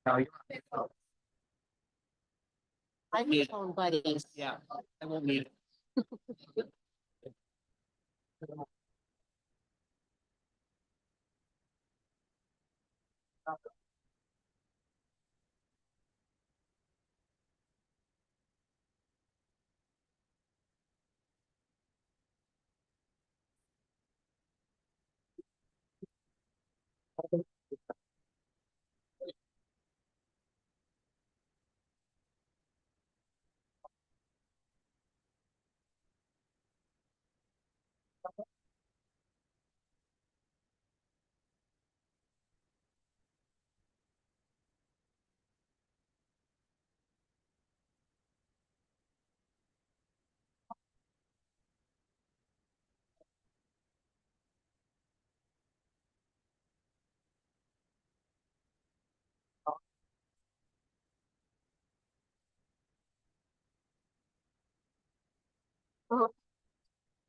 I'm his own buddies. Yeah, I won't need it.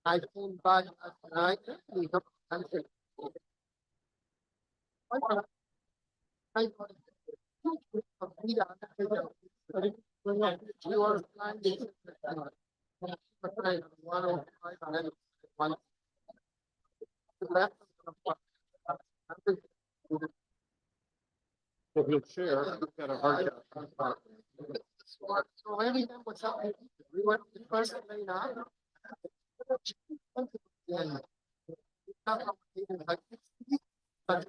I came by tonight. If you share, you've got a hard job. So everything was up. We went the first lane out. Yeah. But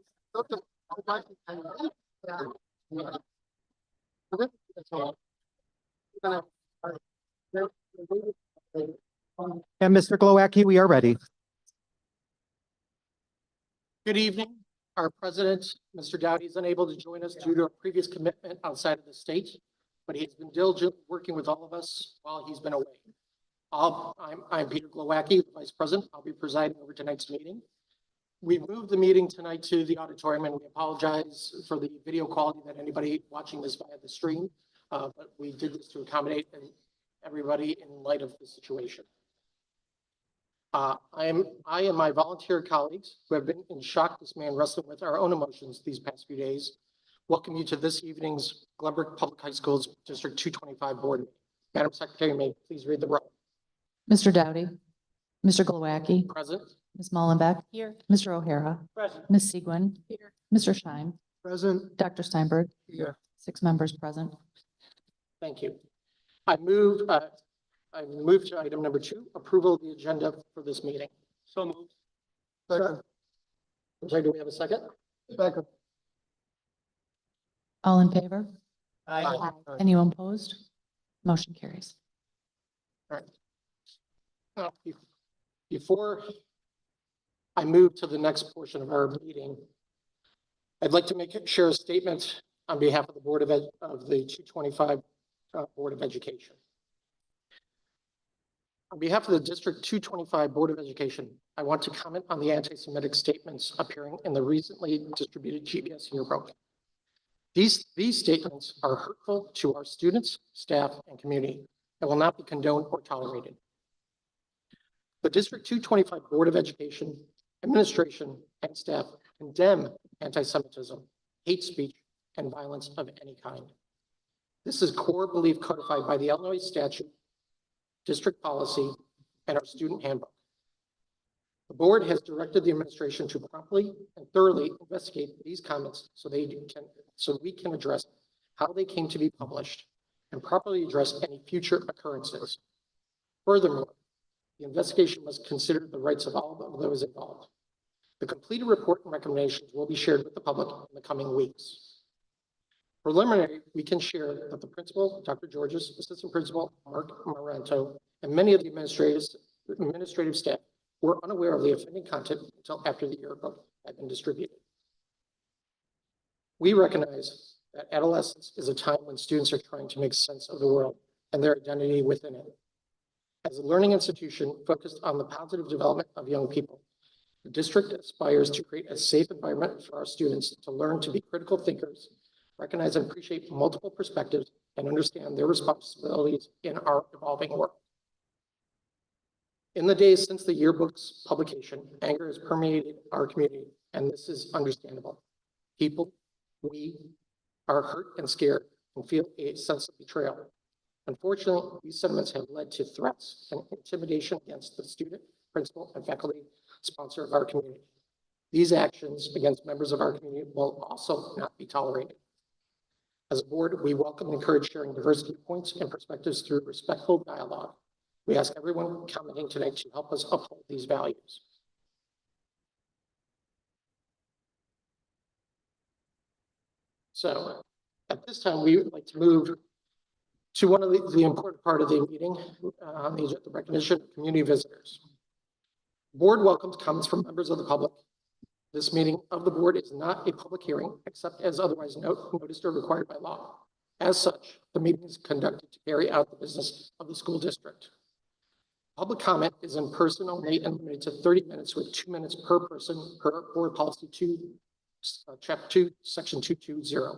And Mr. Glowacki, we are ready. Good evening. Our president, Mr. Dowdy, is unable to join us due to a previous commitment outside of the state, but he's been diligently working with all of us while he's been away. I'm Peter Glowacki, the vice president. I'll be presiding over tonight's meeting. We moved the meeting tonight to the auditorium, and we apologize for the video quality that anybody watching this via the stream, but we did this to accommodate everybody in light of the situation. I and my volunteer colleagues who have been in shock, dismay, and wrestling with our own emotions these past few days welcome you to this evening's Glenbrook Public High Schools District 225 board meeting. Madam Secretary, may please read the roll. Mr. Dowdy, Mr. Glowacki, Present. Ms. Mullenbeck, Here. Mr. O'Hara, Present. Ms. Segwin, Here. Mr. Scheim, present. Dr. Steinberg, Here. 6 members present. Thank you. I move to item number 2, approval of the agenda for this meeting. So moved. Second. I'm sorry, do we have a second? Second. All in favor? Aye. Anyone opposed? Motion carries. All right. Now, before I move to the next portion of our meeting, I'd like to share a statement on behalf of the Board of the 225 Board of Education. On behalf of the District 225 Board of Education, I want to comment on the anti-Semitic statements appearing in the recently distributed GBS yearbook. These statements are hurtful to our students, staff, and community and will not be condoned or tolerated. The District 225 Board of Education, administration, and staff condemn anti-Semitism, hate speech, and violence of any kind. This is core belief codified by the Illinois statute, district policy, and our student handbook. The board has directed the administration to promptly and thoroughly investigate these comments so we can address how they came to be published and properly address any future occurrences. Furthermore, the investigation must consider the rights of all of those involved. The completed report and recommendations will be shared with the public in the coming weeks. Preliminary, we can share that the principal, Dr. Georges, assistant principal, Mark Maranto, and many of the administrative staff were unaware of the offending content until after the yearbook had been distributed. We recognize that adolescence is a time when students are trying to make sense of the world and their identity within it. As a learning institution focused on the positive development of young people, the district aspires to create a safe environment for our students to learn to be critical thinkers, recognize and appreciate multiple perspectives, and understand their responsibilities in our evolving world. In the days since the yearbook's publication, anger has permeated our community, and this is understandable. People, we, are hurt and scared and feel a sense of betrayal. Unfortunately, these sentiments have led to threats and intimidation against the student, principal, and faculty sponsor of our community. These actions against members of our community will also not be tolerated. As a board, we welcome and encourage sharing diversity of points and perspectives through respectful dialogue. We ask everyone commenting tonight to help us uphold these values. So at this time, we would like to move to one of the important part of the meeting, the recognition of community visitors. Board welcomes comments from members of the public. This meeting of the board is not a public hearing, except as otherwise noticed or required by law. As such, the meeting is conducted to carry out the business of the school district. Public comment is in person only and limited to 30 minutes with 2 minutes per person per board policy 2, chapter 2, section 220.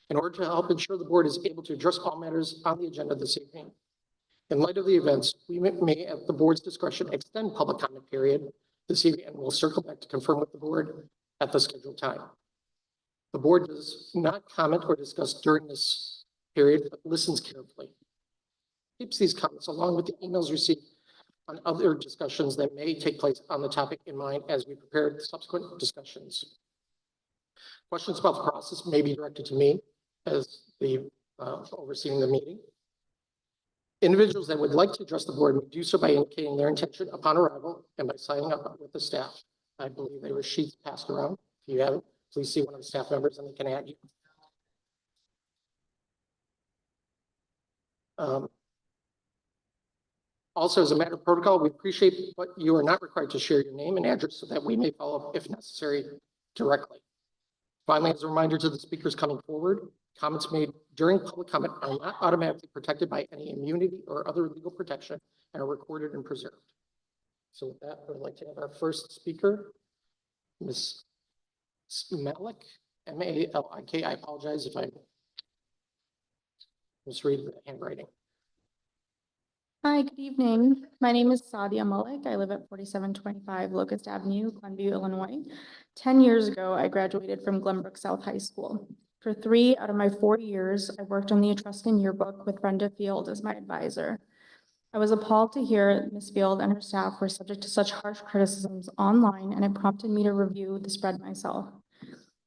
In order to help ensure the board is able to address all matters on the agenda this evening. In light of the events, we may at the board's discretion extend public comment period this evening, and we'll circle back to confirm with the board at the scheduled time. The board does not comment or discuss during this period, but listens carefully. Keeps these comments along with the emails received on other discussions that may take place on the topic in mind as we prepare the subsequent discussions. Questions about the process may be directed to me as the overseeing the meeting. Individuals that would like to address the board may do so by indicating their intention upon arrival and by signing up with the staff. I believe there were sheets passed around. If you haven't, please see one of the staff members and they can add you. Also, as a matter of protocol, we appreciate, but you are not required to share your name and address so that we may follow up if necessary directly. Finally, as a reminder to the speakers coming forward, comments made during public comment are not automatically protected by any immunity or other legal protection and are recorded and preserved. So with that, I would like to have our first speaker, Ms. Malik, M-A-L-I-K. I apologize if I misread the handwriting. Hi, good evening. My name is Sadia Malik. I live at 4725 Locust Avenue, Glenview, Illinois. 10 years ago, I graduated from Glenbrook South High School. For 3 out of my 4 years, I worked on the Etruscan yearbook with Brenda Field as my advisor. I was appalled to hear Ms. Field and her staff were subject to such harsh criticisms online, and it prompted me to review the spread myself.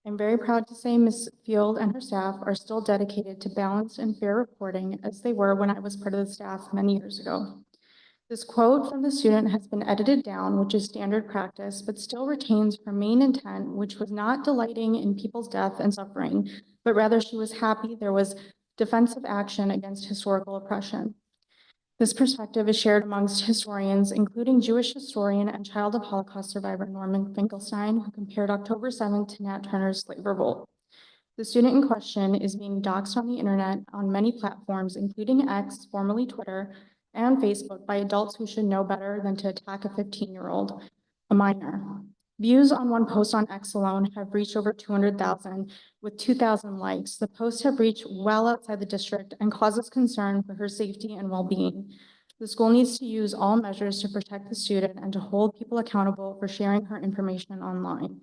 I'm very proud to say Ms. Field and her staff are still dedicated to balanced and fair reporting as they were when I was part of the staff many years ago. This quote from the student has been edited down, which is standard practice, but still retains her main intent, which was not delighting in people's death and suffering, but rather she was happy there was defensive action against historical oppression. This perspective is shared amongst historians, including Jewish historian and child of Holocaust survivor Norman Finkelstein, who compared October 7th to Nat Turner's slave revolt. The student in question is being doxxed on the internet on many platforms, including X, formerly Twitter, and Facebook by adults who should know better than to attack a 15-year-old, a minor. Views on one post on X alone have reached over 200,000 with 2,000 likes. The posts have reached well outside the district and causes concern for her safety and well-being. The school needs to use all measures to protect the student and to hold people accountable for sharing her information online.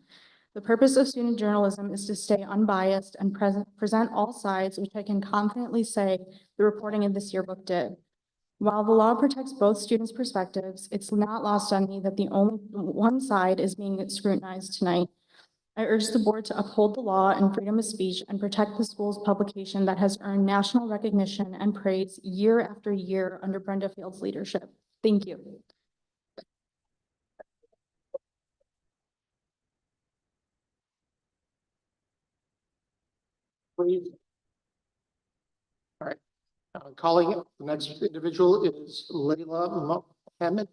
The purpose of student journalism is to stay unbiased and present all sides, which I can confidently say the reporting in this yearbook did. While the law protects both students' perspectives, it's not lost on me that the only one side is being scrutinized tonight. I urge the board to uphold the law and freedom of speech and protect the school's publication that has earned national recognition and praise year after year under Brenda Field's leadership. Thank you. Please. All right. Calling the next individual is Layla Mohammed.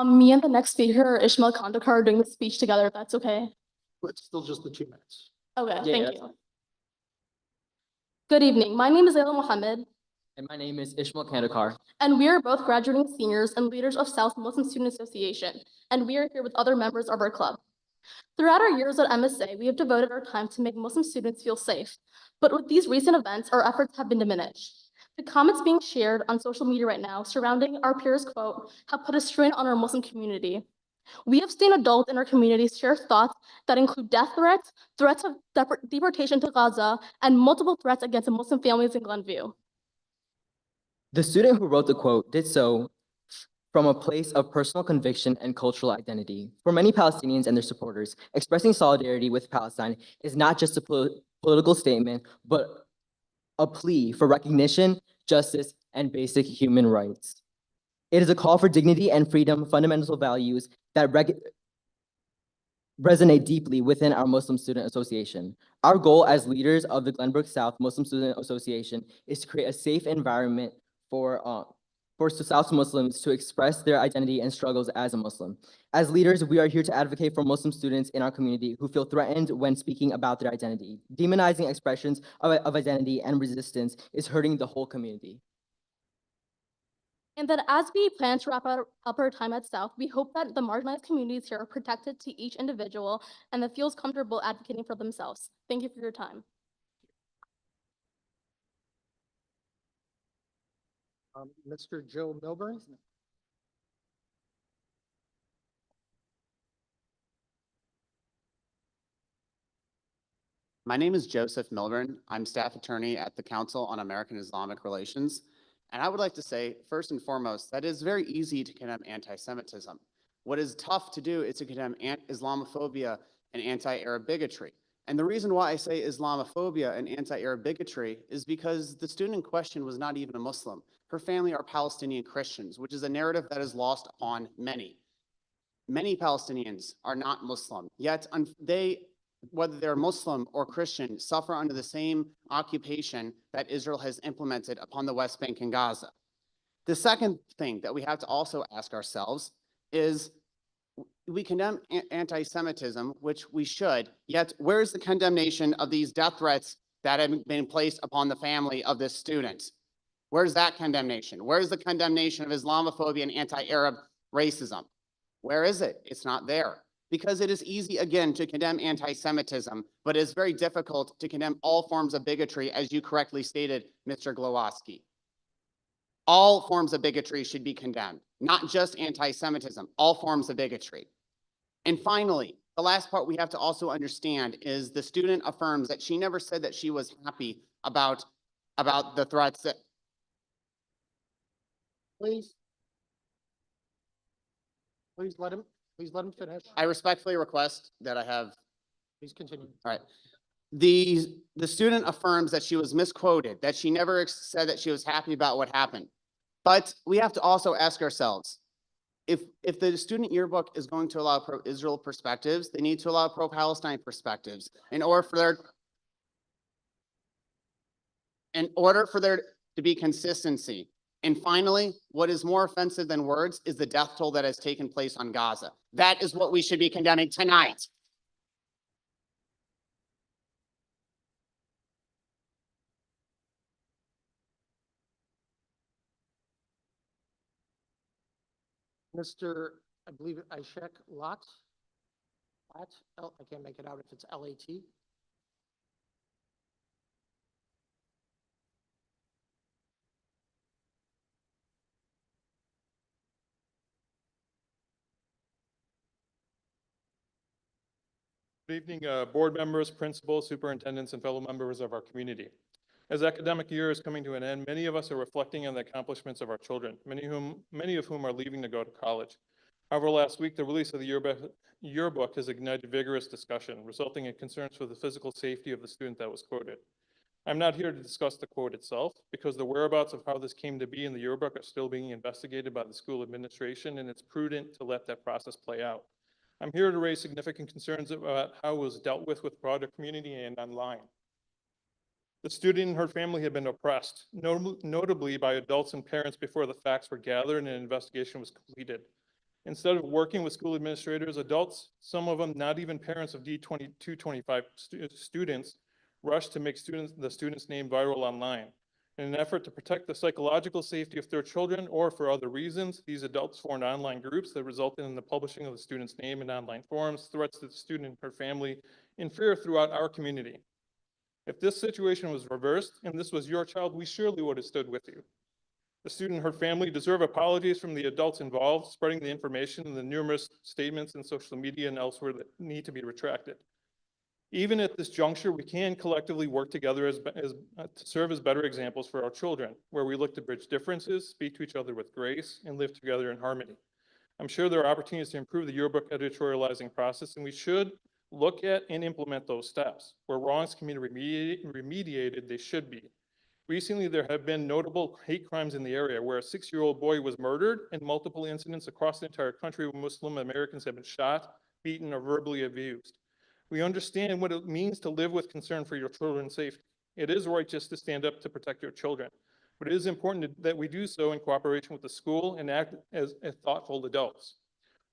Me and the next speaker, Ishmael Kandakar, are doing the speech together, if that's okay. It's still just the 2 minutes. Okay, Yeah, thank you. Good evening. My name is Layla Mohammed, And my name is Ishmael Kandakar. and we are both graduating seniors and leaders of South Muslim Student Association, and we are here with other members of our club. Throughout our years at MSA, we have devoted our time to make Muslim students feel safe, but with these recent events, our efforts have been diminished. The comments being shared on social media right now surrounding our peers' quote have put a strain on our Muslim community. We have seen adults in our communities share thoughts that include death threats, threats of deportation to Gaza, and multiple threats against Muslim families in Glenview. The student who wrote the quote did so from a place of personal conviction and cultural identity. For many Palestinians and their supporters, expressing solidarity with Palestine is not just a political statement, but a plea for recognition, justice, and basic human rights. It is a call for dignity and freedom, fundamental values that resonate deeply within our Muslim Student Association. Our goal as leaders of the Glenbrook South Muslim Student Association is to create a safe environment for South Muslims to express their identity and struggles as a Muslim. As leaders, we are here to advocate for Muslim students in our community who feel threatened when speaking about their identity. Demonizing expressions of identity and resistance is hurting the whole community. And that as we plan to wrap up our time at South, we hope that the marginalized communities here are protected to each individual and that feels comfortable advocating for themselves. Thank you for your time. Mr. Joe Milburn. My name is Joseph Milburn. I'm staff attorney at the Council on American Islamic Relations. And I would like to say, first and foremost, that it's very easy to condemn anti-Semitism. What is tough to do is to condemn Islamophobia and anti-Arab bigotry. And the reason why I say Islamophobia and anti-Arab bigotry is because the student in question was not even a Muslim. Her family are Palestinian Christians, which is a narrative that is lost upon many. Many Palestinians are not Muslim, yet whether they're Muslim or Christian, suffer under the same occupation that Israel has implemented upon the West Bank and Gaza. The second thing that we have to also ask ourselves is, we condemn anti-Semitism, which we should, yet where's the condemnation of these death threats that have been placed upon the family of this student? Where's that condemnation? Where's the condemnation of Islamophobia and anti-Arab racism? Where is it? It's not there. Because it is easy, again, to condemn anti-Semitism, but it's very difficult to condemn all forms of bigotry, as you correctly stated, Mr. Glowacki. All forms of bigotry should be condemned, not just anti-Semitism, all forms of bigotry. And finally, the last part we have to also understand is the student affirms that she never said that she was happy about the threats that. Please let him finish. I respectfully request that I have. Please continue. All right. The student affirms that she was misquoted, that she never said that she was happy about what happened. But we have to also ask ourselves, if the student yearbook is going to allow pro-Israel perspectives, they need to allow pro-Palestine perspectives in order for there to be consistency. And finally, what is more offensive than words is the death toll that has taken place on Gaza. That is what we should be condemning tonight. Mr. I believe Ishak Lat. I can't make it out if it's L-A-T. Good evening, board members, principals, superintendents, and fellow members of our community. As academic year is coming to an end, many of us are reflecting on the accomplishments of our children, many of whom are leaving to go to college. However, last week, the release of the yearbook has ignited vigorous discussion, resulting in concerns for the physical safety of the student that was quoted. I'm not here to discuss the quote itself, because the whereabouts of how this came to be in the yearbook are still being investigated by the school administration, and it's prudent to let that process play out. I'm here to raise significant concerns about how it was dealt with broader community and online. The student and her family had been oppressed, notably by adults and parents before the facts were gathered and an investigation was completed. Instead of working with school administrators, adults, some of them not even parents of D225 students, rushed to make the student's name viral online. In an effort to protect the psychological safety of their children or for other reasons, these adults formed online groups that resulted in the publishing of the student's name in online forums, threats to the student and her family, and fear throughout our community. If this situation was reversed and this was your child, we surely would have stood with you. The student and her family deserve apologies from the adults involved, spreading the information and the numerous statements in social media and elsewhere that need to be retracted. Even at this juncture, we can collectively work together to serve as better examples for our children, where we look to bridge differences, speak to each other with grace, and live together in harmony. I'm sure there are opportunities to improve the yearbook editorializing process, and we should look at and implement those steps. Where wrongs can be remediated, they should be. Recently, there have been notable hate crimes in the area where a 6-year-old boy was murdered and multiple incidents across the entire country where Muslim Americans have been shot, beaten, or verbally abused. We understand what it means to live with concern for your children's safety. It is righteous to stand up to protect your children, but it is important that we do so in cooperation with the school and act as thoughtful adults.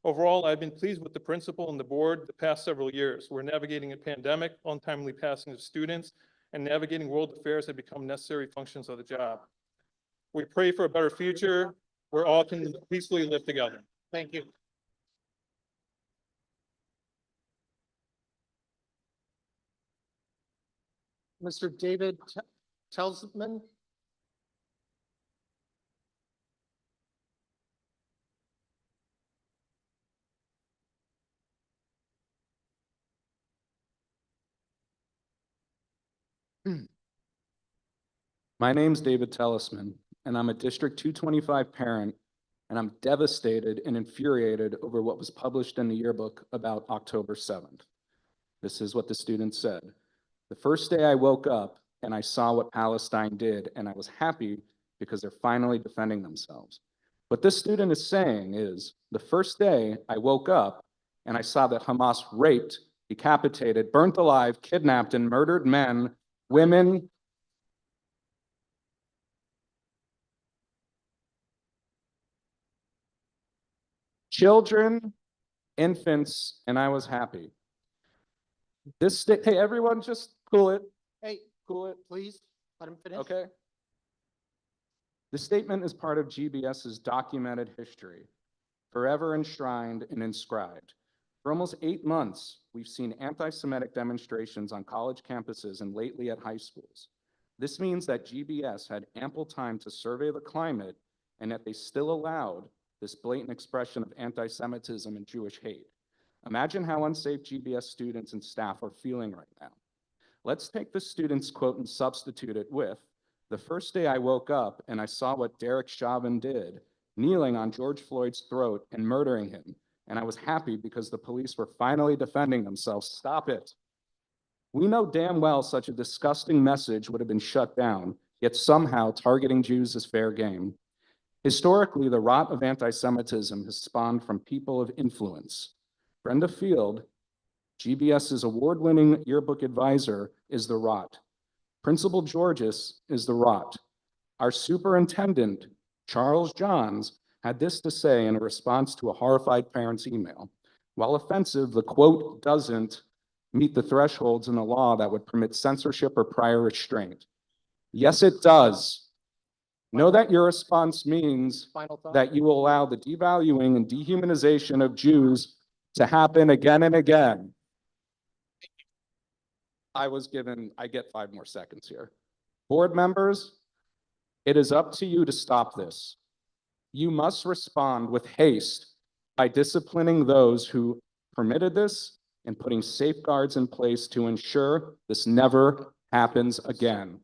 Overall, I've been pleased with the principal and the board the past several years. We're navigating a pandemic, untimely passing of students, and navigating world affairs have become necessary functions of the job. We pray for a better future where all can peacefully live together. Thank you. Mr. David Telsman. My name's David Tellisman, and I'm a District 225 parent, and I'm devastated and infuriated over what was published in the yearbook about October 7th. This is what the student said. The first day I woke up and I saw what Palestine did, and I was happy because they're finally defending themselves. What this student is saying is, the first day I woke up and I saw that Hamas raped, decapitated, burnt alive, kidnapped, and murdered men, women, children, infants, and I was happy. Hey, everyone, just cool it. Hey, cool it, please. Let him finish. Okay. The statement is part of GBS's documented history, forever enshrined and inscribed. For almost 8 months, we've seen anti-Semitic demonstrations on college campuses and lately at high schools. This means that GBS had ample time to survey the climate and that they still allowed this blatant expression of anti-Semitism and Jewish hate. Imagine how unsafe GBS students and staff are feeling right now. Let's take the student's quote and substitute it with, the first day I woke up and I saw what Derek Chauvin did, kneeling on George Floyd's throat and murdering him. And I was happy because the police were finally defending themselves. Stop it. We know damn well such a disgusting message would have been shut down, yet somehow targeting Jews is fair game. Historically, the rot of anti-Semitism has spawned from people of influence. Brenda Field, GBS's award-winning yearbook advisor, is the rot. Principal Georges is the rot. Our superintendent, Charles Johns, had this to say in a response to a horrified parent's email. While offensive, the quote doesn't meet the thresholds in the law that would permit censorship or prior restraint. Yes, it does. Know that your response means that you will allow the devaluing and dehumanization of Jews to happen again and again. I get 5 more seconds here. Board members, it is up to you to stop this. You must respond with haste by disciplining those who permitted this and putting safeguards in place to ensure this never happens again.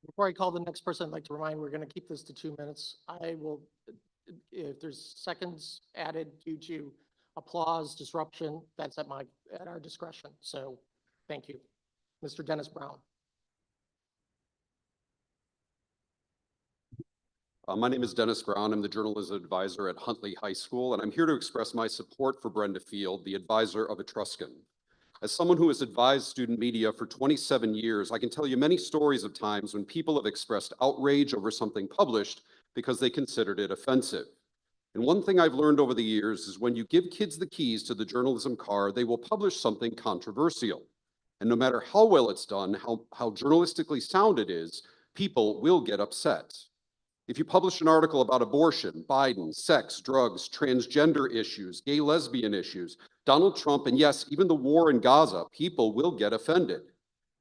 Before I call the next person, I'd like to remind, we're going to keep this to 2 minutes. I will, if there's seconds added due to applause, disruption, that's at our discretion. So thank you. Mr. Dennis Brown. My name is Dennis Brown. I'm the journalism advisor at Huntley High School, and I'm here to express my support for Brenda Field, the advisor of Etruscan. As someone who has advised student media for 27 years, I can tell you many stories of times when people have expressed outrage over something published because they considered it offensive. And one thing I've learned over the years is when you give kids the keys to the journalism car, they will publish something controversial. And no matter how well it's done, how journalistically sound it is, People will get upset. If you publish an article about abortion, Biden, sex, drugs, transgender issues, gay, lesbian issues, Donald Trump, and yes, even the war in Gaza, people will get offended.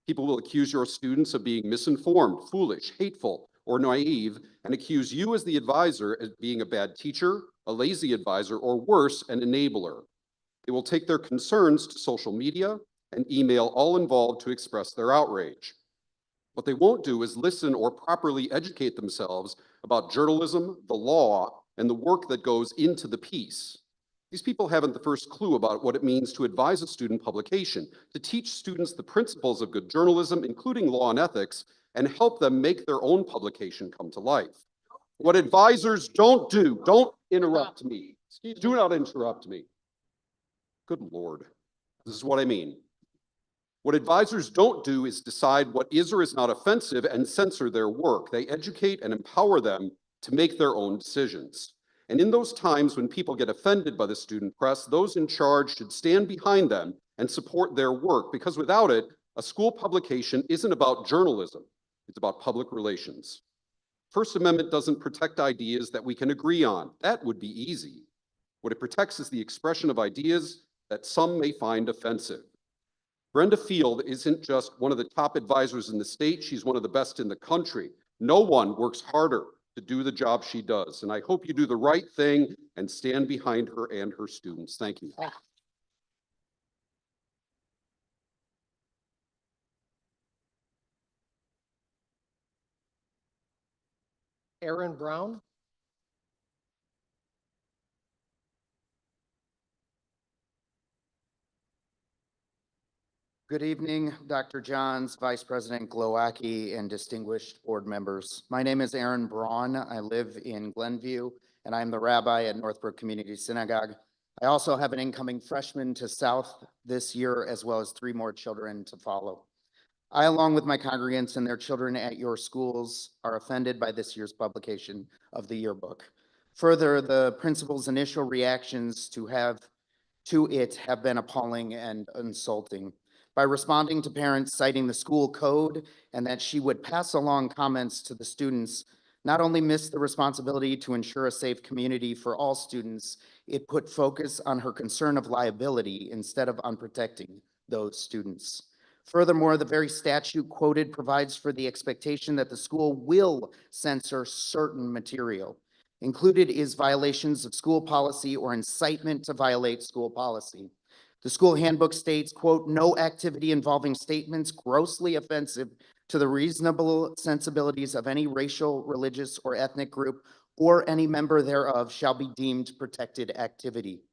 People will accuse your students of being misinformed, foolish, hateful, or naive, and accuse you as the advisor as being a bad teacher, a lazy advisor, or worse, an enabler. They will take their concerns to social media and email all involved to express their outrage. What they won't do is listen or properly educate themselves about journalism, the law, and the work that goes into the piece. These people haven't the first clue about what it means to advise a student publication, to teach students the principles of good journalism, including law and ethics, and help them make their own publication come to life. What advisors don't do, don't interrupt me. Do not interrupt me. Good Lord. This is what I mean. What advisors don't do is decide what is or is not offensive and censor their work. They educate and empower them to make their own decisions. And in those times when people get offended by the student press, those in charge should stand behind them and support their work, because without it, a school publication isn't about journalism, it's about public relations. First Amendment doesn't protect ideas that we can agree on. That would be easy. What it protects is the expression of ideas that some may find offensive. Brenda Field isn't just one of the top advisors in the state, she's one of the best in the country. No one works harder to do the job she does, and I hope you do the right thing and stand behind her and her students. Thank you. Aaron Brown. Good evening, Dr. Johns, Vice President Glowacki, and distinguished board members. My name is Aaron Braun. I live in Glenview, and I'm the rabbi at Northbrook Community Synagogue. I also have an incoming freshman to South this year, as well as 3 more children to follow. I, along with my congregants and their children at your schools, are offended by this year's publication of the yearbook. Further, the principal's initial reactions to it have been appalling and insulting. By responding to parents citing the school code and that she would pass along comments to the students, not only missed the responsibility to ensure a safe community for all students, it put focus on her concern of liability instead of on protecting those students. Furthermore, the very statute quoted provides for the expectation that the school will censor certain material. Included is violations of school policy or incitement to violate school policy. The school handbook states, quote, "No activity involving statements grossly offensive to the reasonable sensibilities of any racial, religious, or ethnic group or any member thereof shall be deemed protected activity."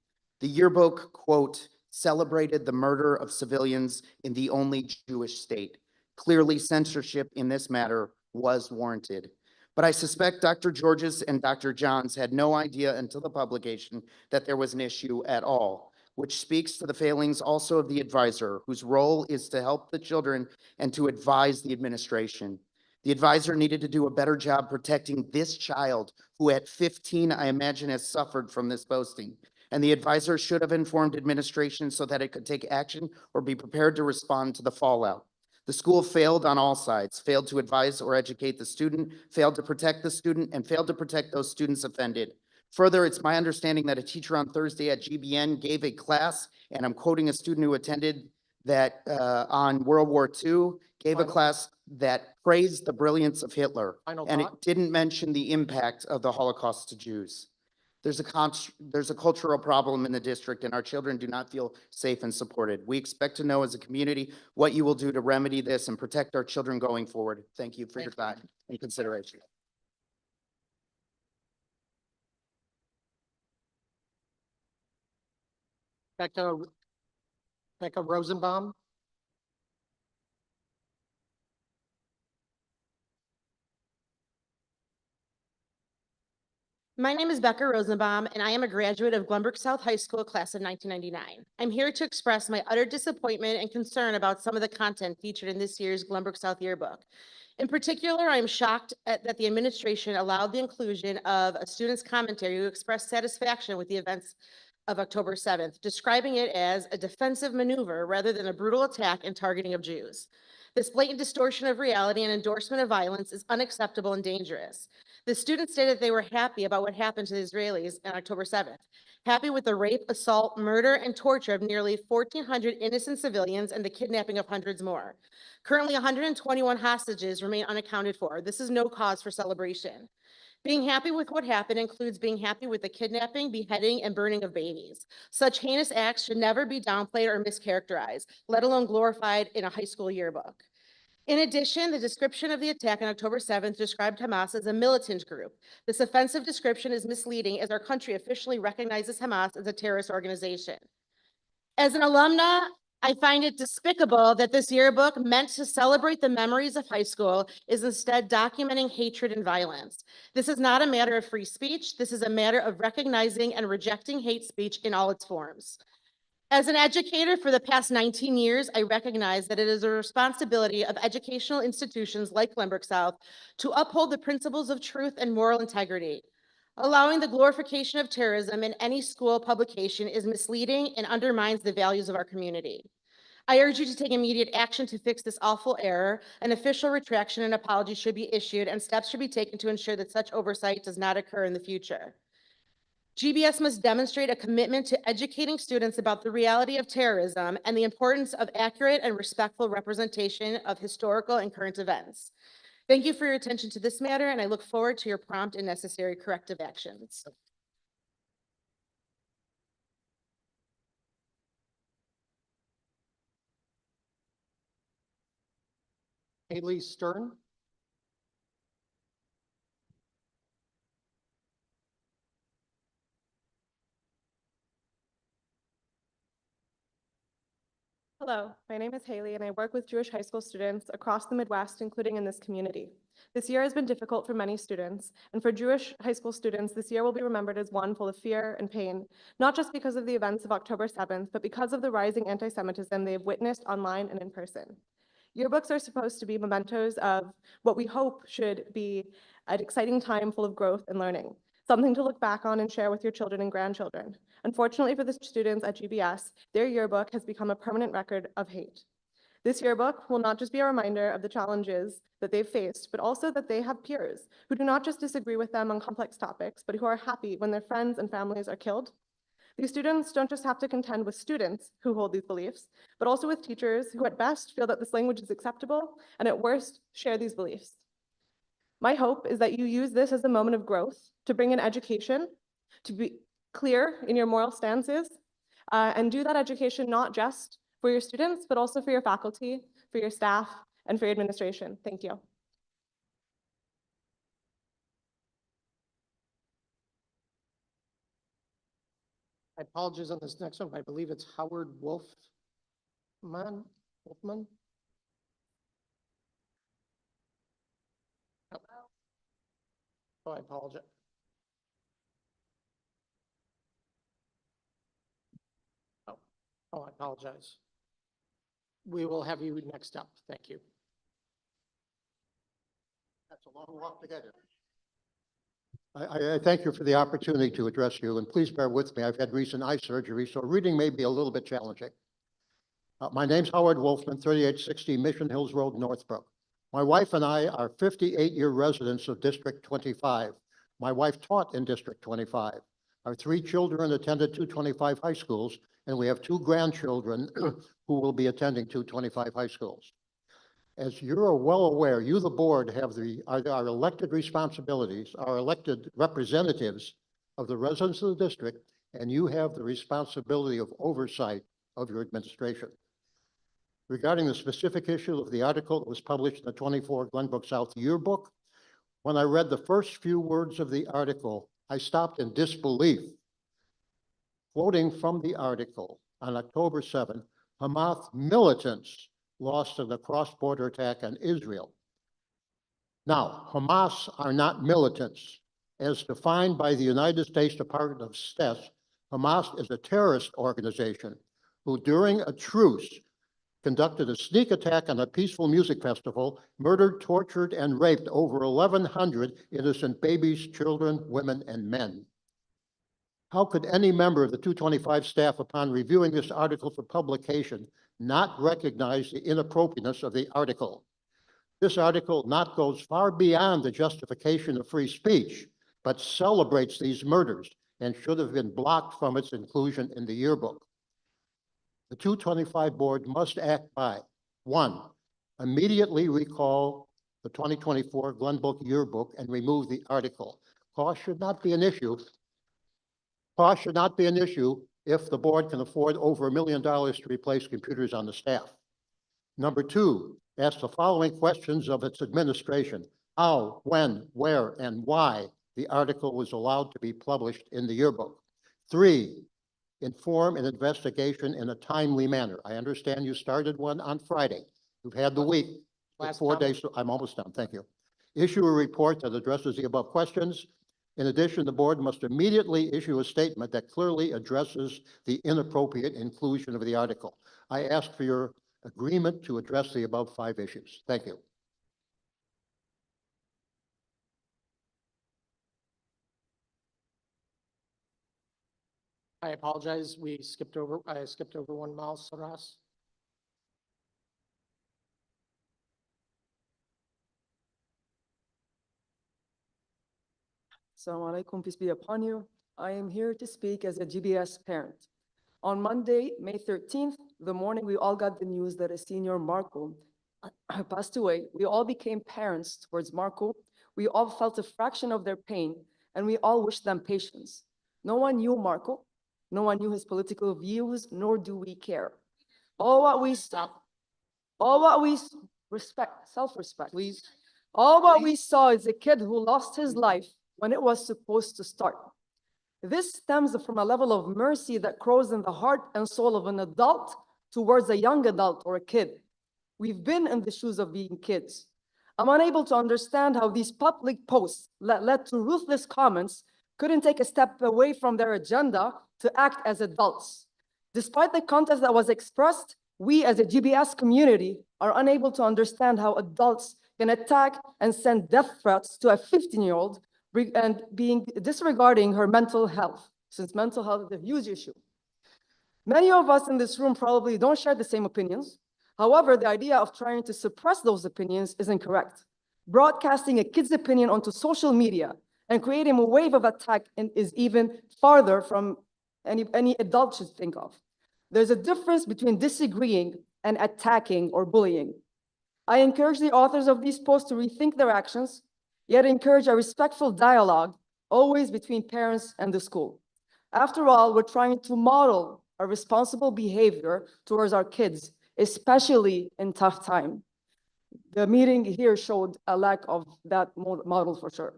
The yearbook, quote, "celebrated the murder of civilians in the only Jewish state." Clearly, censorship in this matter was warranted. But I suspect Dr. Georges and Dr. Johns had no idea until the publication that there was an issue at all, which speaks to the failings also of the advisor, whose role is to help the children and to advise the administration. The advisor needed to do a better job protecting this child, who at 15, I imagine, has suffered from this posting. And the advisor should have informed administration so that it could take action or be prepared to respond to the fallout. The school failed on all sides, failed to advise or educate the student, failed to protect the student, and failed to protect those students offended. Further, it's my understanding that a teacher on Thursday at GBN gave a class, and I'm quoting a student who attended that on World War II, gave a class that praised the brilliance of Hitler, and it didn't mention the impact of the Holocaust to Jews. There's a cultural problem in the district, and our children do not feel safe and supported. We expect to know as a community what you will do to remedy this and protect our children going forward. Thank you for your time and consideration. Becca Rosenbaum. My name is Becca Rosenbaum, and I am a graduate of Glenbrook South High School, class of 1999. I'm here to express my utter disappointment and concern about some of the content featured in this year's Glenbrook South yearbook. In particular, I am shocked that the administration allowed the inclusion of a student's commentary who expressed satisfaction with the events of October 7th, describing it as a defensive maneuver rather than a brutal attack and targeting of Jews. This blatant distortion of reality and endorsement of violence is unacceptable and dangerous. The students stated they were happy about what happened to the Israelis on October 7th, happy with the rape, assault, murder, and torture of nearly 1,400 innocent civilians and the kidnapping of hundreds more. Currently, 121 hostages remain unaccounted for. This is no cause for celebration. Being happy with what happened includes being happy with the kidnapping, beheading, and burning of babies. Such heinous acts should never be downplayed or mischaracterized, let alone glorified in a high school yearbook. In addition, the description of the attack on October 7th described Hamas as a militant group. This offensive description is misleading as our country officially recognizes Hamas as a terrorist organization. As an alumna, I find it despicable that this yearbook, meant to celebrate the memories of high school, is instead documenting hatred and violence. This is not a matter of free speech. This is a matter of recognizing and rejecting hate speech in all its forms. As an educator for the past 19 years, I recognize that it is a responsibility of educational institutions like Glenbrook South to uphold the principles of truth and moral integrity. Allowing the glorification of terrorism in any school publication is misleading and undermines the values of our community. I urge you to take immediate action to fix this awful error. An official retraction and apology should be issued, and steps should be taken to ensure that such oversight does not occur in the future. GBS must demonstrate a commitment to educating students about the reality of terrorism and the importance of accurate and respectful representation of historical and current events. Thank you for your attention to this matter, and I look forward to your prompt and necessary corrective actions. Haley Stern. Hello, my name is Haley, and I work with Jewish high school students across the Midwest, including in this community. This year has been difficult for many students, and for Jewish high school students, this year will be remembered as one full of fear and pain, not just because of the events of October 7th, but because of the rising anti-Semitism they have witnessed online and in person. Yearbooks are supposed to be mementos of what we hope should be an exciting time full of growth and learning, something to look back on and share with your children and grandchildren. Unfortunately for the students at GBS, their yearbook has become a permanent record of hate. This yearbook will not just be a reminder of the challenges that they've faced, but also that they have peers who do not just disagree with them on complex topics, but who are happy when their friends and families are killed. These students don't just have to contend with students who hold these beliefs, but also with teachers who at best feel that this language is acceptable and at worst share these beliefs. My hope is that you use this as a moment of growth to bring in education, to be clear in your moral stances, and do that education not just for your students, but also for your faculty, for your staff, and for your administration. Thank you. I apologize on this next one. I believe it's Howard Wolfman. Oh, I apologize. Oh, I apologize. We will have you next up. Thank you. That's a long walk to get here. I thank you for the opportunity to address you, and please bear with me. I've had recent eye surgery, so reading may be a little bit challenging. My name's Howard Wolfman, 3860 Mission Hills Road, Northbrook. My wife and I are 58-year residents of District 25. My wife taught in District 25. Our 3 children attended 225 high schools, and we have 2 grandchildren who will be attending 225 high schools. As you're well aware, you, the board, have our elected responsibilities, our elected representatives of the residents of the district, and you have the responsibility of oversight of your administration. Regarding the specific issue of the article that was published in the 24 Glenbrook South yearbook, when I read the first few words of the article, I stopped in disbelief. Quoting from the article, on October 7th, Hamas militants lost in the cross-border attack on Israel. Now, Hamas are not militants. As defined by the United States Department of State, Hamas is a terrorist organization who, during a truce, conducted a sneak attack on a peaceful music festival, murdered, tortured, and raped over 1,100 innocent babies, children, women, and men. How could any member of the 225 staff, upon reviewing this article for publication, not recognize the inappropriateness of the article. This article not goes far beyond the justification of free speech, but celebrates these murders and should have been blocked from its inclusion in the yearbook. The 225 board must act by, 1, immediately recall the 2024 Glenbook yearbook and remove the article. Cost should not be an issue. Cost should not be an issue if the board can afford over $1 million to replace computers on the staff. Number 2, ask the following questions of its administration: how, when, where, and why the article was allowed to be published in the yearbook. 3, inform an investigation in a timely manner. I understand you started one on Friday. You've had the week, Last 4 comment. days. I'm almost done. Thank you. Issue a report that addresses the above questions. In addition, the board must immediately issue a statement that clearly addresses the inappropriate inclusion of the article. I ask for your agreement to address the above 5 issues. Thank you. I apologize. I skipped over one, Mal Saras. Assalamu alaikum, peace be upon you. I am here to speak as a GBS parent. On Monday, May 13th, the morning we all got the news that a senior, Marco, passed away. We all became parents towards Marco. We all felt a fraction of their pain, and we all wished them patience. No one knew Marco. No one knew his political views, nor do we care. All what we respect, self-respect. Please. All what we saw is a kid who lost his life when it was supposed to start. This stems from a level of mercy that grows in the heart and soul of an adult towards a young adult or a kid. We've been in the shoes of being kids. I'm unable to understand how these public posts that led to ruthless comments couldn't take a step away from their agenda to act as adults. Despite the content that was expressed, we as a GBS community are unable to understand how adults can attack and send death threats to a 15-year-old and disregarding her mental health, since mental health is a huge issue. Many of us in this room probably don't share the same opinions. However, the idea of trying to suppress those opinions is incorrect. Broadcasting a kid's opinion onto social media and creating a wave of attack is even farther from any adult should think of. There's a difference between disagreeing and attacking or bullying. I encourage the authors of these posts to rethink their actions, yet encourage a respectful dialogue, always between parents and the school. After all, we're trying to model a responsible behavior towards our kids, especially in tough time. The meeting here showed a lack of that model for sure.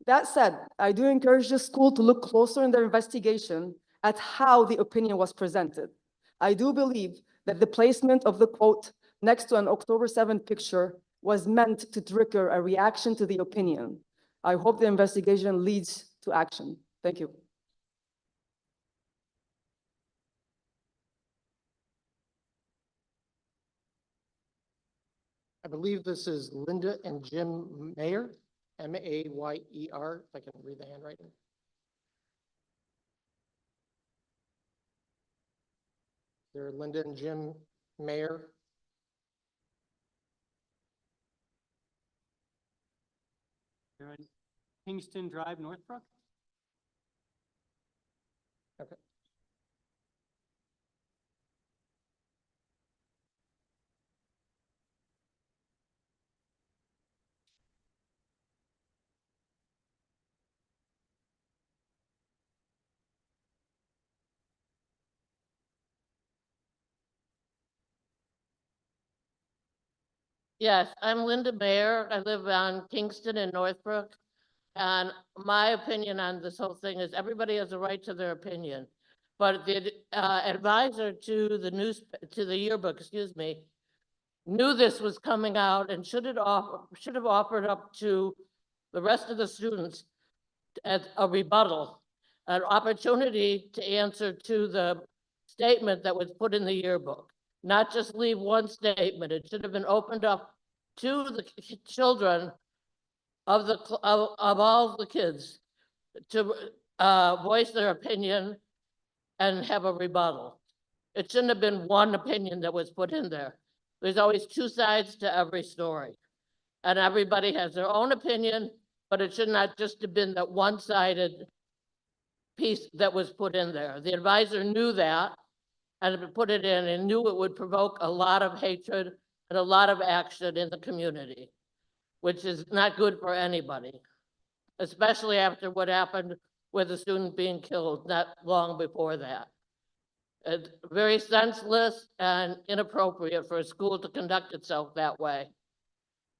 That said, I do encourage the school to look closer in their investigation at how the opinion was presented. I do believe that the placement of the quote next to an October 7th picture was meant to trigger a reaction to the opinion. I hope the investigation leads to action. Thank you. I believe this is Linda and Jim Mayer, M-A-Y-E-R, if I can read the handwriting. They're Linda and Jim Mayer. They're on Kingston Drive, Northbrook. Okay. Yes, I'm Linda Mayer. I live on Kingston and Northbrook. And my opinion on this whole thing is everybody has a right to their opinion. But the advisor to the yearbook, knew this was coming out and should have offered up to the rest of the students as a rebuttal, an opportunity to answer to the statement that was put in the yearbook. Not just leave one statement. It should have been opened up to the children of all the kids to voice their opinion and have a rebuttal. It shouldn't have been one opinion that was put in there. There's always two sides to every story. And everybody has their own opinion, but it should not just have been that one-sided piece that was put in there. The advisor knew that and put it in and knew it would provoke a lot of hatred and a lot of action in the community, which is not good for anybody, especially after what happened with a student being killed not long before that. It's very senseless and inappropriate for a school to conduct itself that way.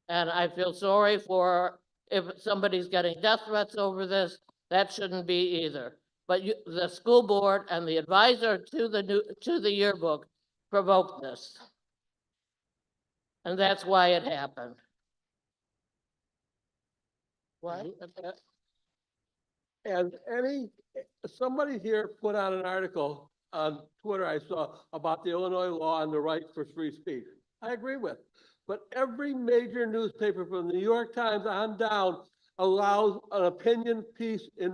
And I feel sorry for if somebody's getting death threats over this, that shouldn't be either. But the school board and the advisor to the yearbook provoked this. And that's why it happened. What? And somebody here put out an article on Twitter I saw about the Illinois law on the right for free speech. I agree with. But every major newspaper from the New York Times on down allows an opinion piece in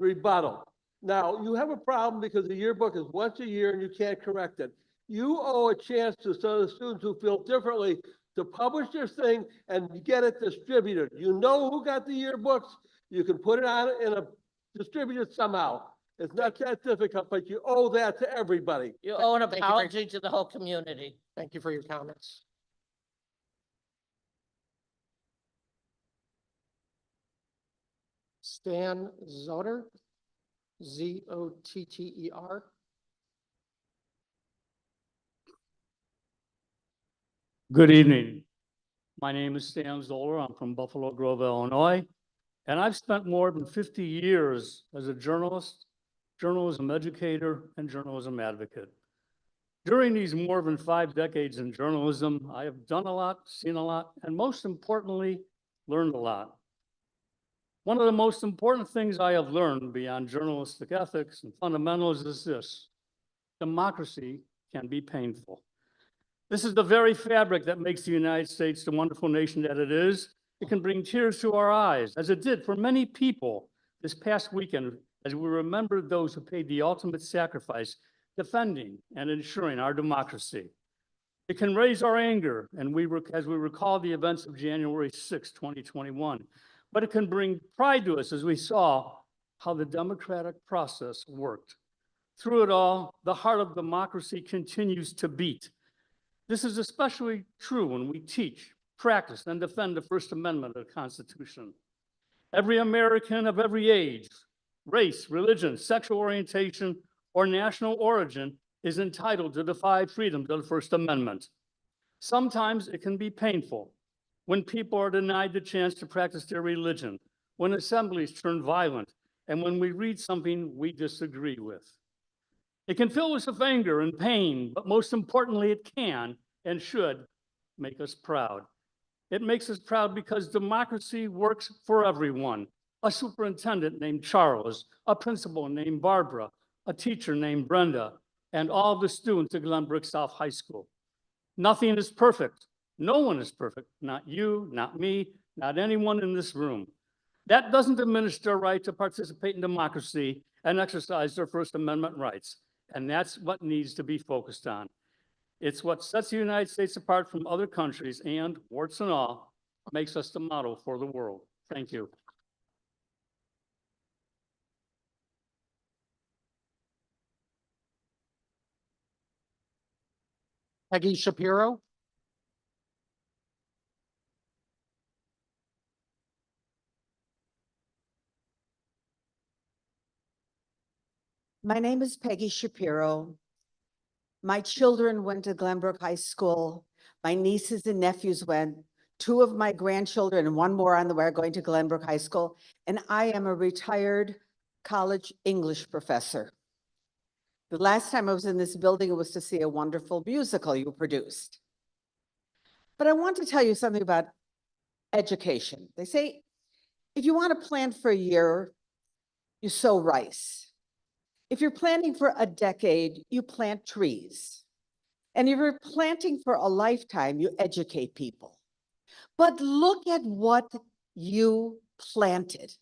rebuttal. Now, you have a problem because the yearbook is once a year and you can't correct it. You owe a chance to some of the students who feel differently to publish their thing and get it distributed. You know who got the yearbooks. You can put it on in a distributed somehow. It's not that difficult, but you owe that to everybody. You owe an apology to the whole community. Thank you for your comments. Stan Zotter, Zotter. Good evening. My name is Stan Zoller. I'm from Buffalo Grove, Illinois, and I've spent more than 50 years as a journalist, journalism educator, and journalism advocate. During these more than 5 decades in journalism, I have done a lot, seen a lot, and most importantly, learned a lot. One of the most important things I have learned beyond journalistic ethics and fundamentals is this: democracy can be painful. This is the very fabric that makes the United States the wonderful nation that it is. It can bring tears to our eyes, as it did for many people this past weekend, as we remembered those who paid the ultimate sacrifice defending and ensuring our democracy. It can raise our anger, and as we recall the events of January 6, 2021, but it can bring pride to us as we saw how the democratic process worked. Through it all, the heart of democracy continues to beat. This is especially true when we teach, practice, and defend the First Amendment of the Constitution. Every American of every age, race, religion, sexual orientation, or national origin is entitled to the 5 freedoms of the First Amendment. Sometimes it can be painful when people are denied the chance to practice their religion, when assemblies turn violent, and when we read something we disagree with. It can fill us with anger and pain, but most importantly, it can and should make us proud. It makes us proud because democracy works for everyone. A superintendent named Charles, a principal named Barbara, a teacher named Brenda, and all the students at Glenbrook South High School. Nothing is perfect. No one is perfect. Not you, not me, not anyone in this room. That doesn't diminish their right to participate in democracy and exercise their First Amendment rights. And that's what needs to be focused on. It's what sets the United States apart from other countries and, warts and all, makes us the model for the world. Thank you. Peggy Shapiro. My name is Peggy Shapiro. My children went to Glenbrook High School. My nieces and nephews went. 2 of my grandchildren and 1 more on the way are going to Glenbrook High School. And I am a retired college English professor. The last time I was in this building, it was to see a wonderful musical you produced. But I want to tell you something about education. They say, if you want to plant for a year, you sow rice. If you're planting for a decade, you plant trees. And if you're planting for a lifetime, you educate people. But look at what you planted.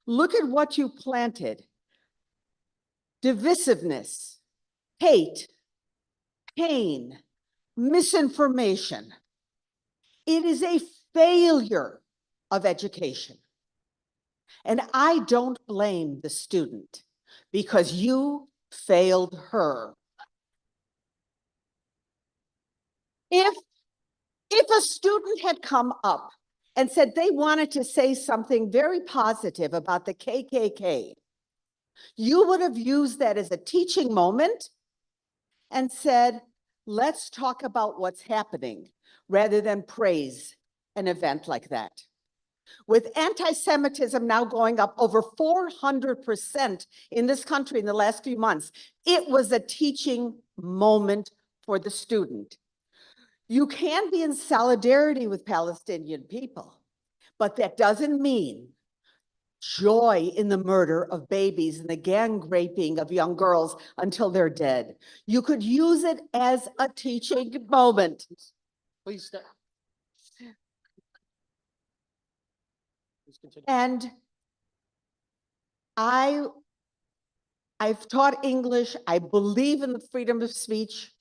Look at what you planted. Divisiveness, hate, pain, misinformation. It is a failure of education. And I don't blame the student because you failed her. If a student had come up and said they wanted to say something very positive about the KKK, you would have used that as a teaching moment and said, let's talk about what's happening rather than praise an event like that. With anti-Semitism now going up over 400% in this country in the last few months, it was a teaching moment for the student. You can be in solidarity with Palestinian people, but that doesn't mean joy in the murder of babies and the gang raping of young girls until they're dead. You could use it as a teaching moment. Please stay. Please continue. And I've taught English. I believe in the freedom of speech,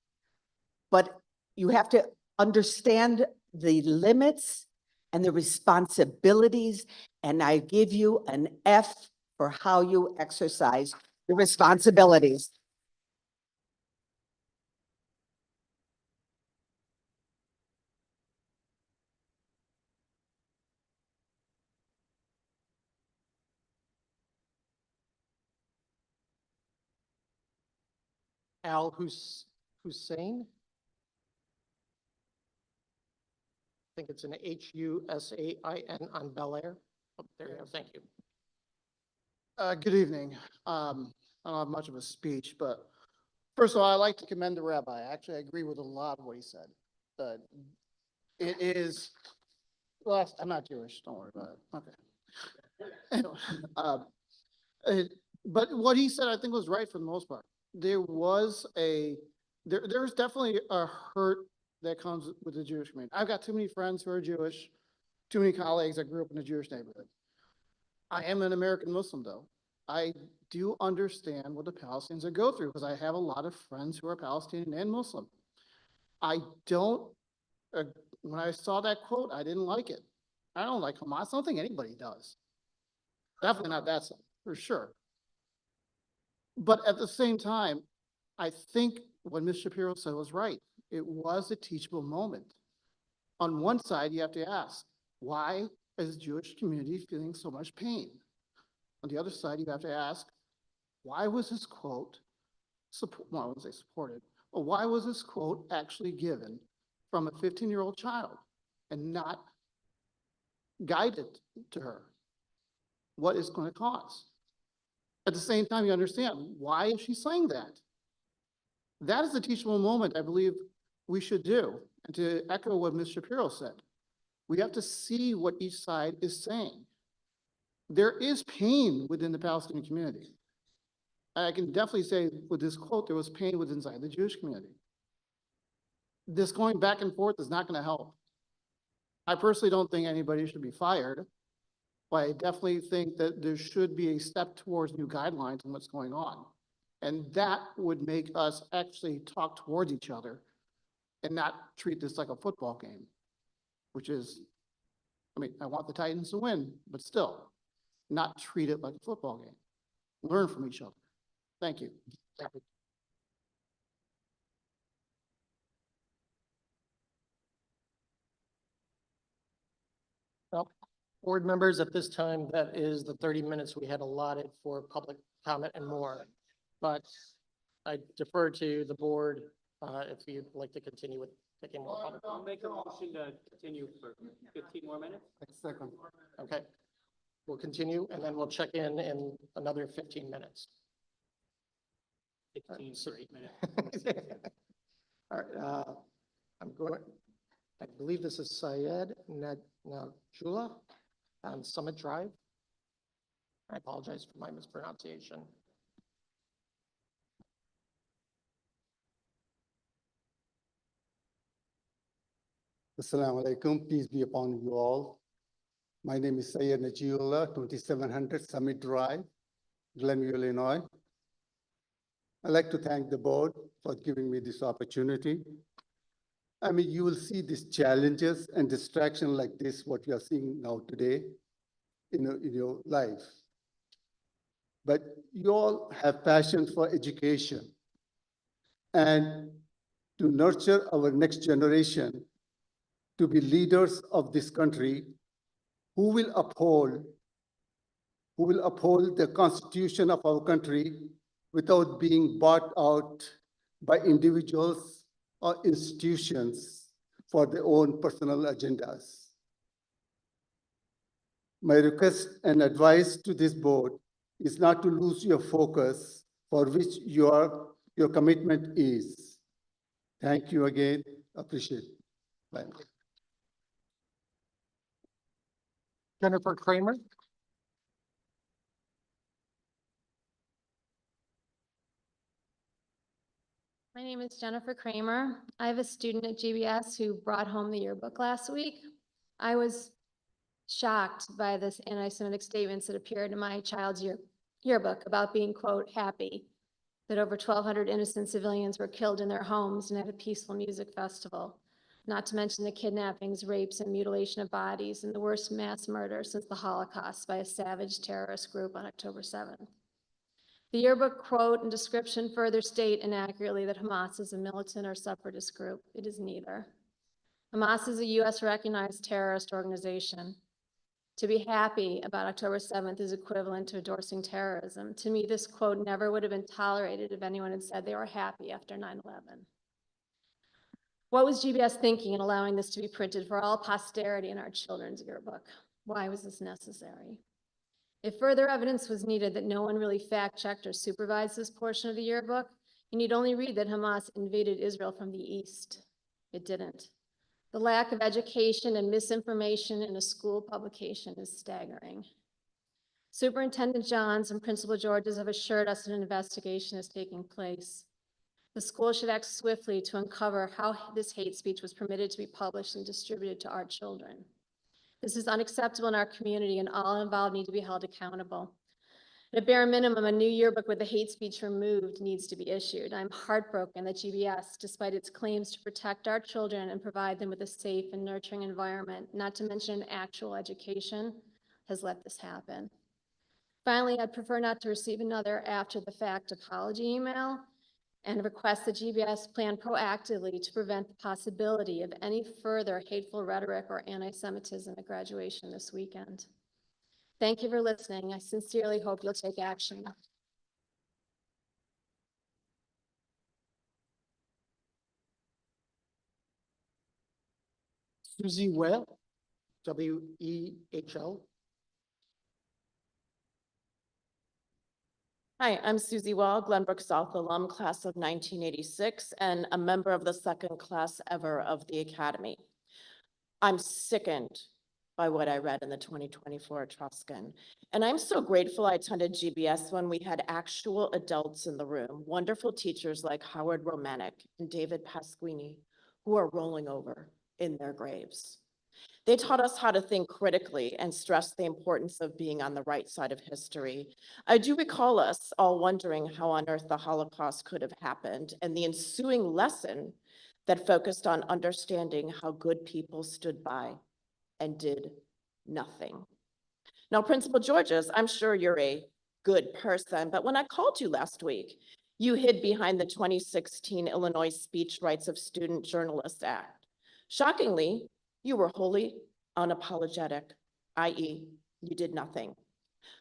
but you have to understand the limits and the responsibilities. And I give you an F for how you exercise the responsibilities. Al Hussein. I think it's an Husain on Bel Air. Oh, there you go. Thank you. Good evening. I don't have much of a speech, but first of all, I'd like to commend the rabbi. Actually, I agree with a lot of what he said. It is, well, I'm not Jewish, don't worry about it. Okay. Anyway, but what he said, I think, was right for the most part. There was there's definitely a hurt that comes with the Jewish community. I've got too many friends who are Jewish, too many colleagues that grew up in a Jewish neighborhood. I am an American Muslim, though. I do understand what the Palestinians are going through because I have a lot of friends who are Palestinian and Muslim. I don't, when I saw that quote, I didn't like it. I don't like Hamas. I don't think anybody does. Definitely not that side, for sure. But at the same time, I think what Ms. Shapiro said was right. It was a teachable moment. On one side, you have to ask, why is the Jewish community feeling so much pain? On the other side, you have to ask, why was this quote, well, I wouldn't say supported, but why was this quote actually given from a 15-year-old child and not guided to her? What is going to cause? At the same time, you understand, why is she saying that? That is a teachable moment I believe we should do. And to echo what Ms. Shapiro said, we have to see what each side is saying. There is pain within the Palestinian community. I can definitely say with this quote, there was pain within inside the Jewish community. This going back and forth is not going to help. I personally don't think anybody should be fired, but I definitely think that there should be a step towards new guidelines on what's going on. And that would make us actually talk towards each other and not treat this like a football game, which is, I mean, I want the Titans to win, but still, not treat it like a football game. Learn from each other. Thank you. Thank you. Well, board members, at this time, that is the 30 minutes we had allotted for public comment and more. But I defer to the board if you'd like to continue with taking more public. I'll make a motion to continue for 15 more minutes. Second. Okay, we'll continue and then we'll check in another 15 minutes. 16 for 8 minutes. All right, I'm going, I believe this is Syed Najula on Summit Drive. I apologize for my mispronunciation. Assalamu alaikum, peace be upon you all. My name is Syed Najula, 2700 Summit Drive, Glenview, Illinois. I'd like to thank the board for giving me this opportunity. I mean, you will see these challenges and distraction like this, what we are seeing now today in your life. But you all have passion for education and to nurture our next generation to be leaders of this country who will uphold the Constitution of our country without being bought out by individuals or institutions for their own personal agendas. My request and advice to this board is not to lose your focus for which your commitment is. Thank you again. Appreciate it. Bye. Jennifer Kramer. My name is Jennifer Kramer. I have a student at GBS who brought home the yearbook last week. I was shocked by this anti-Semitic statements that appeared in my child's yearbook about being, quote, happy that over 1,200 innocent civilians were killed in their homes and at a peaceful music festival, not to mention the kidnappings, rapes, and mutilation of bodies and the worst mass murder since the Holocaust by a savage terrorist group on October 7th. The yearbook quote and description further state inaccurately that Hamas is a militant or separatist group. It is neither. Hamas is a US recognized terrorist organization. To be happy about October 7th is equivalent to endorsing terrorism. To me, this quote never would have been tolerated if anyone had said they were happy after 9/11. What was GBS thinking in allowing this to be printed for all posterity in our children's yearbook? Why was this necessary? If further evidence was needed that no one really fact-checked or supervised this portion of the yearbook, you need only read that Hamas invaded Israel from the east. It didn't. The lack of education and misinformation in a school publication is staggering. Superintendent Johns and Principal Georges have assured us that an investigation is taking place. The school should act swiftly to uncover how this hate speech was permitted to be published and distributed to our children. This is unacceptable in our community, and all involved need to be held accountable. At a bare minimum, a new yearbook with the hate speech removed needs to be issued. I'm heartbroken that GBS, despite its claims to protect our children and provide them with a safe and nurturing environment, not to mention an actual education, has let this happen. Finally, I'd prefer not to receive another after-the-fact apology email and request that GBS plan proactively to prevent the possibility of any further hateful rhetoric or anti-Semitism at graduation this weekend. Thank you for listening. I sincerely hope you'll take action. Susie Well, W-E-H-L. Hi, I'm Susie Wall, Glenbrook South alum, class of 1986, and a member of the second class ever of the Academy. I'm sickened by what I read in the 2024 Etruscan. And I'm so grateful I attended GBS when we had actual adults in the room, wonderful teachers like Howard Romanek and David Pasquini, who are rolling over in their graves. They taught us how to think critically and stressed the importance of being on the right side of history. I do recall us all wondering how on earth the Holocaust could have happened, and the ensuing lesson that focused on understanding how good people stood by and did nothing. Now, Principal Georges, I'm sure you're a good person, but when I called you last week, you hid behind the 2016 Illinois Speech Rights of Student Journalists Act. Shockingly, you were wholly unapologetic, i.e., you did nothing.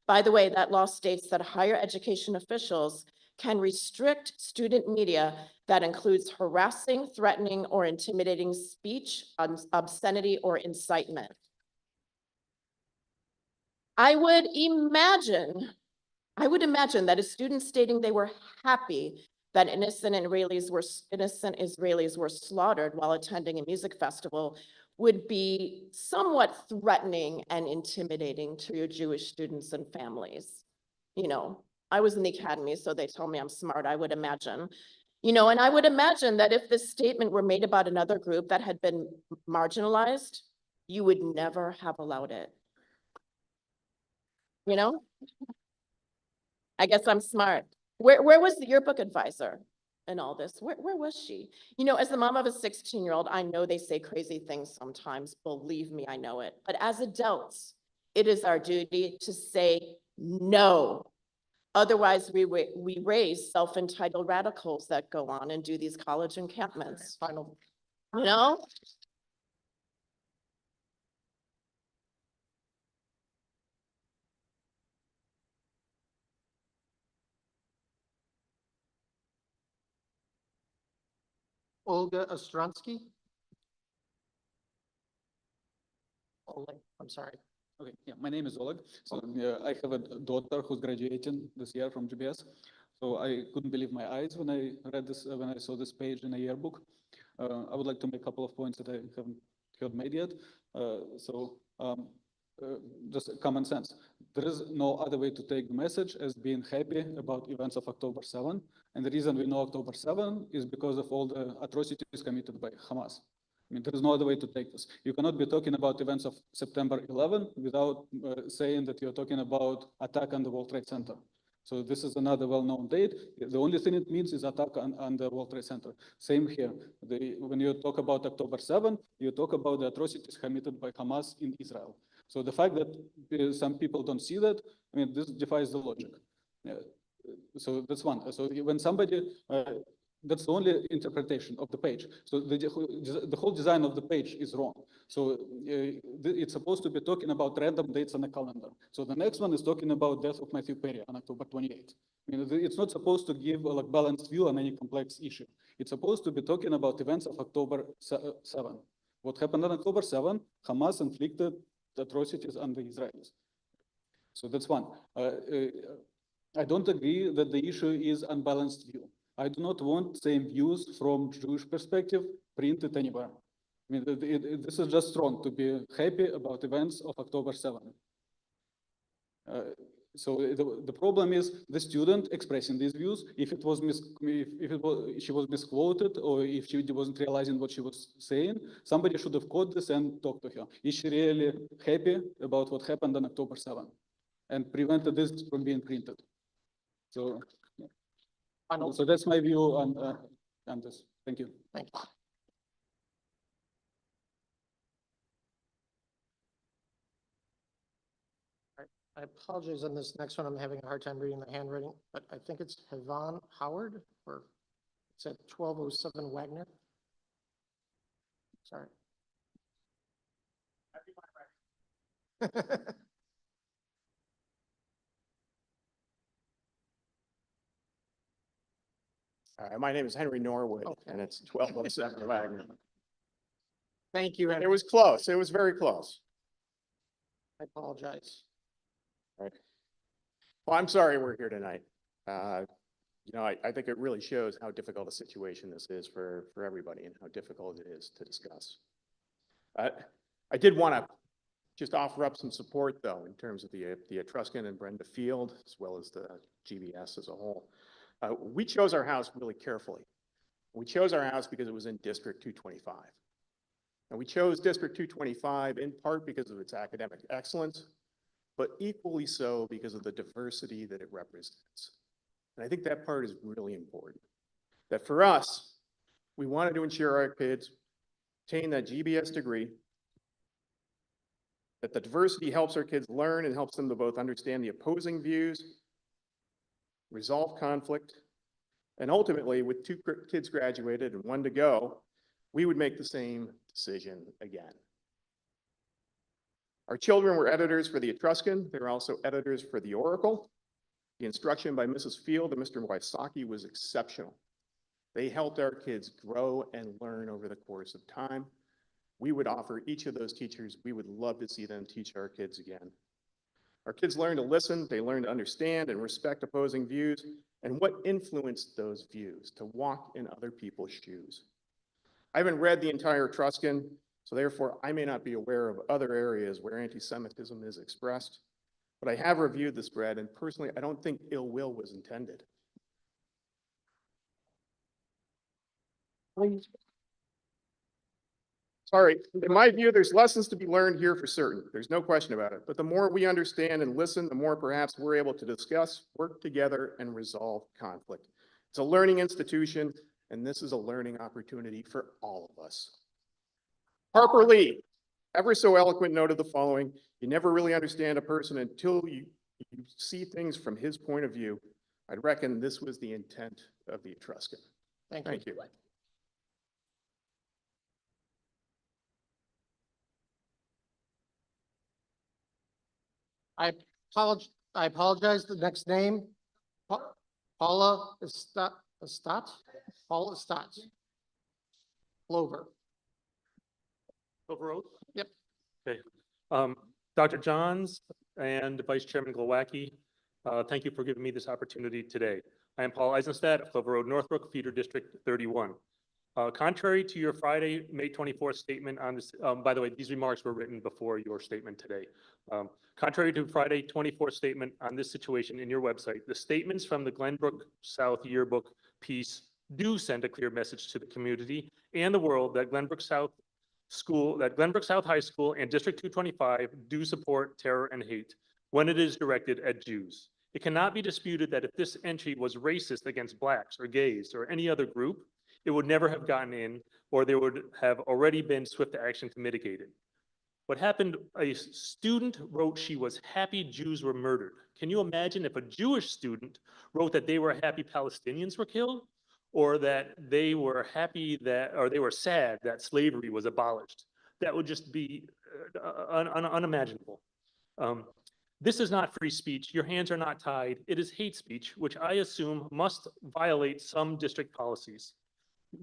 By the way, that law states that higher education officials can restrict student media that includes harassing, threatening, or intimidating speech, obscenity, or incitement. I would imagine that a student stating they were happy that innocent Israelis were slaughtered while attending a music festival would be somewhat threatening and intimidating to your Jewish students and families. You know, I was in the academy, so they told me I'm smart, I would imagine. You know, and I would imagine that if this statement were made about another group that had been marginalized, you would never have allowed it. You know? I guess I'm smart. Where was the yearbook advisor in all this? Where was she? You know, as the mom of a 16-year-old, I know they say crazy things sometimes. Believe me, I know it. But as adults, it is our duty to say no. Otherwise, we raise self-entitled radicals that go on and do these college encampments. Final. You know? Olga Ostronsky. Oleg, I'm sorry. Okay, yeah, my name is Oleg. So I have a daughter who's graduating this year from GBS. So I couldn't believe my eyes when I read this, when I saw this page in a yearbook. I would like to make a couple of points that I haven't heard made yet. Just common sense. There is no other way to take the message as being happy about events of October 7. And the reason we know October 7 is because of all the atrocities committed by Hamas. I mean, there is no other way to take this. You cannot be talking about events of September 11 without saying that you're talking about attack on the World Trade Center. So this is another well-known date. The only thing it means is attack on the World Trade Center. Same here. When you talk about October 7, you talk about the atrocities committed by Hamas in Israel. So the fact that some people don't see that, I mean, this defies the logic. So that's one. So when somebody, that's the only interpretation of the page. So the whole design of the page is wrong. So it's supposed to be talking about random dates on the calendar. So the next one is talking about death of Matthew Perry on October 28th. I mean, it's not supposed to give a balanced view on any complex issue. It's supposed to be talking about events of October 7. What happened on October 7? Hamas inflicted atrocities on the Israelis. So that's one. I don't agree that the issue is unbalanced view. I do not want same views from Jewish perspective printed anywhere. I mean, this is just wrong to be happy about events of October 7. So the problem is the student expressing these views. If it was she was misquoted, or if she wasn't realizing what she was saying, somebody should have caught this and talked to her. Is she really happy about what happened on October 7 and prevented this from being printed? So, so that's my view on this. Thank you. Thank you. I apologize on this next one. I'm having a hard time reading the handwriting, but I think it's Yvonne Howard, or it's at 1207 Wagner. Sorry. My name is Henry Norwood, and it's 1207 Wagner. Thank you, Henry. It was close. It was very close. I apologize. Right. Well, I'm sorry we're here tonight. You know, I think it really shows how difficult a situation this is for everybody and how difficult it is to discuss. I did want to just offer up some support, though, in terms of the Etruscan and Brenda Field, as well as the GBS as a whole. We chose our house really carefully. We chose our house because it was in District 225. And we chose District 225 in part because of its academic excellence, but equally so because of the diversity that it represents. And I think that part is really important. That for us, we wanted to ensure our kids obtain that GBS degree, that the diversity helps our kids learn and helps them to both understand the opposing views, resolve conflict, and ultimately, with 2 kids graduated and 1 to go, we would make the same decision again. Our children were editors for the Etruscan. They were also editors for the Oracle. The instruction by Mrs. Field and Mr. Wysocki was exceptional. They helped our kids grow and learn over the course of time. We would offer each of those teachers, we would love to see them teach our kids again. Our kids learn to listen, they learn to understand and respect opposing views, and what influenced those views, to walk in other people's shoes. I haven't read the entire Etruscan, so therefore I may not be aware of other areas where anti-Semitism is expressed, but I have reviewed the spread, and personally, I don't think ill will was intended. Please. Sorry, in my view, there's lessons to be learned here for certain. There's no question about it. But the more we understand and listen, the more perhaps we're able to discuss, work together, and resolve conflict. It's a learning institution, and this is a learning opportunity for all of us. Harper Lee, ever so eloquent, noted the following: you never really understand a person until you see things from his point of view. I'd reckon this was the intent of the Etruscan. Thank you. I apologize. The next name, Paula Estat? Paula Estat. Clover. Clover Road? Yep. Okay. Dr. Johns and Vice Chairman Glowacki, thank you for giving me this opportunity today. I am Paul Eisenstadt of Clover Road, Northbrook, Feeder District 31. Contrary to your Friday, May 24th statement on this, by the way, these remarks were written before your statement today. Contrary to Friday 24th statement on this situation in your website, the statements from the Glenbrook South yearbook piece do send a clear message to the community and the world that Glenbrook South High School and District 225 do support terror and hate when it is directed at Jews. It cannot be disputed that if this entry was racist against blacks or gays or any other group, it would never have gotten in, or there would have already been swift action to mitigate it. What happened, a student wrote she was happy Jews were murdered. Can you imagine if a Jewish student wrote that they were happy Palestinians were killed, or that they were happy that, or they were sad that slavery was abolished? That would just be unimaginable. This is not free speech. Your hands are not tied. It is hate speech, which I assume must violate some district policies.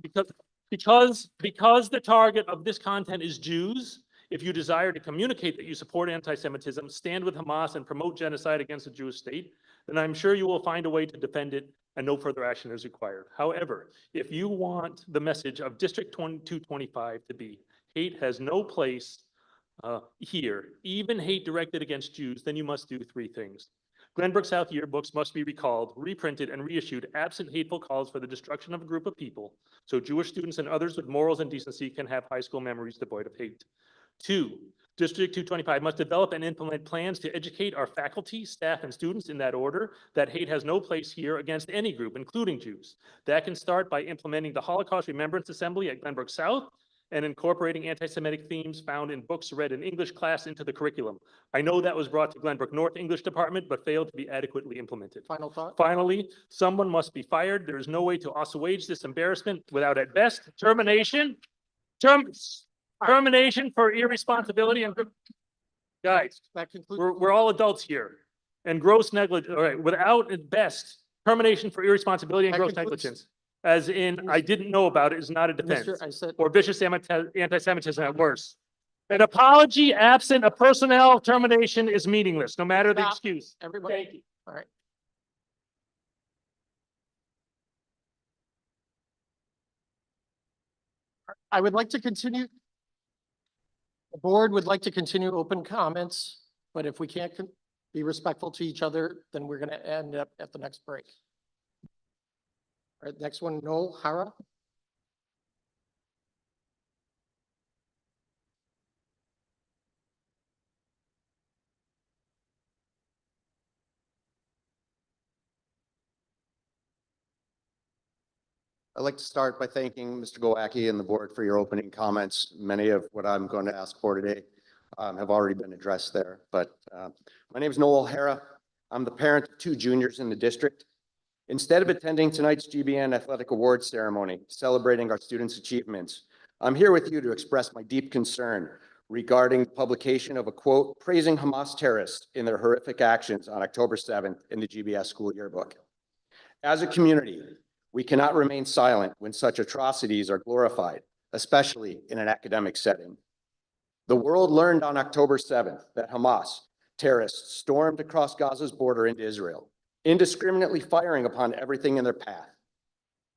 Because the target of this content is Jews, if you desire to communicate that you support anti-Semitism, stand with Hamas, and promote genocide against the Jewish state, then I'm sure you will find a way to defend it and no further action is required. However, if you want the message of District 225 to be hate has no place here, even hate directed against Jews, then you must do three things. Glenbrook South yearbooks must be recalled, reprinted, and reissued absent hateful calls for the destruction of a group of people, so Jewish students and others with morals and decency can have high school memories devoid of hate. 2, District 225 must develop and implement plans to educate our faculty, staff, and students in that order that hate has no place here against any group, including Jews. That can start by implementing the Holocaust Remembrance Assembly at Glenbrook South and incorporating anti-Semitic themes found in books read in English class into the curriculum. I know that was brought to Glenbrook North English Department, but failed to be adequately implemented. Final thought? Finally, someone must be fired. There is no way to assuage this embarrassment without, at best, termination for irresponsibility and, guys, that concludes. We're all adults here, and gross negligence, all right, without, at best, termination for irresponsibility and gross negligence. As in, I didn't know about it is not a defense, or vicious anti-Semitism at worst. An apology absent a personnel termination is meaningless, no matter the excuse. Everybody. Thank you. All right. I would like to continue. The board would like to continue open comments, but if we can't be respectful to each other, then we're going to end up at the next break. All right, next one, Noel Hara. I'd like to start by thanking Mr. Glowacki and the board for your opening comments. Many of what I'm going to ask for today have already been addressed there. But my name is Noel Hara. I'm the parent of 2 juniors in the district. Instead of attending tonight's GBN Athletic Awards ceremony, celebrating our students' achievements, I'm here with you to express my deep concern regarding the publication of a quote praising Hamas terrorists in their horrific actions on October 7th in the GBS school yearbook. As a community, we cannot remain silent when such atrocities are glorified, especially in an academic setting. The world learned on October 7th that Hamas terrorists stormed across Gaza's border into Israel, indiscriminately firing upon everything in their path.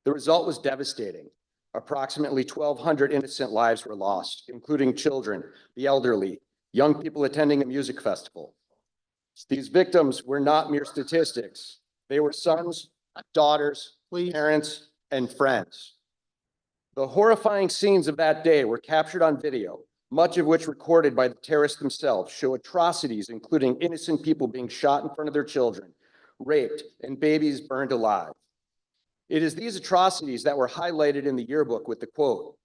The result was devastating. Approximately 1,200 innocent lives were lost, including children, the elderly, young people attending a music festival. These victims were not mere statistics. They were sons, daughters, parents, and friends. The horrifying scenes of that day were captured on video, much of which recorded by the terrorists themselves, show atrocities, including innocent people being shot in front of their children, raped, and babies burned alive. It is these atrocities that were highlighted in the yearbook with the quote,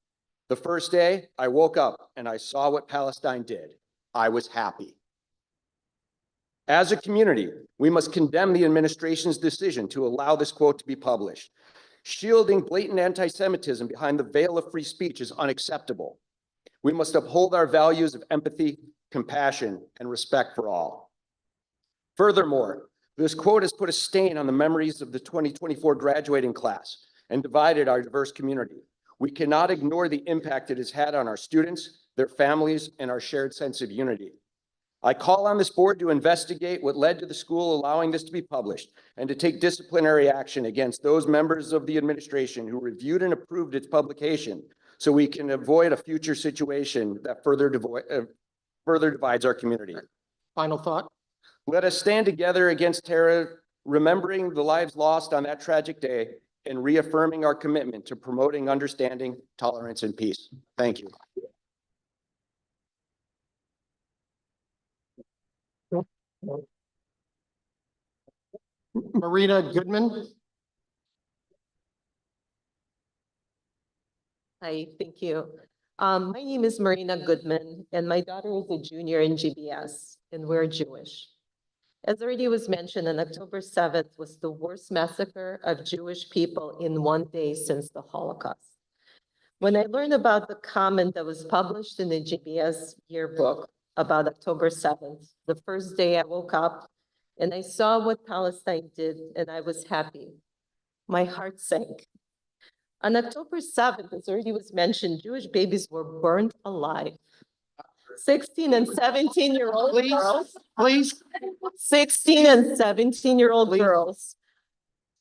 "The first day I woke up and I saw what Palestine did. I was happy." As a community, we must condemn the administration's decision to allow this quote to be published. Shielding blatant anti-Semitism behind the veil of free speech is unacceptable. We must uphold our values of empathy, compassion, and respect for all. Furthermore, this quote has put a stain on the memories of the 2024 graduating class and divided our diverse community. We cannot ignore the impact it has had on our students, their families, and our shared sense of unity. I call on this board to investigate what led to the school allowing this to be published and to take disciplinary action against those members of the administration who reviewed and approved its publication so we can avoid a future situation that further divides our community. Final thought. Let us stand together against terror, remembering the lives lost on that tragic day and reaffirming our commitment to promoting understanding, tolerance, and peace. Thank you. Marina Goodman. Hi, thank you. My name is Marina Goodman, and my daughter is a junior in GBS, and we're Jewish. As already was mentioned, on October 7th was the worst massacre of Jewish people in one day since the Holocaust. When I learned about the comment that was published in the GBS yearbook about October 7th, the first day I woke up and I saw what Palestine did, and I was happy. My heart sank. On October 7th, as already was mentioned, Jewish babies were burned alive. 16 and 17-year-old girls. Please. 16 and 17-year-old girls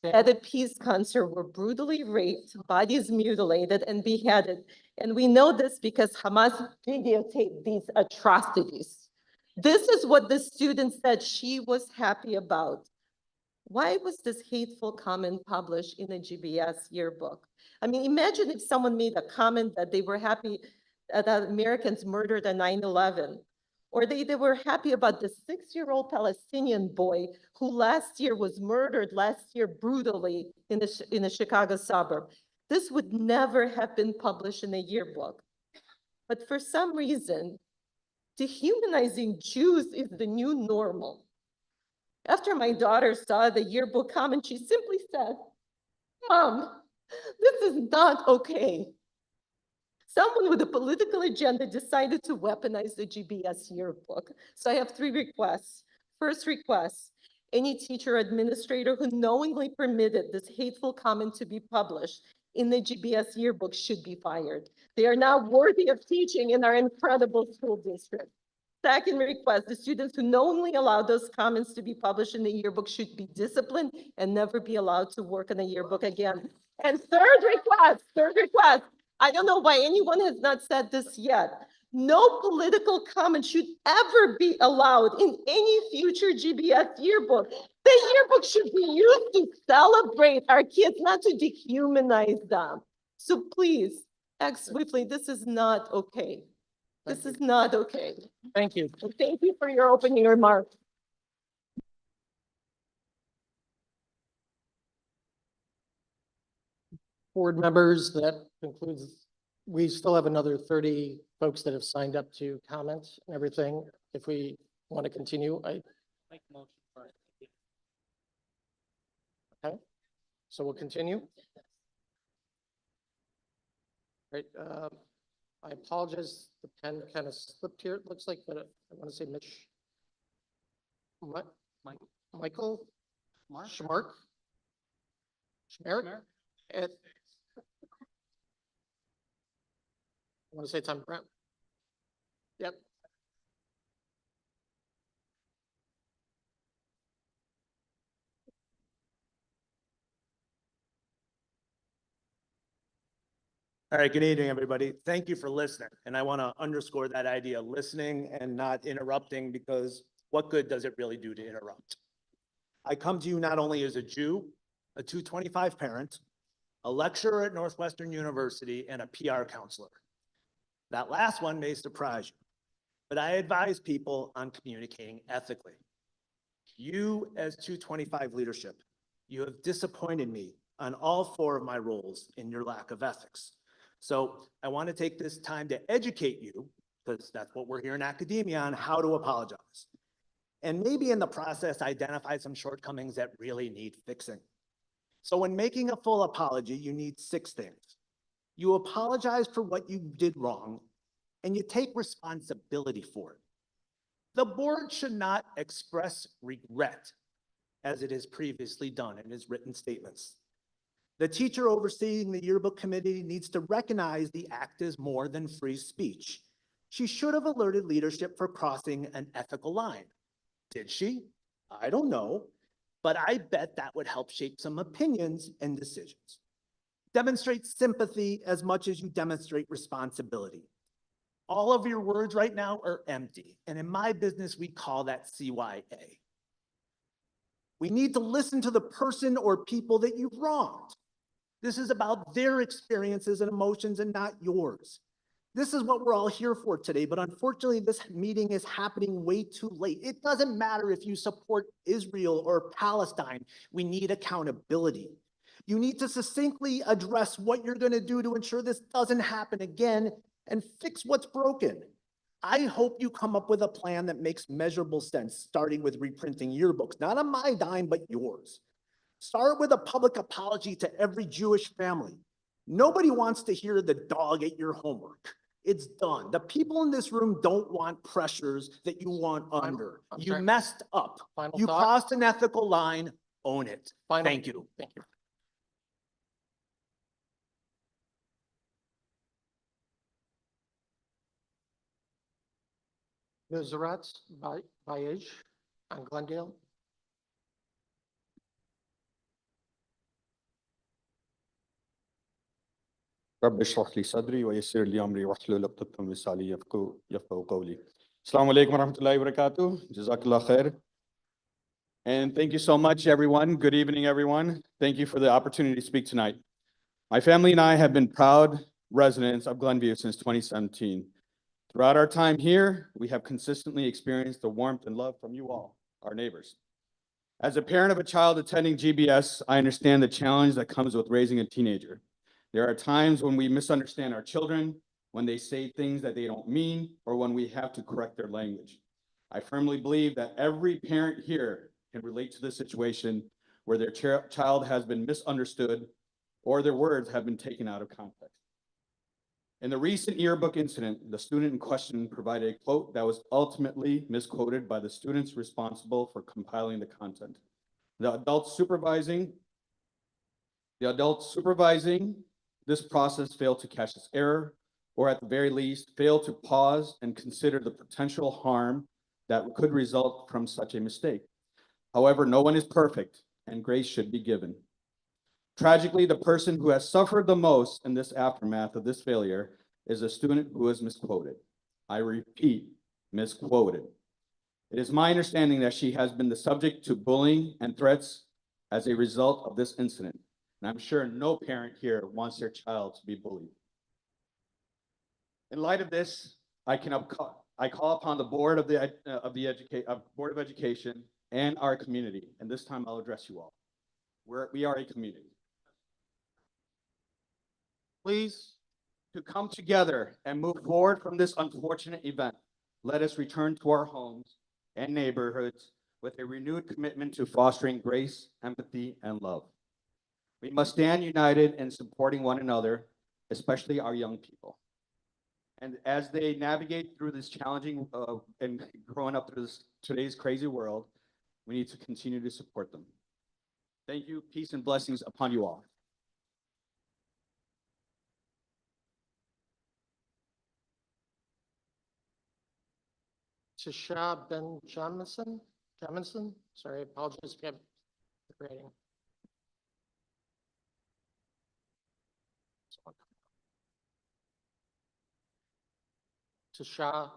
at a peace concert were brutally raped, bodies mutilated, and beheaded. And we know this because Hamas videotaped these atrocities. This is what the student said she was happy about. Why was this hateful comment published in a GBS yearbook? I mean, imagine if someone made a comment that they were happy that Americans murdered on 9/11, or they were happy about the 6-year-old Palestinian boy who last year was murdered brutally in a Chicago suburb. This would never have been published in a yearbook. But for some reason, dehumanizing Jews is the new normal. After my daughter saw the yearbook comment, she simply said, "Mom, this is not okay." Someone with a political agenda decided to weaponize the GBS yearbook. So I have 3 requests. First request, any teacher or administrator who knowingly permitted this hateful comment to be published in the GBS yearbook should be fired. They are not worthy of teaching in our incredible school district. Second request, the students who knowingly allowed those comments to be published in the yearbook should be disciplined and never be allowed to work on a yearbook again. And third request, I don't know why anyone has not said this yet. No political comment should ever be allowed in any future GBS yearbook. The yearbook should be used to celebrate our kids, not to dehumanize them. So please, act swiftly. This is not okay. This is not okay. Thank you. And thank you for your opening remarks. Board members, that concludes. We still have another 30 folks that have signed up to comment and everything. If we want to continue, okay. So we'll continue. Right. I apologize. The pen kind of slipped here. It looks like, but I want to say Mitch. Michael Schmark. Schmark. I want to say Tom Brown. Yep. All right, good evening, everybody. Thank you for listening. And I want to underscore that idea, listening and not interrupting, because what good does it really do to interrupt? I come to you not only as a Jew, a 225 parent, a lecturer at Northwestern University, and a PR counselor. That last one may surprise you, but I advise people on communicating ethically. You, as 225 leadership, you have disappointed me on all 4 of my roles in your lack of ethics. So I want to take this time to educate you, because that's what we're here in academia on, how to apologize. And maybe in the process, identify some shortcomings that really need fixing. So when making a full apology, you need 6 things. You apologize for what you did wrong, and you take responsibility for it. The board should not express regret as it has previously done in its written statements. The teacher overseeing the yearbook committee needs to recognize the act is more than free speech. She should have alerted leadership for crossing an ethical line. Did she? I don't know, but I bet that would help shape some opinions and decisions. Demonstrate sympathy as much as you demonstrate responsibility. All of your words right now are empty, and in my business, we call that CYA. We need to listen to the person or people that you've wronged. This is about their experiences and emotions and not yours. This is what we're all here for today, but unfortunately, this meeting is happening way too late. It doesn't matter if you support Israel or Palestine. We need accountability. You need to succinctly address what you're going to do to ensure this doesn't happen again and fix what's broken. I hope you come up with a plan that makes measurable sense, starting with reprinting yearbooks, not on my dime, but yours. Start with a public apology to every Jewish family. Nobody wants to hear the dog ate your homework. It's done. The people in this room don't want pressures that you want under. You messed up. You crossed an ethical line. Own it. Thank you. Thank you. Ms. Zaratz, Bayej on Glendale. رب اشرح لي صدري ويسر لي امري واحلل عقدة من لساني يفقهوا قولي. Assalamu alaikum warahmatullahi wabarakatuh. Jazakallah khair. And thank you so much, everyone. Good evening, everyone. Thank you for the opportunity to speak tonight. My family and I have been proud residents of Glenview since 2017. Throughout our time here, we have consistently experienced the warmth and love from you all, our neighbors. As a parent of a child attending GBS, I understand the challenge that comes with raising a teenager. There are times when we misunderstand our children, when they say things that they don't mean, or when we have to correct their language. I firmly believe that every parent here can relate to this situation where their child has been misunderstood or their words have been taken out of context. In the recent yearbook incident, the student in question provided a quote that was ultimately misquoted by the students responsible for compiling the content. The adult supervising this process failed to catch this error, or at the very least, failed to pause and consider the potential harm that could result from such a mistake. However, no one is perfect, and grace should be given. Tragically, the person who has suffered the most in this aftermath of this failure is a student who is misquoted. I repeat, misquoted. It is my understanding that she has been the subject to bullying and threats as a result of this incident. And I'm sure no parent here wants their child to be bullied. In light of this, I call upon the Board of Education and our community, and this time I'll address you all. We are a community. Please, to come together and move forward from this unfortunate event, let us return to our homes and neighborhoods with a renewed commitment to fostering grace, empathy, and love. We must stand united in supporting one another, especially our young people. And as they navigate through this challenging and growing up through today's crazy world, we need to continue to support them. Thank you. Peace and blessings upon you all. Tisha Ben Jamison, sorry, I apologize if I'm reading. Tisha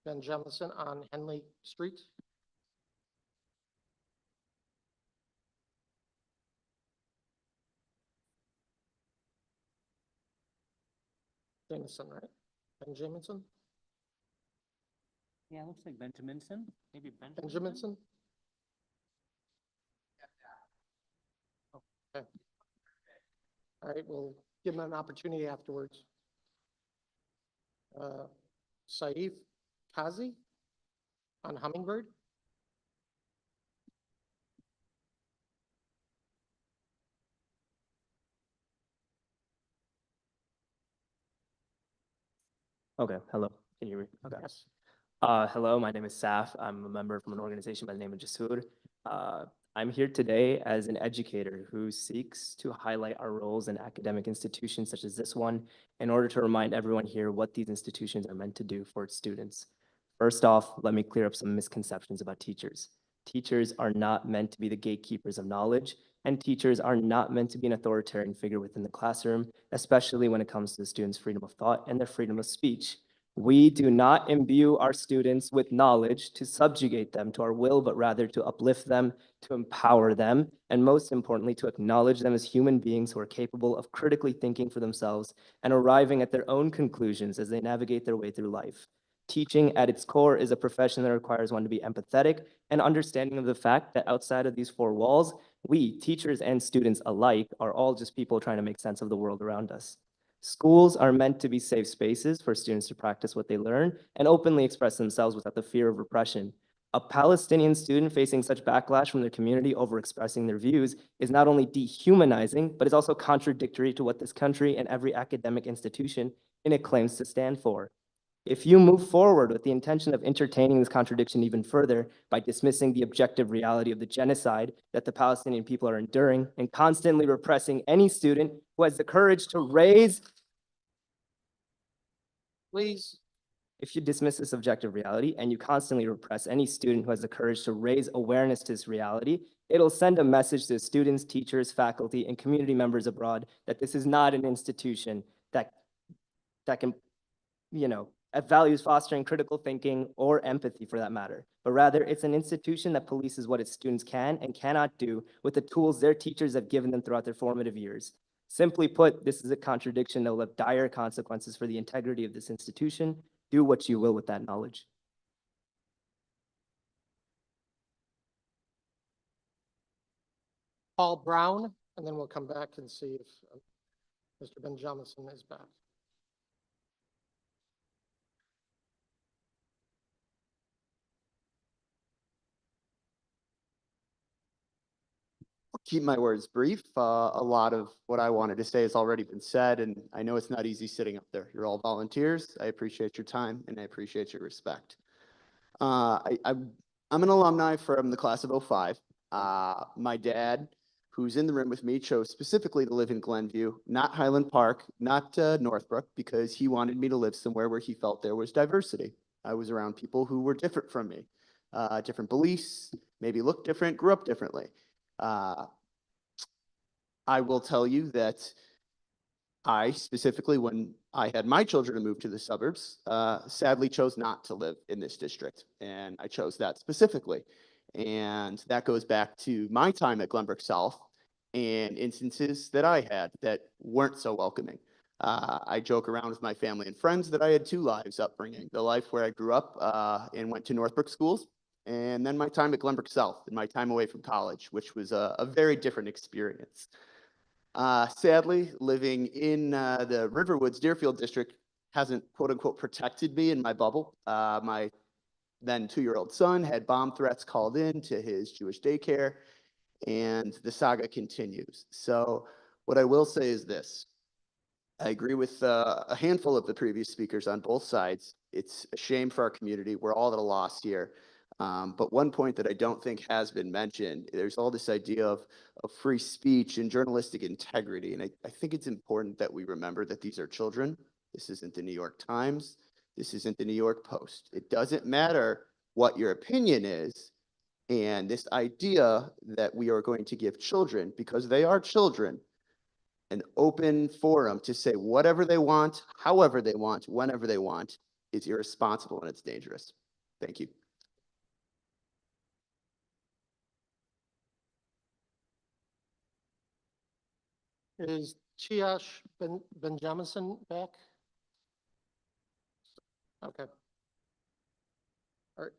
Ben Jamison on Henley Street. Jameson, right? Ben Jameson? Yeah, looks like Benjaminson, maybe Benjaminson? Okay. All right, we'll give him an opportunity afterwards. Saif Kazi on Hummingbird. Okay, hello, can you hear me? Okay. Yes. Hello, my name is Saf. I'm a member from an organization by the name of Jasur. I'm here today as an educator who seeks to highlight our roles in academic institutions such as this one in order to remind everyone here what these institutions are meant to do for its students. First off, let me clear up some misconceptions about teachers. Teachers are not meant to be the gatekeepers of knowledge, and teachers are not meant to be an authoritarian figure within the classroom, especially when it comes to the students' freedom of thought and their freedom of speech. We do not imbue our students with knowledge to subjugate them to our will, but rather to uplift them, to empower them, and most importantly, to acknowledge them as human beings who are capable of critically thinking for themselves and arriving at their own conclusions as they navigate their way through life. Teaching at its core is a profession that requires one to be empathetic and understanding of the fact that outside of these four walls, we, teachers and students alike, are all just people trying to make sense of the world around us. Schools are meant to be safe spaces for students to practice what they learn and openly express themselves without the fear of repression. A Palestinian student facing such backlash from their community over expressing their views is not only dehumanizing, but is also contradictory to what this country and every academic institution in it claims to stand for. If you move forward with the intention of entertaining this contradiction even further by dismissing the objective reality of the genocide that the Palestinian people are enduring and constantly repressing any student who has the courage to raise, please. If you dismiss this objective reality and you constantly repress any student who has the courage to raise awareness to this reality, it'll send a message to students, teachers, faculty, and community members abroad that this is not an institution that can, values fostering critical thinking or empathy for that matter, but rather it's an institution that polices what its students can and cannot do with the tools their teachers have given them throughout their formative years. Simply put, this is a contradiction that will have dire consequences for the integrity of this institution. Do what you will with that knowledge. Paul Brown, and then we'll come back and see if Mr. Benjamin is back. Keep my words brief. A lot of what I wanted to say has already been said, and I know it's not easy sitting up there. You're all volunteers. I appreciate your time, and I appreciate your respect. I'm an alumni from the class of '05. My dad, who's in the room with me, chose specifically to live in Glenview, not Highland Park, not Northbrook, because he wanted me to live somewhere where he felt there was diversity. I was around people who were different from me, different beliefs, maybe looked different, grew up differently. I will tell you that I specifically, when I had my children move to the suburbs, sadly chose not to live in this district. And I chose that specifically. And that goes back to my time at Glenbrook South and instances that I had that weren't so welcoming. I joke around with my family and friends that I had two lives upbringing, the life where I grew up and went to Northbrook schools, and then my time at Glenbrook South and my time away from college, which was a very different experience. Sadly, living in the Riverwoods Deerfield district hasn't quote unquote protected me in my bubble. My then 2-year-old son had bomb threats called in to his Jewish daycare, and the saga continues. So what I will say is this. I agree with a handful of the previous speakers on both sides. It's a shame for our community. We're all at a loss here. But one point that I don't think has been mentioned, there's all this idea of free speech and journalistic integrity. And I think it's important that we remember that these are children. This isn't the New York Times. This isn't the New York Post. It doesn't matter what your opinion is. And this idea that we are going to give children, because they are children, an open forum to say whatever they want, however they want, whenever they want, is irresponsible and it's dangerous. Thank you. Is Chiash Benjaminson back? Okay. All right,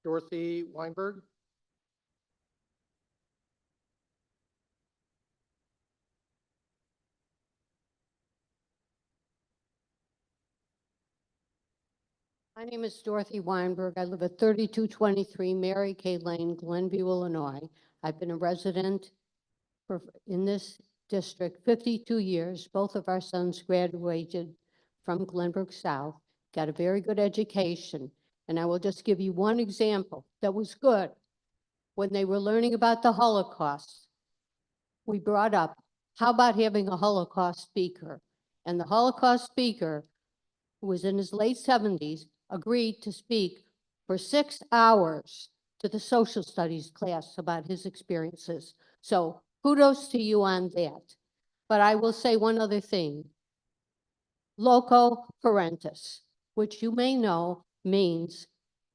Dorothy Weinberg. My name is Dorothy Weinberg. I live at 3223 Mary Kay Lane, Glenview, Illinois. I've been a resident in this district 52 years. Both of our sons graduated from Glenbrook South, got a very good education. And I will just give you one example that was good. When they were learning about the Holocaust, we brought up, how about having a Holocaust speaker? And the Holocaust speaker, who was in his late 70s, agreed to speak for 6 hours to the social studies class about his experiences. So kudos to you on that. But I will say one other thing. Loco parentis, which you may know means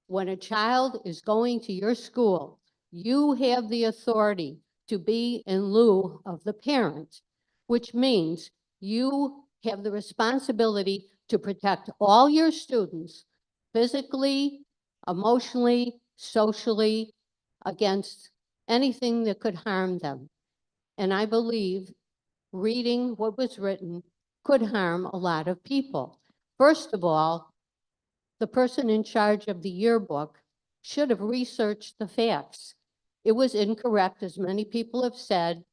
when a child is going to your school, you have the authority to be in lieu of the parent, which means you have the responsibility to protect all your students physically, emotionally, socially, against anything that could harm them. And I believe reading what was written could harm a lot of people. First of all, the person in charge of the yearbook should have researched the facts. It was incorrect, as many people have said.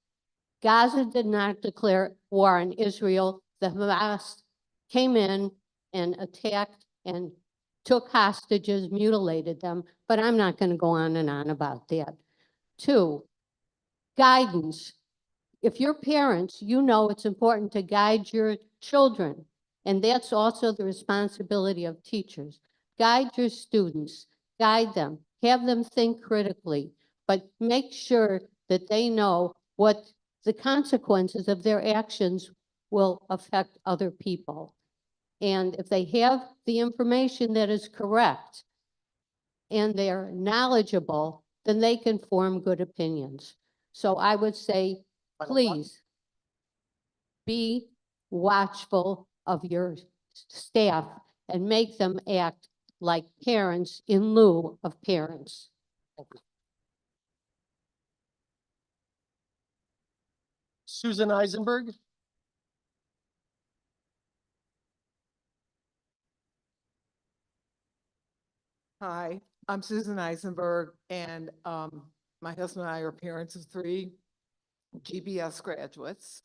Gaza did not declare war on Israel. The Hamas came in and attacked and took hostages, mutilated them, but I'm not going to go on and on about that. 2, guidance. If you're parents, you know it's important to guide your children, and that's also the responsibility of teachers. Guide your students, guide them, have them think critically, but make sure that they know what the consequences of their actions will affect other people. And if they have the information that is correct and they're knowledgeable, then they can form good opinions. So I would say, please be watchful of your staff and make them act like parents in lieu of parents. Susan Eisenberg. Hi, I'm Susan Eisenberg, and my husband and I are parents of 3 GBS graduates.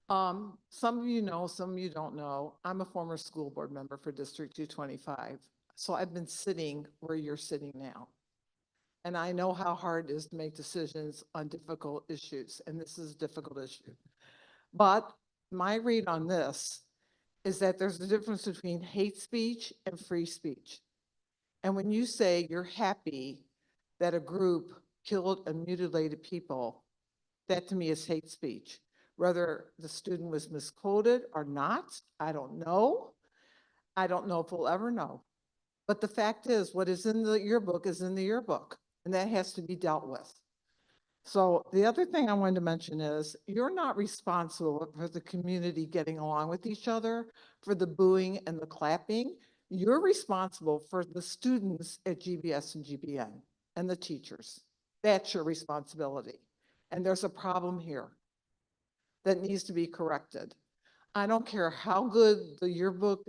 Some of you know, some of you don't know, I'm a former school board member for District 225. So I've been sitting where you're sitting now. And I know how hard it is to make decisions on difficult issues, and this is a difficult issue. But my read on this is that there's a difference between hate speech and free speech. And when you say you're happy that a group killed and mutilated people, that to me is hate speech. Whether the student was misquoted or not, I don't know. I don't know if we'll ever know. But the fact is, what is in the yearbook is in the yearbook, and that has to be dealt with. So the other thing I wanted to mention is you're not responsible for the community getting along with each other, for the booing and the clapping. You're responsible for the students at GBS and GBN and the teachers. That's your responsibility. And there's a problem here that needs to be corrected. I don't care how good the yearbook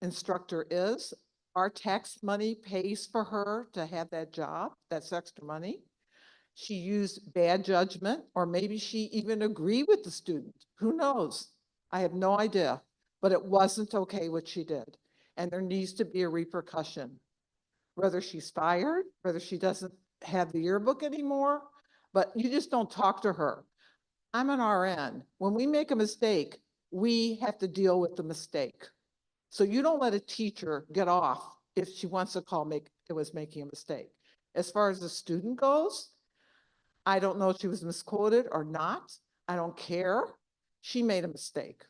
instructor is, our tax money pays for her to have that job. That's extra money. She used bad judgment, or maybe she even agreed with the student. Who knows? I have no idea, but it wasn't okay what she did. And there needs to be a repercussion, whether she's fired, whether she doesn't have the yearbook anymore, but you just don't talk to her. I'm an RN. When we make a mistake, we have to deal with the mistake. So you don't let a teacher get off if she wants to call it was making a mistake. As far as the student goes, I don't know if she was misquoted or not. I don't care. She made a mistake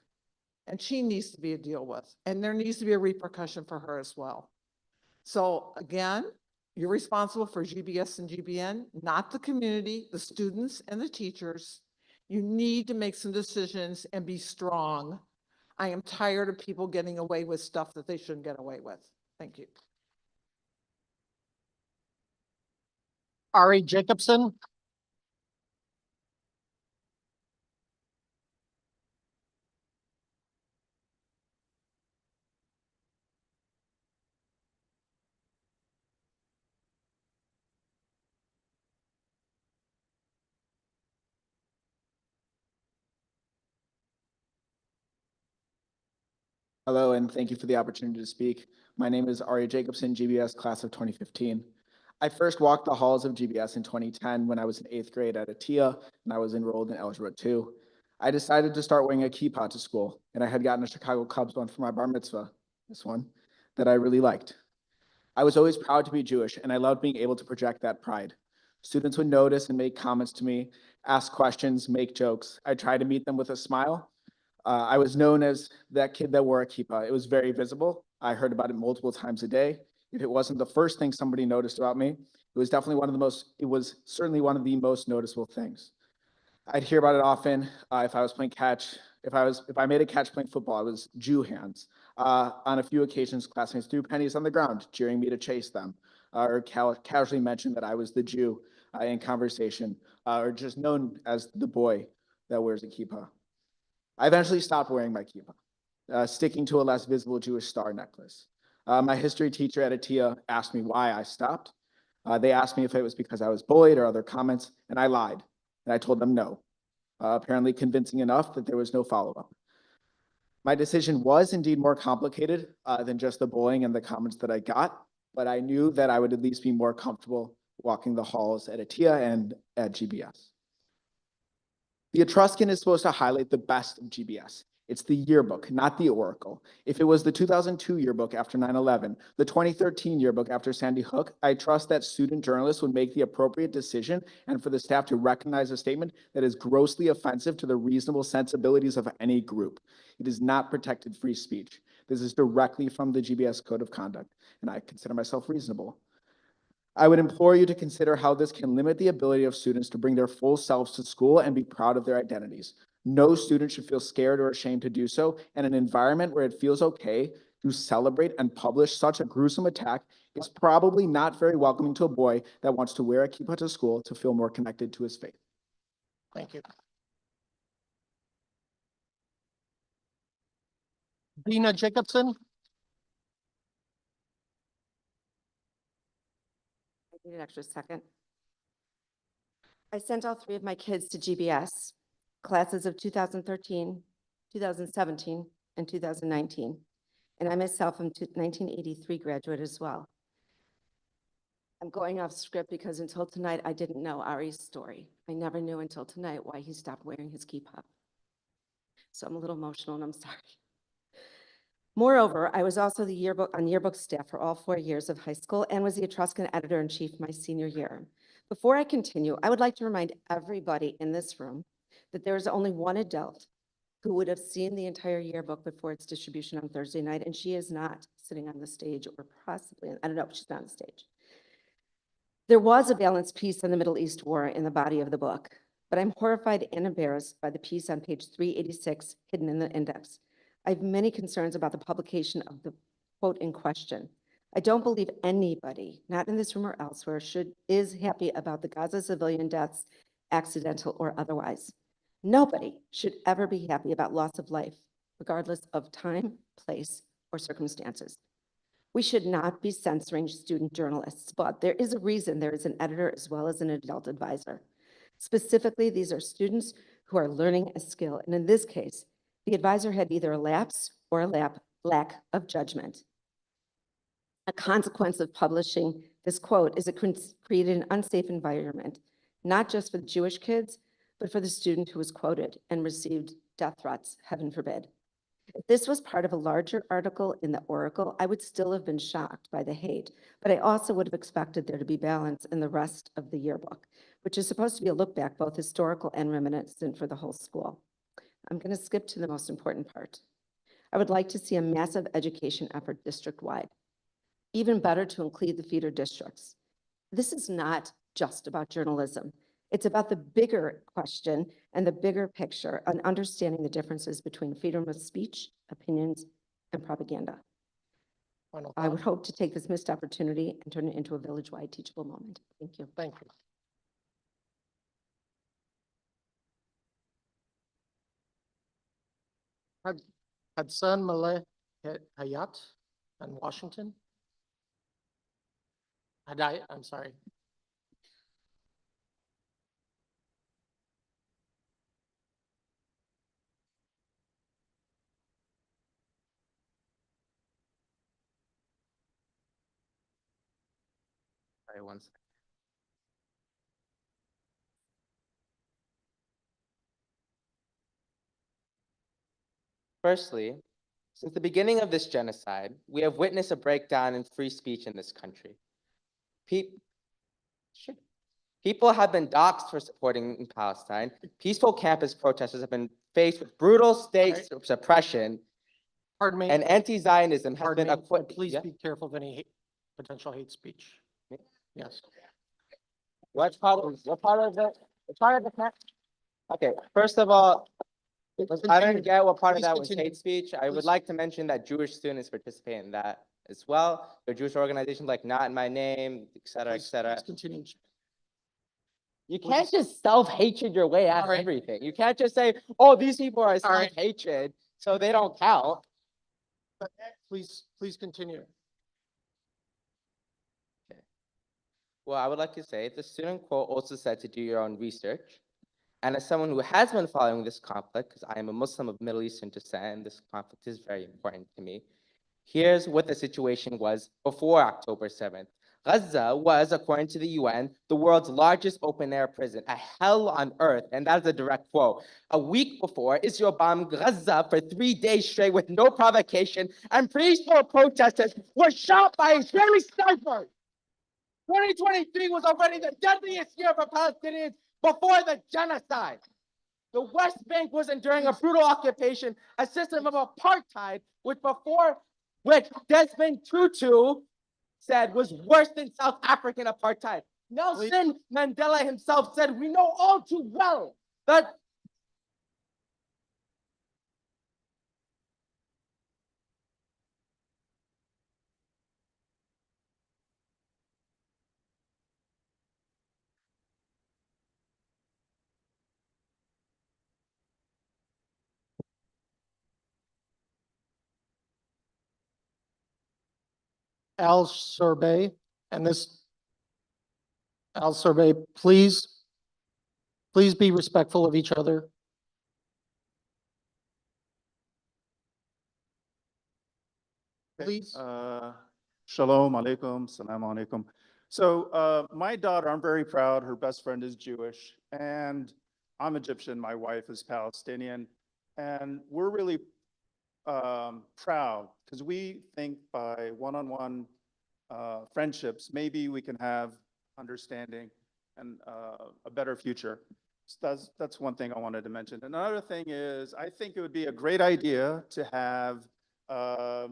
and she needs to be a deal with, and there needs to be a repercussion for her as well. So again, you're responsible for GBS and GBN, not the community, the students and the teachers. You need to make some decisions and be strong. I am tired of people getting away with stuff that they shouldn't get away with. Thank you. Ari Jacobson. Hello, and thank you for the opportunity to speak. My name is Ari Jacobson, GBS class of 2015. I first walked the halls of GBS in 2010 when I was in 8th grade at Atia, and I was enrolled in Algebra 2. I decided to start wearing a kippah to school, and I had gotten a Chicago Cubs one for my bar mitzvah, this one, that I really liked. I was always proud to be Jewish, and I loved being able to project that pride. Students would notice and make comments to me, ask questions, make jokes. I tried to meet them with a smile. I was known as that kid that wore a kippah. It was very visible. I heard about it multiple times a day. If it wasn't the first thing somebody noticed about me, it was certainly one of the most noticeable things. I'd hear about it often. If I was playing catch, if I made a catch playing football, it was Jew hands. On a few occasions, classmates threw pennies on the ground, cheering me to chase them, or casually mentioned that I was the Jew in conversation, or just known as the boy that wears a kippah. I eventually stopped wearing my kippah, sticking to a less visible Jewish star necklace. My history teacher at Atia asked me why I stopped. They asked me if it was because I was bullied or other comments, and I lied. And I told them no, apparently convincing enough that there was no follow-up. My decision was indeed more complicated than just the bullying and the comments that I got, but I knew that I would at least be more comfortable walking the halls at Atia and at GBS. The Etruscan is supposed to highlight the best of GBS. It's the yearbook, not the oracle. If it was the 2002 yearbook after 9/11, the 2013 yearbook after Sandy Hook, I trust that student journalists would make the appropriate decision and for the staff to recognize a statement that is grossly offensive to the reasonable sensibilities of any group. It is not protected free speech. This is directly from the GBS Code of Conduct, and I consider myself reasonable. I would implore you to consider how this can limit the ability of students to bring their full selves to school and be proud of their identities. No student should feel scared or ashamed to do so, and an environment where it feels okay to celebrate and publish such a gruesome attack is probably not very welcoming to a boy that wants to wear a kippah to school to feel more connected to his faith. Thank you. Dina Jacobson. Need an extra second. I sent all three of my kids to GBS, classes of 2013, 2017, and 2019. And I myself am 1983 graduate as well. I'm going off script because until tonight, I didn't know Ari's story. I never knew until tonight why he stopped wearing his kippah. So I'm a little emotional and I'm sorry. Moreover, I was also the yearbook staff for all 4 years of high school and was the Etruscan editor-in-chief my senior year. Before I continue, I would like to remind everybody in this room that there is only one adult who would have seen the entire yearbook before its distribution on Thursday night, and she is not sitting on the stage, or possibly, I don't know, she's not on the stage. There was a balanced piece on the Middle East war in the body of the book, but I'm horrified and embarrassed by the piece on page 386 hidden in the index. I have many concerns about the publication of the quote in question. I don't believe anybody, not in this room or elsewhere, is happy about the Gaza civilian deaths, accidental or otherwise. Nobody should ever be happy about loss of life, regardless of time, place, or circumstances. We should not be censoring student journalists, but there is a reason there is an editor as well as an adult advisor. Specifically, these are students who are learning a skill, and in this case, the advisor had either a lapse or a lack of judgment. A consequence of publishing this quote is it created an unsafe environment, not just for the Jewish kids, but for the student who was quoted and received death threats, heaven forbid. If this was part of a larger article in the Oracle, I would still have been shocked by the hate, but I also would have expected there to be balance in the rest of the yearbook, which is supposed to be a look back, both historical and reminiscent for the whole school. I'm going to skip to the most important part. I would like to see a massive education effort district-wide. Even better to include the feeder districts. This is not just about journalism. It's about the bigger question and the bigger picture on understanding the differences between freedom of speech, opinions, and propaganda. Final I would thought? hope to take this missed opportunity and turn it into a village-wide teachable moment. Thank you. Thank you. Hudson Maleh Hayat in Washington. I'm sorry. Sorry, one second. Firstly, since the beginning of this genocide, we have witnessed a breakdown in free speech in this country. People have been doxxed for supporting in Palestine. Peaceful campus protesters have been faced with brutal state suppression. Pardon me. And anti-Zionism has Pardon been me, equipped. but please be careful of any potential hate speech. Yes. What part of the Okay, first of all, I didn't get what part of that was hate speech. I would like to mention that Jewish students participate in that as well. There are Jewish organizations like Not in My Name, et cetera, et cetera. Please continue. You can't just self-hatred your way out of everything. You can't just say, oh, these people are self-hatred, so they don't count. Please continue. Okay. Well, I would like to say the student quote also said to do your own research. And as someone who has been following this conflict, because I am a Muslim of Middle Eastern descent, and this conflict is very important to me, here's what the situation was before October 7th. Gaza was, according to the UN, the world's largest open-air prison, a hell on earth, and that's a direct quote. A week before, Israel bombed Gaza for 3 days straight with no provocation, and peaceful protesters were shot by Israeli snipers. 2023 was already the deadliest year for Palestinians before the genocide. The West Bank was enduring a brutal occupation, a system of apartheid, which Desmond Tutu said was worse than South African apartheid. Nelson Mandela himself said, we know all too well that Al Sorbet, Al Sorbet, please be respectful of each other. Please. Shalom alaikum, salam alaikum. So my daughter, I'm very proud, her best friend is Jewish, and I'm Egyptian, my wife is Palestinian, and we're really proud because we think by one-on-one friendships, maybe we can have understanding and a better future. So that's one thing I wanted to mention. Another thing is, I think it would be a great idea to have a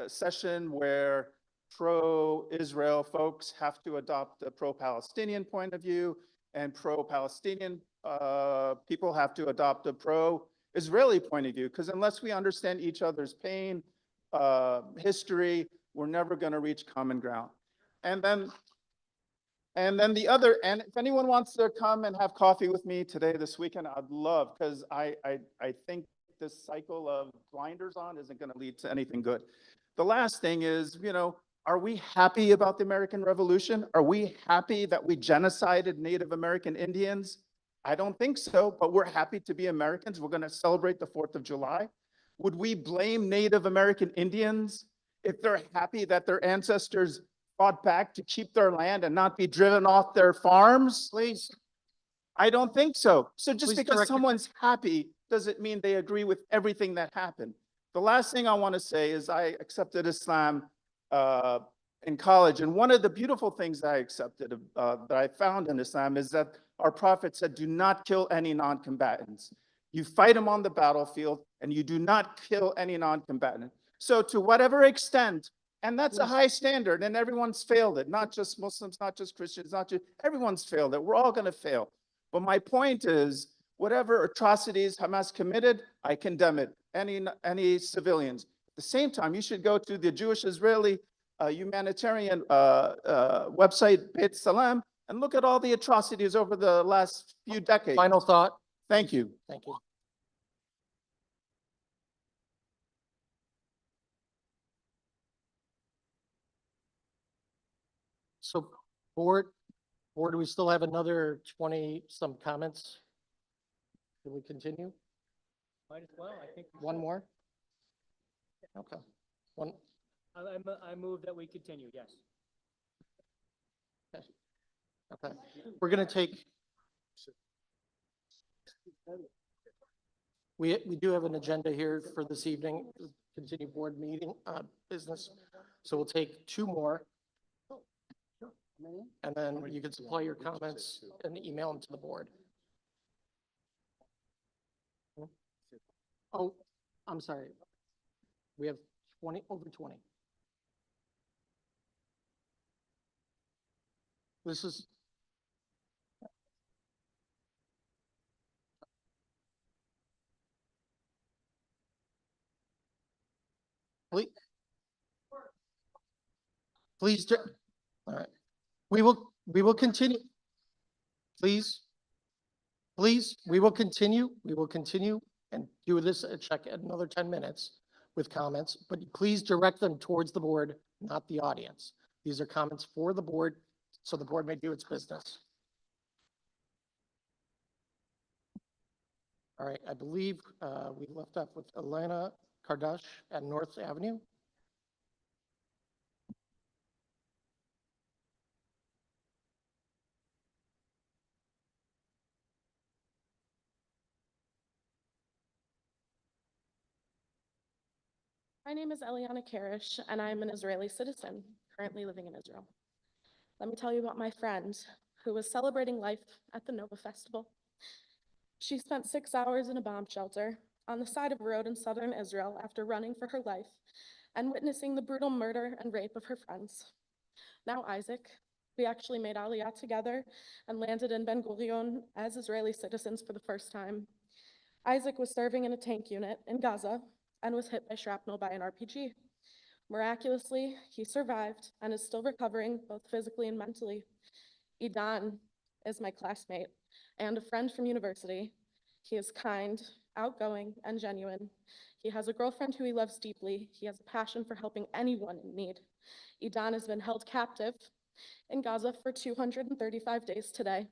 session where pro-Israel folks have to adopt a pro-Palestinian point of view, and pro-Palestinian people have to adopt a pro-Israeli point of view, because unless we understand each other's pain, history, we're never going to reach common ground. And then if anyone wants to come and have coffee with me today, this weekend, I'd love, because I think this cycle of blinders on isn't going to lead to anything good. The last thing is, are we happy about the American Revolution? Are we happy that we genocided Native American Indians? I don't think so, but we're happy to be Americans. We're going to celebrate the 4th of July. Would we blame Native American Indians if they're happy that their ancestors fought back to keep their land and not be driven off their farms? Please. I don't think so. So just Please because direct your- someone's happy doesn't mean they agree with everything that happened. The last thing I want to say is I accepted Islam in college. And one of the beautiful things I accepted, that I found in Islam, is that our prophet said, do not kill any non-combatants. You fight them on the battlefield and you do not kill any non-combatant. So to whatever extent, and that's a high standard, and everyone's failed it, not just Muslims, not just Christians, everyone's failed it. We're all going to fail. But my point is, whatever atrocities Hamas committed, I condemn it. Any civilians. the same time, you should go to the Jewish-Israeli humanitarian website, Beit Salam, and look at all the atrocities over the last few decades. Final thought. Thank you. Thank you. So board, do we still have another 20 some comments? Can we continue? Might as well, I think. One more? Okay. One, I move that we continue, yes. okay. We're gonna take. We do have an agenda here for this evening, continue board meeting, business. So we'll take two more. And then you can supply your comments and email them to the board. Oh, I'm sorry. We have 20, over 20. This is. Please, all right. We will continue. Please, we will continue. We will continue and do this check at another 10 minutes with comments, but please direct them towards the board, not the audience. These are comments for the board, so the board may do its business. All right, I believe we left off with Elena Kardash at North Avenue. My name is Eliana Karish, and I'm an Israeli citizen, currently living in Israel. Let me tell you about my friend who was celebrating life at the Nova Festival. She spent 6 hours in a bomb shelter on the side of a road in southern Israel after running for her life and witnessing the brutal murder and rape of her friends. Now Isaac, we actually made Aliyah together and landed in Ben Gurion as Israeli citizens for the first time. Isaac was serving in a tank unit in Gaza and was hit by shrapnel by an RPG. Miraculously, he survived and is still recovering both physically and mentally. Idan is my classmate and a friend from university. He is kind, outgoing, and genuine. He has a girlfriend who he loves deeply. He has a passion for helping anyone in need. Idan has been held captive in Gaza for 235 days today.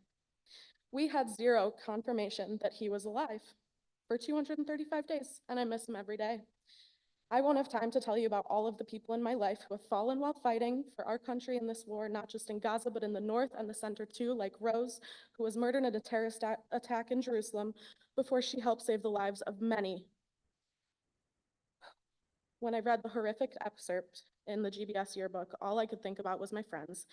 We had zero confirmation that he was alive for 235 days, and I miss him every day. I won't have time to tell you about all of the people in my life who have fallen while fighting for our country in this war, not just in Gaza, but in the north and the center too, like Rose, who was murdered in a terrorist attack in Jerusalem before she helped save the lives of many. When I read the horrific excerpt in the GBS yearbook, all I could think about was my friends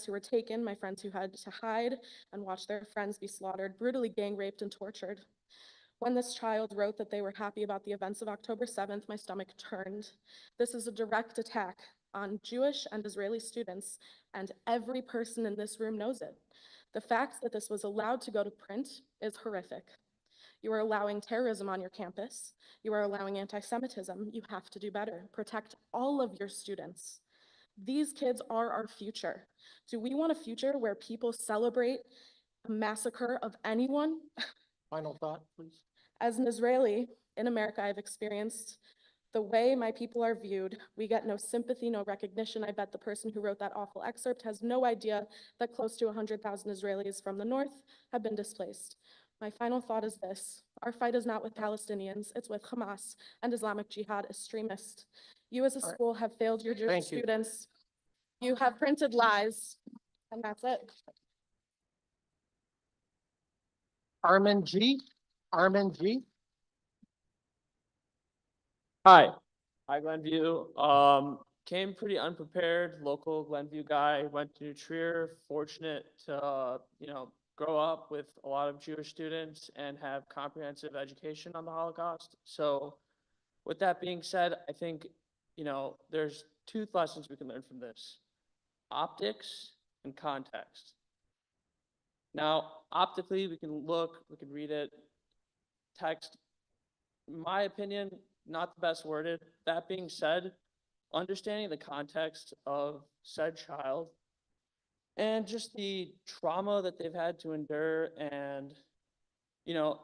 who were taken, my friends who had to hide and watch their friends be slaughtered, brutally gang raped and tortured. When this child wrote that they were happy about the events of October 7th, my stomach turned. This is a direct attack on Jewish and Israeli students, and every person in this room knows it. The fact that this was allowed to go to print is horrific. You are allowing terrorism on your campus. You are allowing anti-Semitism. You have to do better. Protect all of your students. These kids are our future. Do we want a future where people celebrate a massacre of anyone? Final thought, please. As an Israeli in America, I've experienced the way my people are viewed. We get no sympathy, no recognition. I bet the person who wrote that awful excerpt has no idea that close to 100,000 Israelis from the north have been displaced. My final thought is this: our fight is not with Palestinians, it's with Hamas and Islamic Jihad extremists. You as a school have failed your Jewish students. You have printed lies, and that's it. Armin G. Hi, Glenview. Came pretty unprepared, local Glenview guy, went to New Trier, fortunate to, grow up with a lot of Jewish students and have comprehensive education on the Holocaust. So with that being said, I think, there's two lessons we can learn from this: optics and context. Now, optically, we can read it, text. In my opinion, not the best worded. That being said, understanding the context of said child and just the trauma that they've had to endure and, you know,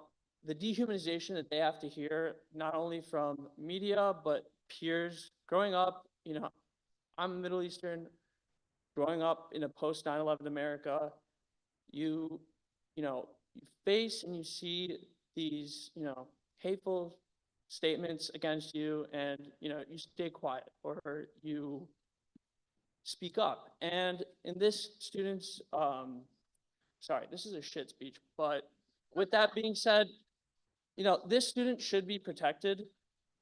the dehumanization that they have to hear, not only from media, but peers. Growing up, you know, I'm Middle Eastern, growing up in a post 9/11 America, you know, you face and you see these, you know, hateful statements against you and, you know, you stay quiet or you speak up. And in this student's, sorry, this is a shit speech, but with that being said, you know, this student should be protected.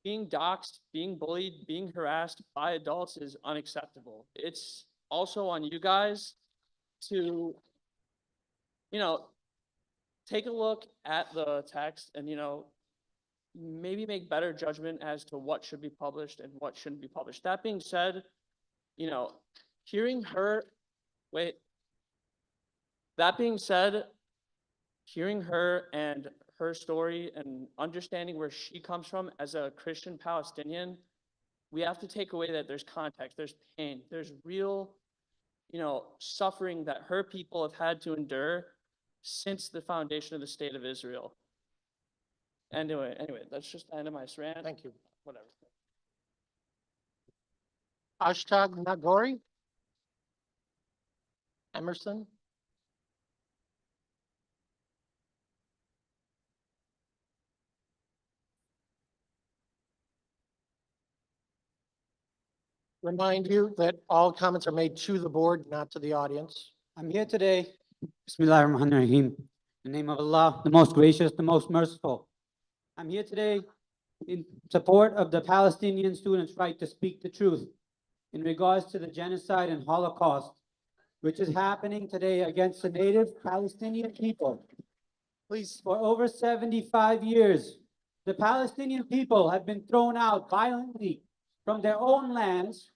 Being doxxed, being bullied, being harassed by adults is unacceptable. It's also on you guys to, you know, take a look at the text and, you know, maybe make better judgment as to what should be published and what shouldn't be published. That being said, you know, hearing her, wait, that being said, hearing her and her story and understanding where she comes from as a Christian Palestinian, we have to take away that there's context, there's pain, there's real, you know, suffering that her people have had to endure since the foundation of the state of Israel. Anyway, that's just the end of my rant. Thank you. Whatever. Hashtag Nagori. Emerson. Remind you that all comments are made to the board, not to the audience. I'm here today, Bismillah ar-Rahman ar-Rahim, in the name of Allah, the most gracious, the most merciful. I'm here today in support of the Palestinian students' right to speak the truth in regards to the genocide and Holocaust, which is happening today against the native Palestinian people. Please. For over 75 years, the Palestinian people have been thrown out violently from their own lands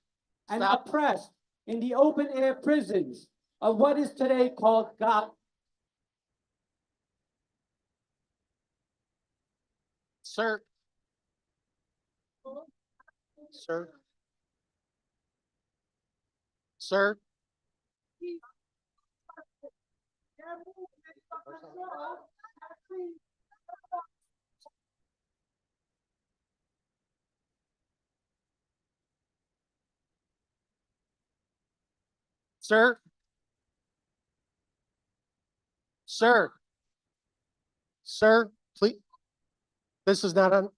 and oppressed in the open air prisons of what is today called Gaza. Sir. Sir. Sir. Sir. Sir. Sir, please. This is not on.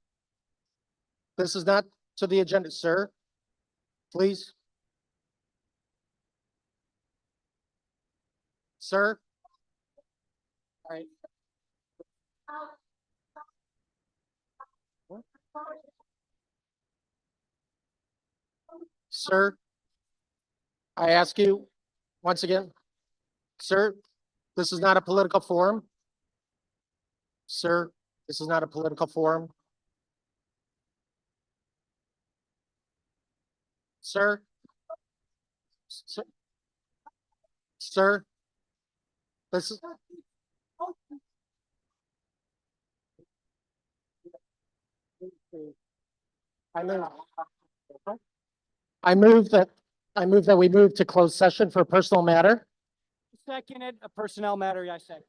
This is not to the agenda, sir. Please. Sir. All right. Sir, I ask you once again, sir, this is not a political forum. Sir, this is not a political forum. Sir. Sir. Sir. This is. I move that we move to closed session for a personal matter. Seconded, a personnel matter, I second.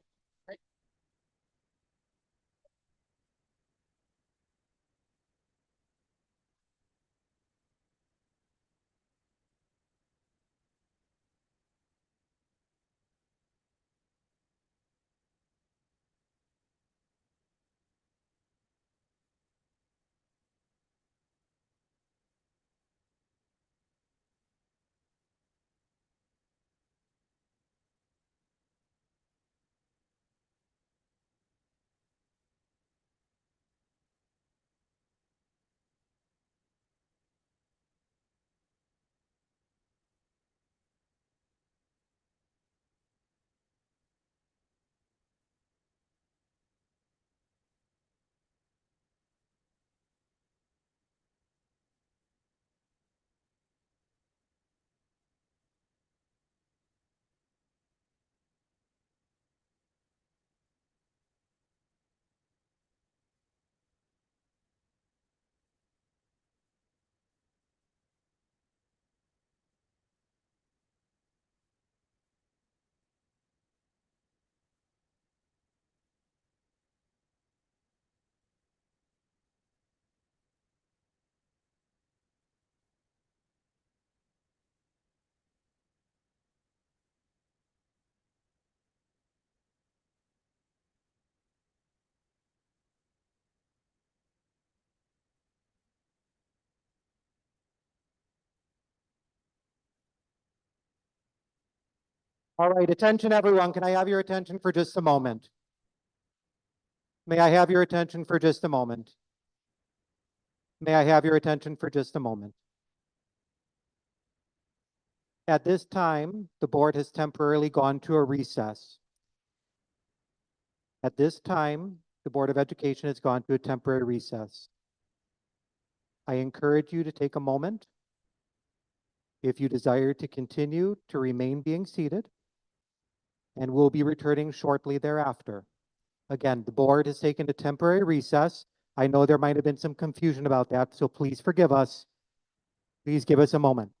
All right, attention everyone. Can I have your attention for just a moment? May I have your attention for just a moment? May I have your attention for just a moment? At this time, the board has temporarily gone to a recess. At this time, the Board of Education has gone to a temporary recess. I encourage you to take a moment. If you desire to continue, to remain being seated, and we'll be returning shortly thereafter. Again, the board has taken a temporary recess. I know there might have been some confusion about that, so please forgive us. Please give us a moment.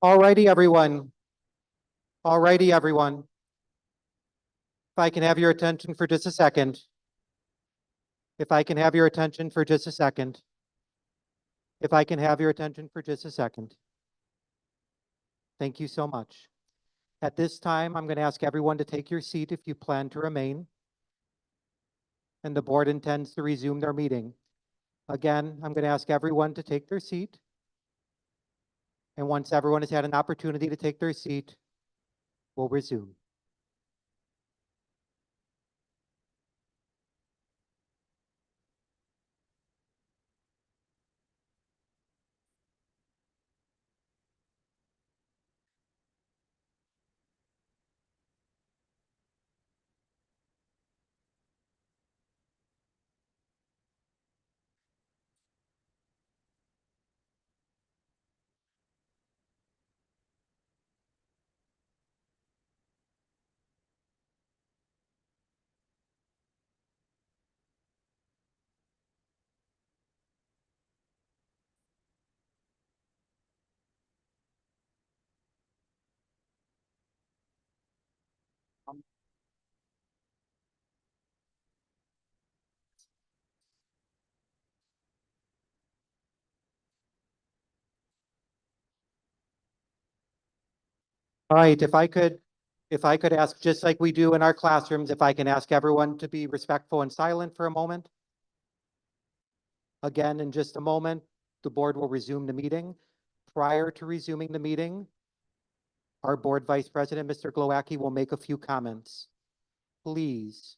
Alrighty, everyone. Alrighty, everyone. If I can have your attention for just a second. If I can have your attention for just a second. If I can have your attention for just a second. Thank you so much. At this time, I'm going to ask everyone to take your seat if you plan to remain. And the board intends to resume their meeting. Again, I'm going to ask everyone to take their seat. And once everyone has had an opportunity to take their seat, we'll resume. All right, if I could ask, just like we do in our classrooms, if I can ask everyone to be respectful and silent for a moment. Again, in just a moment, the board will resume the meeting. Prior to resuming the meeting, our board vice president, Mr. Glowacki, will make a few comments. Please,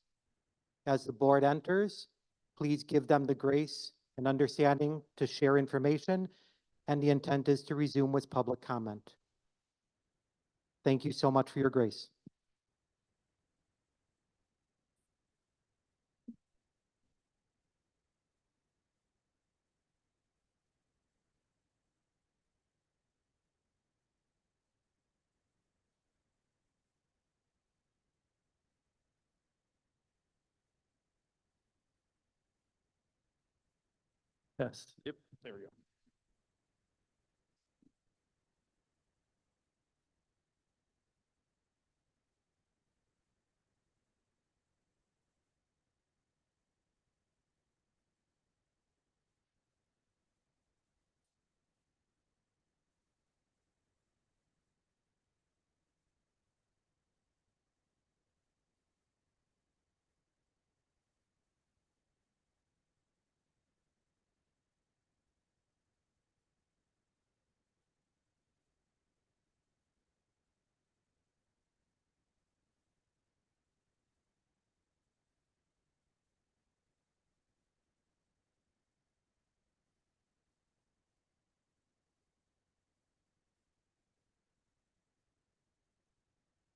as the board enters, please give them the grace and understanding to share information, and the intent is to resume with public comment. Thank you so much for your grace. Test. Yep, there we go.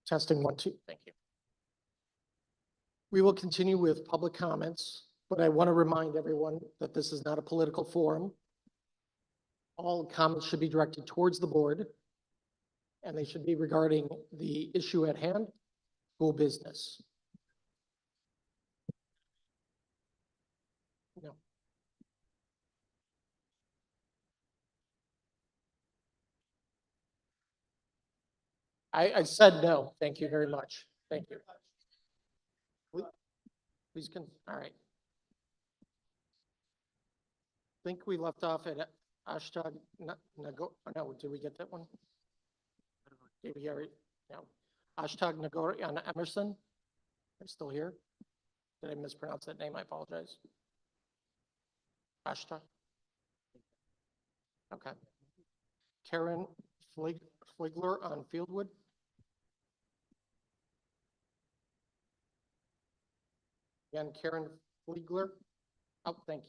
Testing 1, 2, thank you. We will continue with public comments, but I want to remind everyone that this is not a political forum. All comments should be directed towards the board, and they should be regarding the issue at hand, school business. No. I said no. Thank you very much. Thank you. Please all right. I think we left off at hashtag no, did we get that one? Did we already? No. Hashtag Nagori on Emerson. Are still here? Did I mispronounce that name? I apologize. Hashtag. Okay. Karen Fligler on Fieldwood. Again, Karen Fligler. Oh, thank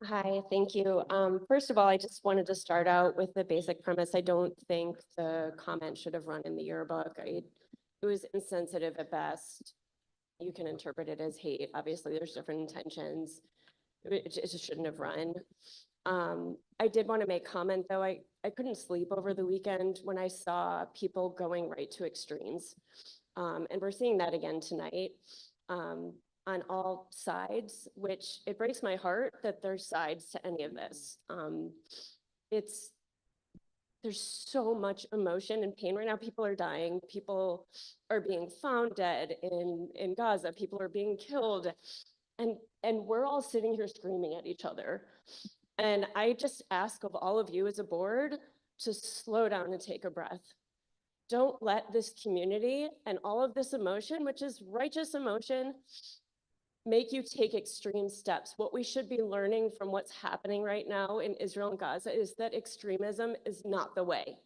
you. Hi, thank you. First of all, I just wanted to start out with the basic premise. I don't think the comment should have run in the yearbook. It was insensitive at best. You can interpret it as hate. Obviously, there's different intentions. It just shouldn't have run. I did want to make comment, though. I couldn't sleep over the weekend when I saw people going right to extremes. And we're seeing that again tonight. on all sides, which it breaks my heart that there's sides to any of this. There's so much emotion and pain right now. People are dying. People are being found dead in Gaza. People are being killed. And we're all sitting here screaming at each other. And I just ask of all of you as a board to slow down and take a breath. Don't let this community and all of this emotion, which is righteous emotion, make you take extreme steps. What we should be learning from what's happening right now in Israel and Gaza is that extremism is not the way.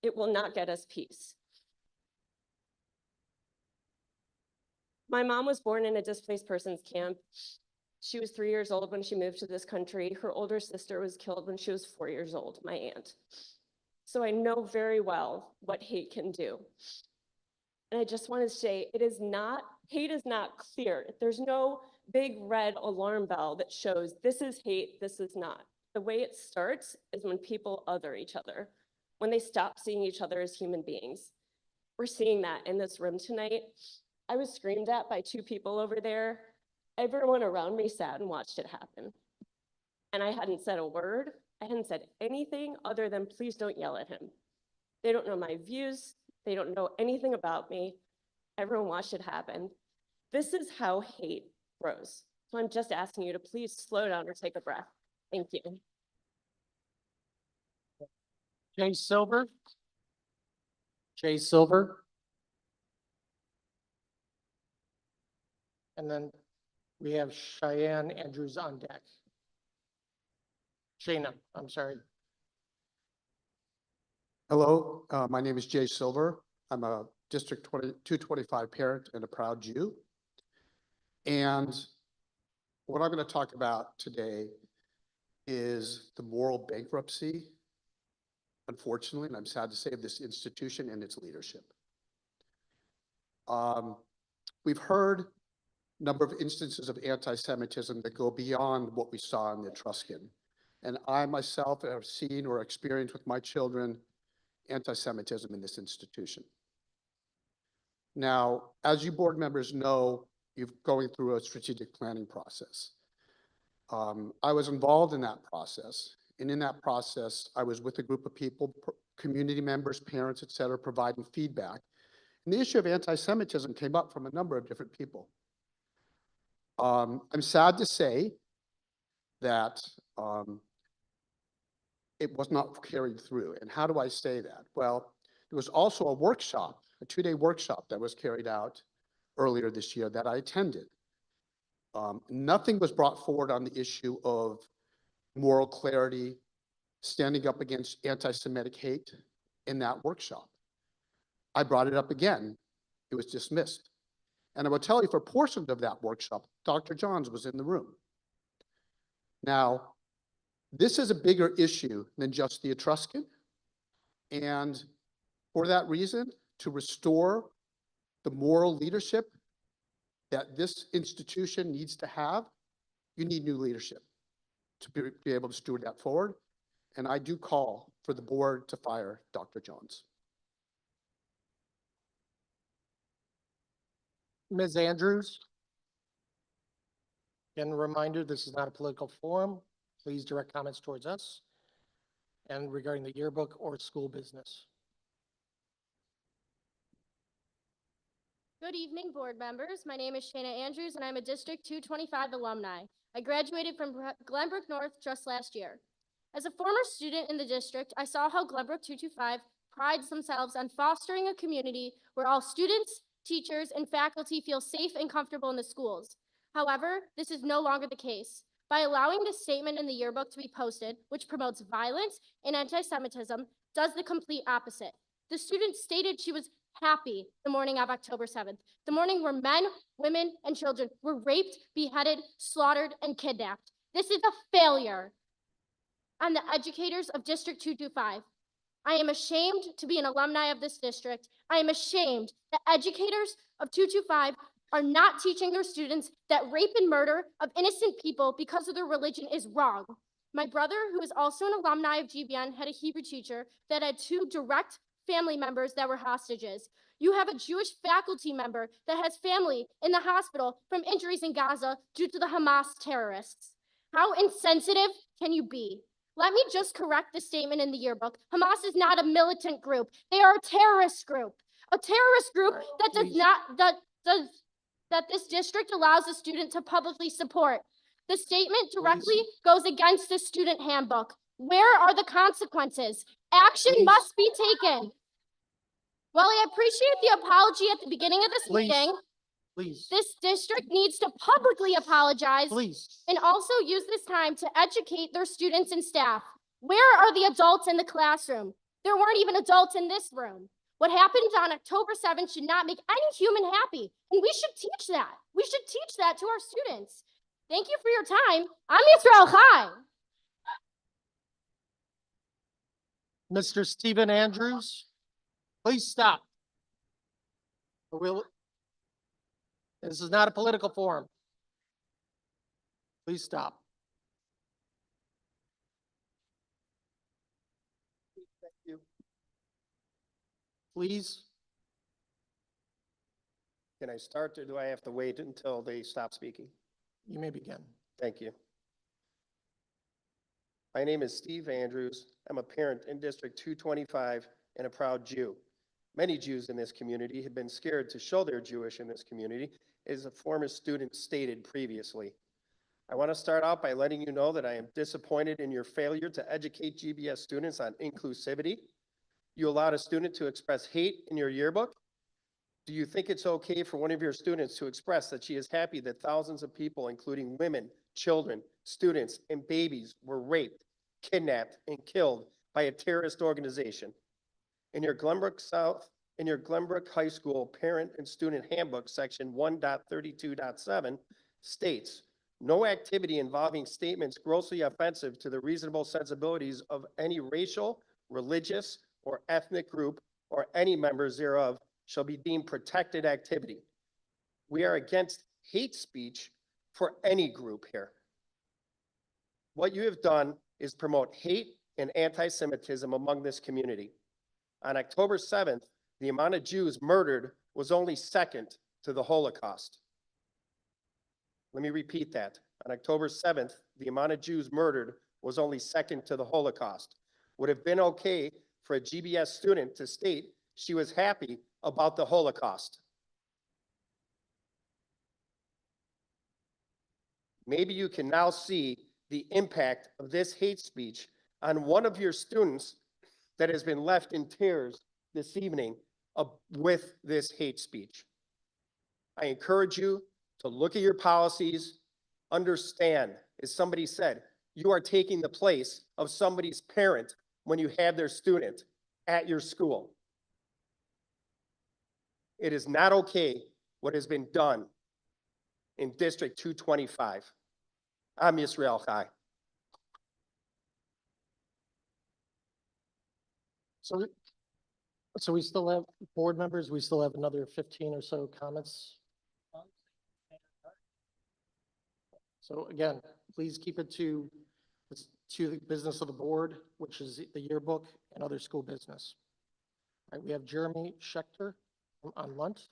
It will not get us peace. My mom was born in a displaced persons camp. She was 3 years old when she moved to this country. Her older sister was killed when she was 4 years old, my aunt. So I know very well what hate can do. And I just want to say, hate is not clear. There's no big red alarm bell that shows this is hate, this is not. The way it starts is when people other each other, when they stop seeing each other as human beings. We're seeing that in this room tonight. I was screamed at by 2 people over there. Everyone around me sat and watched it happen. And I hadn't said a word. I hadn't said anything other than please don't yell at him. They don't know my views. They don't know anything about me. Everyone watched it happen. This is how hate grows. So I'm just asking you to please slow down or take a breath. Thank you. Jay Silver. Jay Silver. And then we have Cheyenne Andrews on deck. Shayna, I'm sorry. Hello, my name is Jay Silver. I'm a District 225 parent and a proud Jew. And what I'm going to talk about today is the moral bankruptcy, unfortunately, and I'm sad to say, of this institution and its leadership. We've heard a number of instances of anti-Semitism that go beyond what we saw in the Etruscan. And I myself have seen or experienced with my children anti-Semitism in this institution. Now, as you board members know, you're going through a strategic planning process. I was involved in that process. And in that process, I was with a group of people, community members, parents, et cetera, providing feedback. And the issue of anti-Semitism came up from a number of different people. I'm sad to say that it was not carried through. And how do I say that? Well, there was also a workshop, a 2-day workshop that was carried out earlier this year that I attended. Nothing was brought forward on the issue of moral clarity, standing up against anti-Semitic hate in that workshop. I brought it up again. It was dismissed. And I will tell you, for portions of that workshop, Dr. Johns was in the room. Now, this is a bigger issue than just the Etruscan. And for that reason, to restore the moral leadership that this institution needs to have, you need new leadership to be able to steward that forward. And I do call for the board to fire Dr. Johns. Ms. Andrews. Again, a reminder, this is not a political forum. Please direct comments towards us and regarding the yearbook or school business. Good evening, board members. My name is Shayna Andrews, and I'm a District 225 alumni. I graduated from Glenbrook North just last year. As a former student in the district, I saw how Glenbrook 225 prides themselves on fostering a community where all students, teachers, and faculty feel safe and comfortable in the schools. However, this is no longer the case. By allowing this statement in the yearbook to be posted, which promotes violence and anti-Semitism, does the complete opposite. The student stated she was happy the morning of October 7th, the morning where men, women, and children were raped, beheaded, slaughtered, and kidnapped. This is a failure on the educators of District 225. I am ashamed to be an alumni of this district. I am ashamed that educators of 225 are not teaching their students that rape and murder of innocent people because of their religion is wrong. My brother, who is also an alumni of GBN, had a Hebrew teacher that had 2 direct family members that were hostages. You have a Jewish faculty member that has family in the hospital from injuries in Gaza due to the Hamas terrorists. How insensitive can you be? Let me just correct the statement in the yearbook. Hamas is not a militant group. They are a terrorist group. A terrorist group that does not, that this district allows a student to publicly support. The statement directly goes against the student handbook. Where are the consequences? Action must be taken. While I appreciate the apology at the beginning of this meeting, this district needs to publicly apologize and also use this time to educate their students and staff. Where are the adults in the classroom? There weren't even adults in this room. What happened on October 7th should not make any human happy, and we should teach that. We should teach that to our students. Thank you for your time. I'm Yisrael Chai. Mr. Stephen Andrews, please stop. This is not a political forum. Please stop. Thank you. Please. Can I start or do I have to wait until they stop speaking? You may begin. Thank you. My name is Steve Andrews. I'm a parent in District 225 and a proud Jew. Many Jews in this community have been scared to show they're Jewish in this community, as a former student stated previously. I want to start out by letting you know that I am disappointed in your failure to educate GBS students on inclusivity. You allowed a student to express hate in your yearbook. Do you think it's okay for one of your students to express that she is happy that thousands of people, including women, children, students, and babies, were raped, kidnapped, and killed by a terrorist organization? In your Glenbrook High School Parent and Student Handbook, section 1.32.7 states, no activity involving statements grossly offensive to the reasonable sensibilities of any racial, religious, or ethnic group or any members thereof shall be deemed protected activity. We are against hate speech for any group here. What you have done is promote hate and anti-Semitism among this community. On October 7th, the amount of Jews murdered was only second to the Holocaust. Let me repeat that. On October 7th, the amount of Jews murdered was only second to the Holocaust. Would have been okay for a GBS student to state she was happy about the Holocaust. Maybe you can now see the impact of this hate speech on one of your students that has been left in tears this evening with this hate speech. I encourage you to look at your policies, understand, as somebody said, you are taking the place of somebody's parent when you have their student at your school. It is not okay what has been done in District 225. I'm Yisrael Chai. So we still have board members, we still have another 15 or so comments. So again, please keep it to the business of the board, which is the yearbook and other school business. All right, we have Jeremy Schechter on Lunt.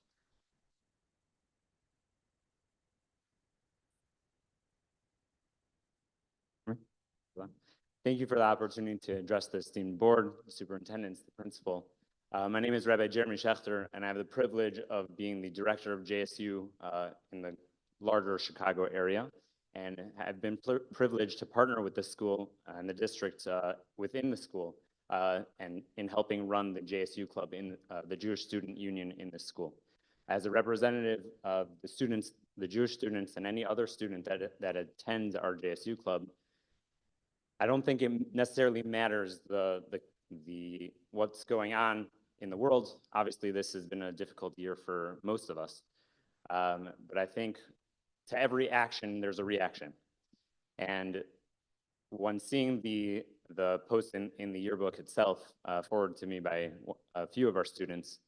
Thank you for the opportunity to address the esteemed board, the superintendents, the principal. My name is Rabbi Jeremy Schechter, and I have the privilege of being the director of JSU in the larger Chicago area, and have been privileged to partner with the school and the district within the school and in helping run the JSU club in the Jewish Student Union in the school. As a representative of the students, the Jewish students, and any other student that attends our JSU club, I don't think it necessarily matters what's going on in the world. Obviously, this has been a difficult year for most of us. But I think to every action, there's a reaction. And when seeing the post in the yearbook itself forwarded to me by a few of our students,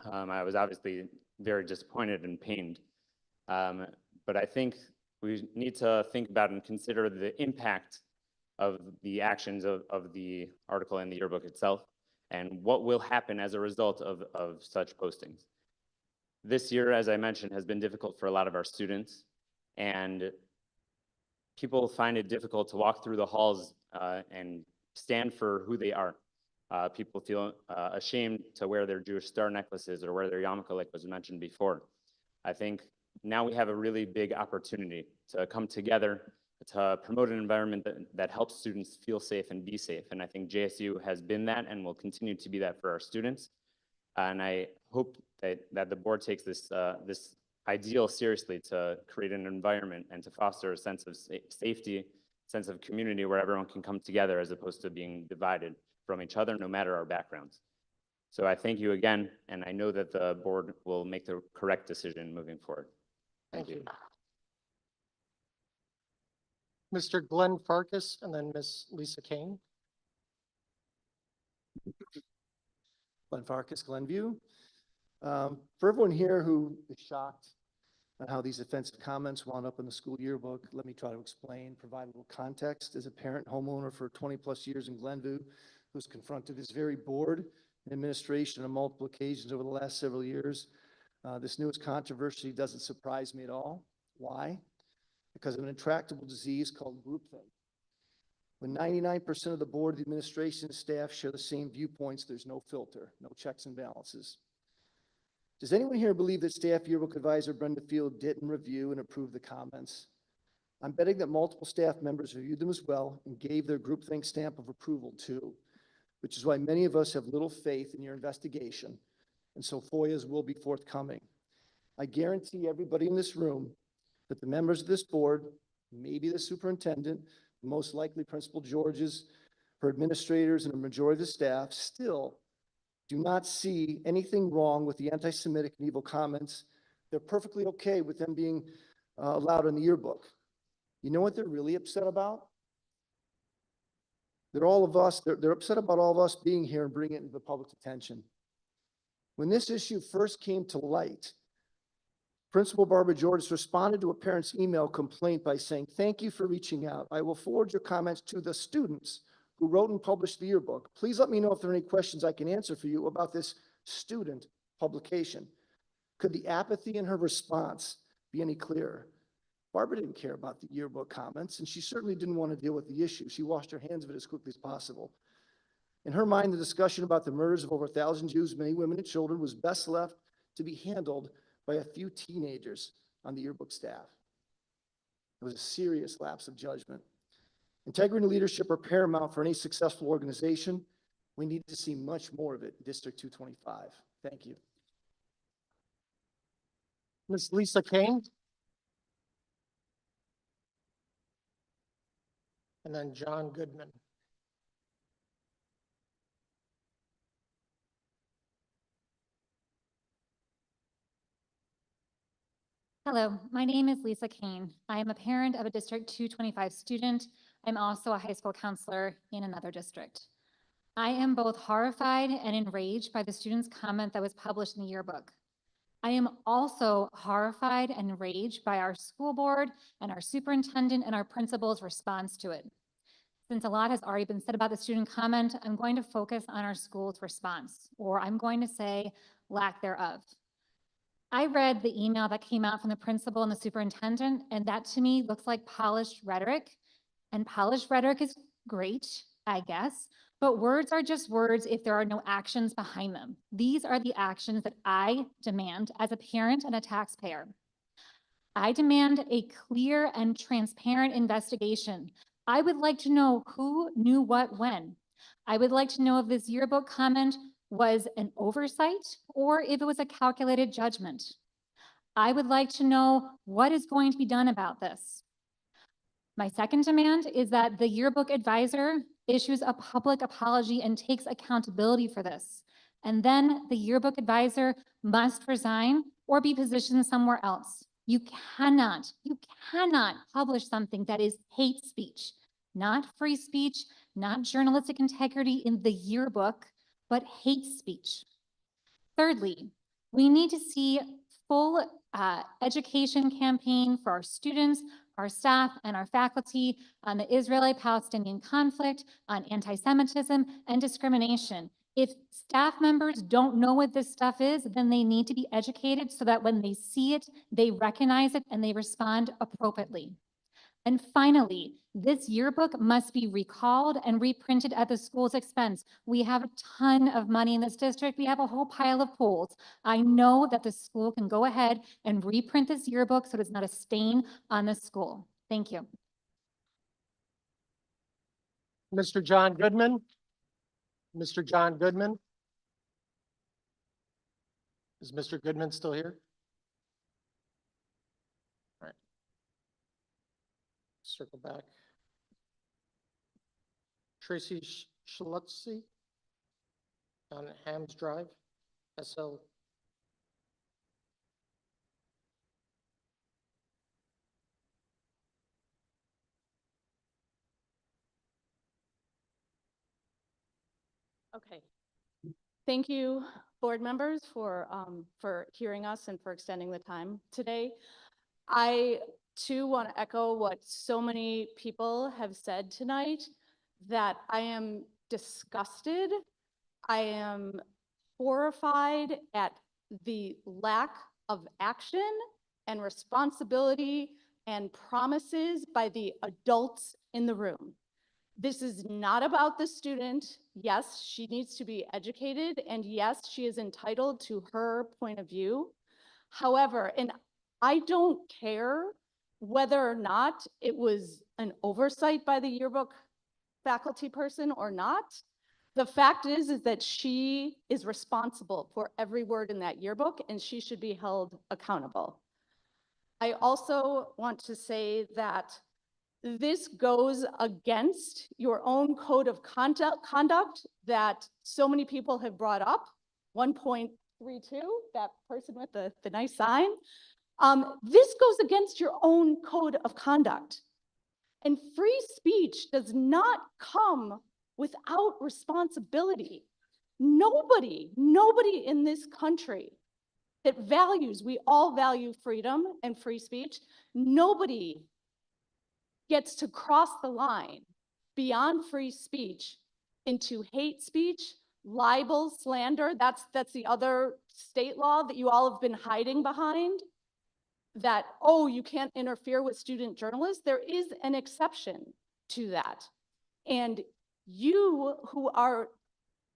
I was obviously very disappointed and pained. But I think we need to think about and consider the impact of the actions of the article in the yearbook itself, and what will happen as a result of such postings. This year, as I mentioned, has been difficult for a lot of our students, and people find it difficult to walk through the halls and stand for who they are. People feel ashamed to wear their Jewish star necklaces or wear their yarmulke, like was mentioned before. I think now we have a really big opportunity to come together to promote an environment that helps students feel safe and be safe. And I think JSU has been that and will continue to be that for our students. And I hope that the board takes this ideal seriously to create an environment and to foster a sense of safety, sense of community where everyone can come together as opposed to being divided from each other, no matter our backgrounds. So I thank you again, and I know that the board will make the correct decision moving forward. Thank you. Mr. Glenn Farkas and then Ms. Lisa Kane. Glenn Farkas, Glenview. For everyone here who is shocked at how these offensive comments wound up in the school yearbook, let me try to explain, provide a little context. As a parent homeowner for 20 plus years in Glenview, who's confronted this very board and administration on multiple occasions over the last several years, this newest controversy doesn't surprise me at all. Why? Because of an intractable disease called groupthink. When 99% of the board, the administration, and staff share the same viewpoints, there's no filter, no checks and balances. Does anyone here believe that staff yearbook advisor Brenda Field didn't review and approve the comments? I'm betting that multiple staff members reviewed them as well and gave their groupthink stamp of approval too, which is why many of us have little faith in your investigation, and so FOIAs will be forthcoming. I guarantee everybody in this room that the members of this board, maybe the superintendent, most likely Principal George's, her administrators, and a majority of the staff still do not see anything wrong with the anti-Semitic and evil comments. They're perfectly okay with them being allowed in the yearbook. You know what they're really upset about? They're upset about all of us being here and bringing it into the public's attention. When this issue first came to light, Principal Barbara George responded to a parent's email complaint by saying, "Thank you for reaching out. I will forward your comments to the students who wrote and published the yearbook. Please let me know if there are any questions I can answer for you about this student publication." Could the apathy in her response be any clearer? Barbara didn't care about the yearbook comments, and she certainly didn't want to deal with the issue. She washed her hands of it as quickly as possible. In her mind, the discussion about the murders of over 1,000 Jews, many women and children, was best left to be handled by a few teenagers on the yearbook staff. It was a serious lapse of judgment. Integrity and leadership are paramount for any successful organization. We need to see much more of it in District 225. Thank you. Ms. Lisa Kane. And then John Goodman. Hello, my name is Lisa Kane. I am a parent of a District 225 student. I'm also a high school counselor in another district. I am both horrified and enraged by the student's comment that was published in the yearbook. I am also horrified and enraged by our school board and our superintendent and our principal's response to it. Since a lot has already been said about the student comment, I'm going to focus on our school's response, or I'm going to say lack thereof. I read the email that came out from the principal and the superintendent, and that to me looks like polished rhetoric. And polished rhetoric is great, I guess, but words are just words if there are no actions behind them. These are the actions that I demand as a parent and a taxpayer. I demand a clear and transparent investigation. I would like to know who knew what when. I would like to know if this yearbook comment was an oversight or if it was a calculated judgment. I would like to know what is going to be done about this. My second demand is that the yearbook advisor issues a public apology and takes accountability for this. And then the yearbook advisor must resign or be positioned somewhere else. You cannot publish something that is hate speech, not free speech, not journalistic integrity in the yearbook, but hate speech. Thirdly, we need to see full education campaign for our students, our staff, and our faculty on the Israeli-Palestinian conflict, on anti-Semitism and discrimination. If staff members don't know what this stuff is, then they need to be educated so that when they see it, they recognize it and they respond appropriately. And finally, this yearbook must be recalled and reprinted at the school's expense. We have a ton of money in this district. We have a whole pile of pools. I know that the school can go ahead and reprint this yearbook so it's not a stain on the school. Thank you. Mr. John Goodman? Mr. John Goodman? Is Mr. Goodman still here? All right. Circle back. Tracy Schlutzy on Hams Drive, SL. Okay. Thank you, board members, for hearing us and for extending the time today. I too want to echo what so many people have said tonight, that I am disgusted. I am horrified at the lack of action and responsibility and promises by the adults in the room. This is not about the student. Yes, she needs to be educated, and yes, she is entitled to her point of view. However, and I don't care whether or not it was an oversight by the yearbook faculty person or not. The fact is that she is responsible for every word in that yearbook, and she should be held accountable. I also want to say that this goes against your own code of conduct that so many people have brought up. 1.32, that person with the nice sign. This goes against your own code of conduct. And free speech does not come without responsibility. Nobody in this country that values, we all value freedom and free speech, nobody gets to cross the line beyond free speech into hate speech, libel, slander. That's the other state law that you all have been hiding behind, that, oh, you can't interfere with student journalists. There is an exception to that. And you who are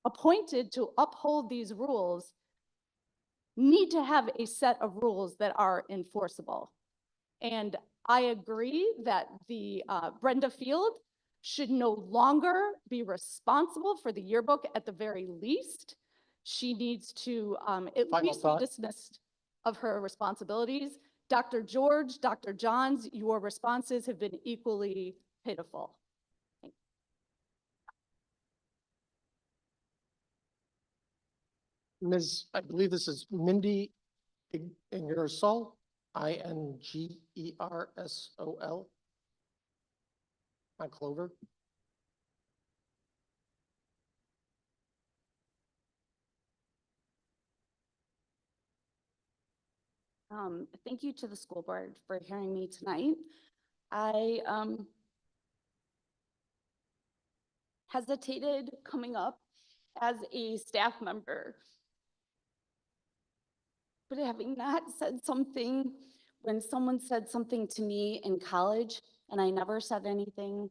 appointed to uphold these rules need to have a set of rules that are enforceable. And I agree that the Brenda Field should no longer be responsible for the yearbook at the very least. She needs to at least be dismissed of her responsibilities. Dr. George, Dr. Johns, your responses have been equally pitiful. Ms., I believe this is Mindy Ingersoll, Ingersol, on Clover. Thank you to the school board for hearing me tonight. I hesitated coming up as a staff member, but having not said something when someone said something to me in college, and I never said anything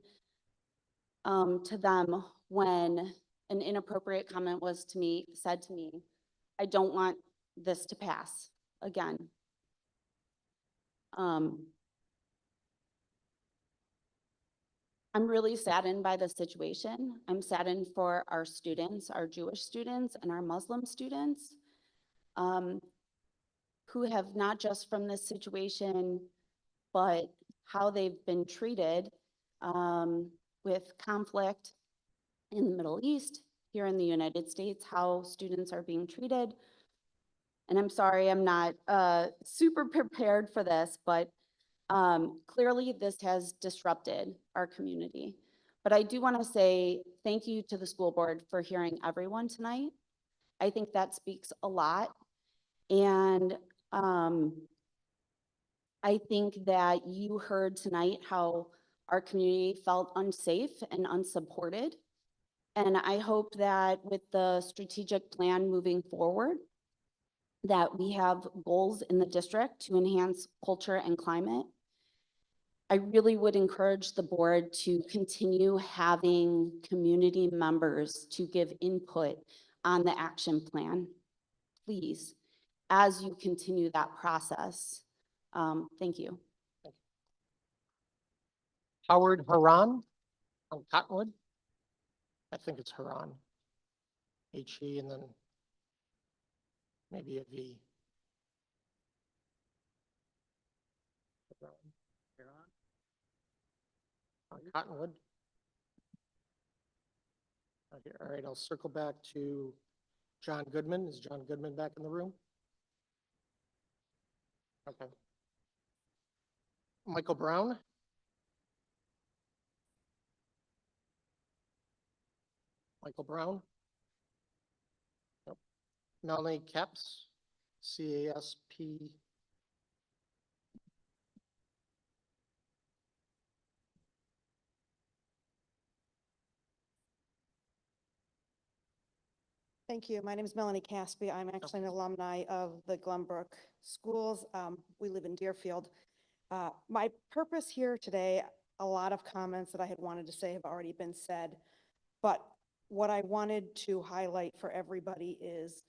to them when an inappropriate comment was said to me, I don't want this to pass again. I'm really saddened by the situation. I'm saddened for our students, our Jewish students and our Muslim students, who have not just from this situation, but how they've been treated with conflict in the Middle East, here in the United States, how students are being treated. And I'm sorry, I'm not super prepared for this, but clearly this has disrupted our community. But I do want to say thank you to the school board for hearing everyone tonight. I think that speaks a lot. And I think that you heard tonight how our community felt unsafe and unsupported. And I hope that with the strategic plan moving forward, that we have goals in the district to enhance culture and climate. I really would encourage the board to continue having community members to give input on the action plan, please, as you continue that process. Thank you. Howard Haran on Cottonwood. I think it's Haran. H-E and then maybe a V. On Cottonwood. Okay, all right, I'll circle back to John Goodman. Is John Goodman back in the room? Okay. Michael Brown. Michael Brown. Nope. Melanie Caps, C-A-S-P. Thank you. My name is Melanie Caspi. I'm actually an alumni of the Glenbrook schools. We live in Deerfield. My purpose here today, a lot of comments that I had wanted to say have already been said, but what I wanted to highlight for everybody is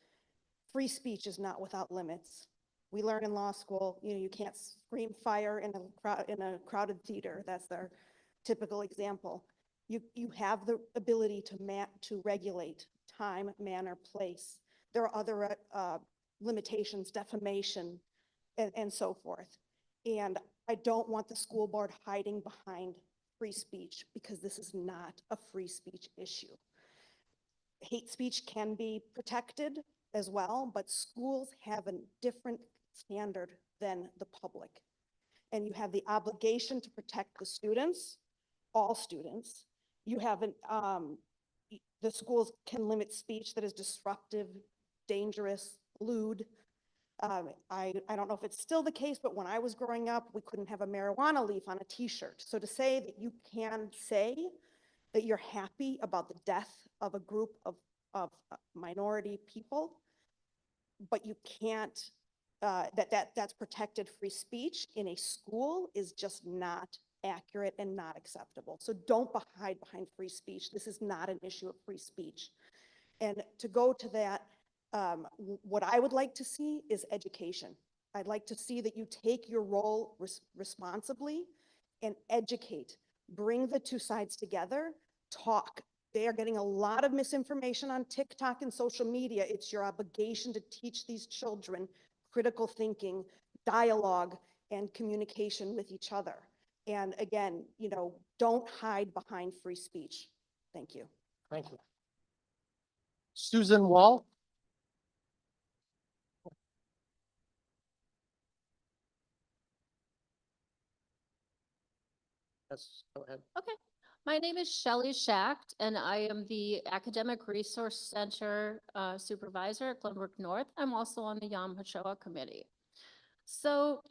free speech is not without limits. We learn in law school, you can't scream fire in a crowded theater. That's their typical example. You have the ability to regulate time, manner, place. There are other limitations, defamation, and so forth. And I don't want the school board hiding behind free speech because this is not a free speech issue. Hate speech can be protected as well, but schools have a different standard than the public. And you have the obligation to protect the students, all students. You have the schools can limit speech that is disruptive, dangerous, lewd. I don't know if it's still the case, but when I was growing up, we couldn't have a marijuana leaf on a t-shirt. So to say that you can say that you're happy about the death of a group of minority people, but you can't, that's protected free speech in a school is just not accurate and not acceptable. So don't hide behind free speech. This is not an issue of free speech. And to go to that, what I would like to see is education. I'd like to see that you take your role responsibly and educate, bring the two sides together, talk. They are getting a lot of misinformation on TikTok and social media. It's your obligation to teach these children critical thinking, dialogue, and communication with each other. And again, don't hide behind free speech. Thank you. Thank you. Susan Wall. Yes, go ahead. Okay. My name is Shelley Schacht, and I am the Academic Resource Center Supervisor at Glenbrook North. I'm also on the Yom HaShoah Committee. So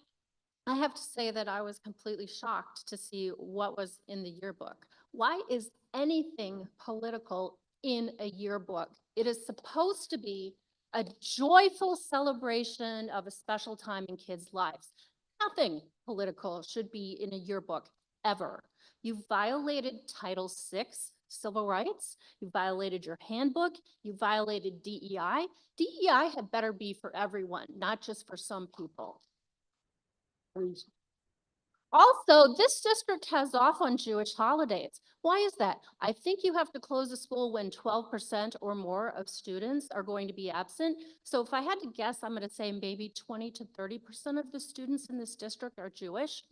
I have to say that I was completely shocked to see what was in the yearbook. Why is anything political in a yearbook? It is supposed to be a joyful celebration of a special time in kids' lives. Nothing political should be in a yearbook ever. You violated Title VI, civil rights. You violated your handbook. You violated DEI. DEI had better be for everyone, not just for some people. Also, this district has off on Jewish holidays. Why is that? I think you have to close a school when 12% or more of students are going to be absent. So if I had to guess, I'm going to say maybe 20 to 30% of the students in this district are Jewish.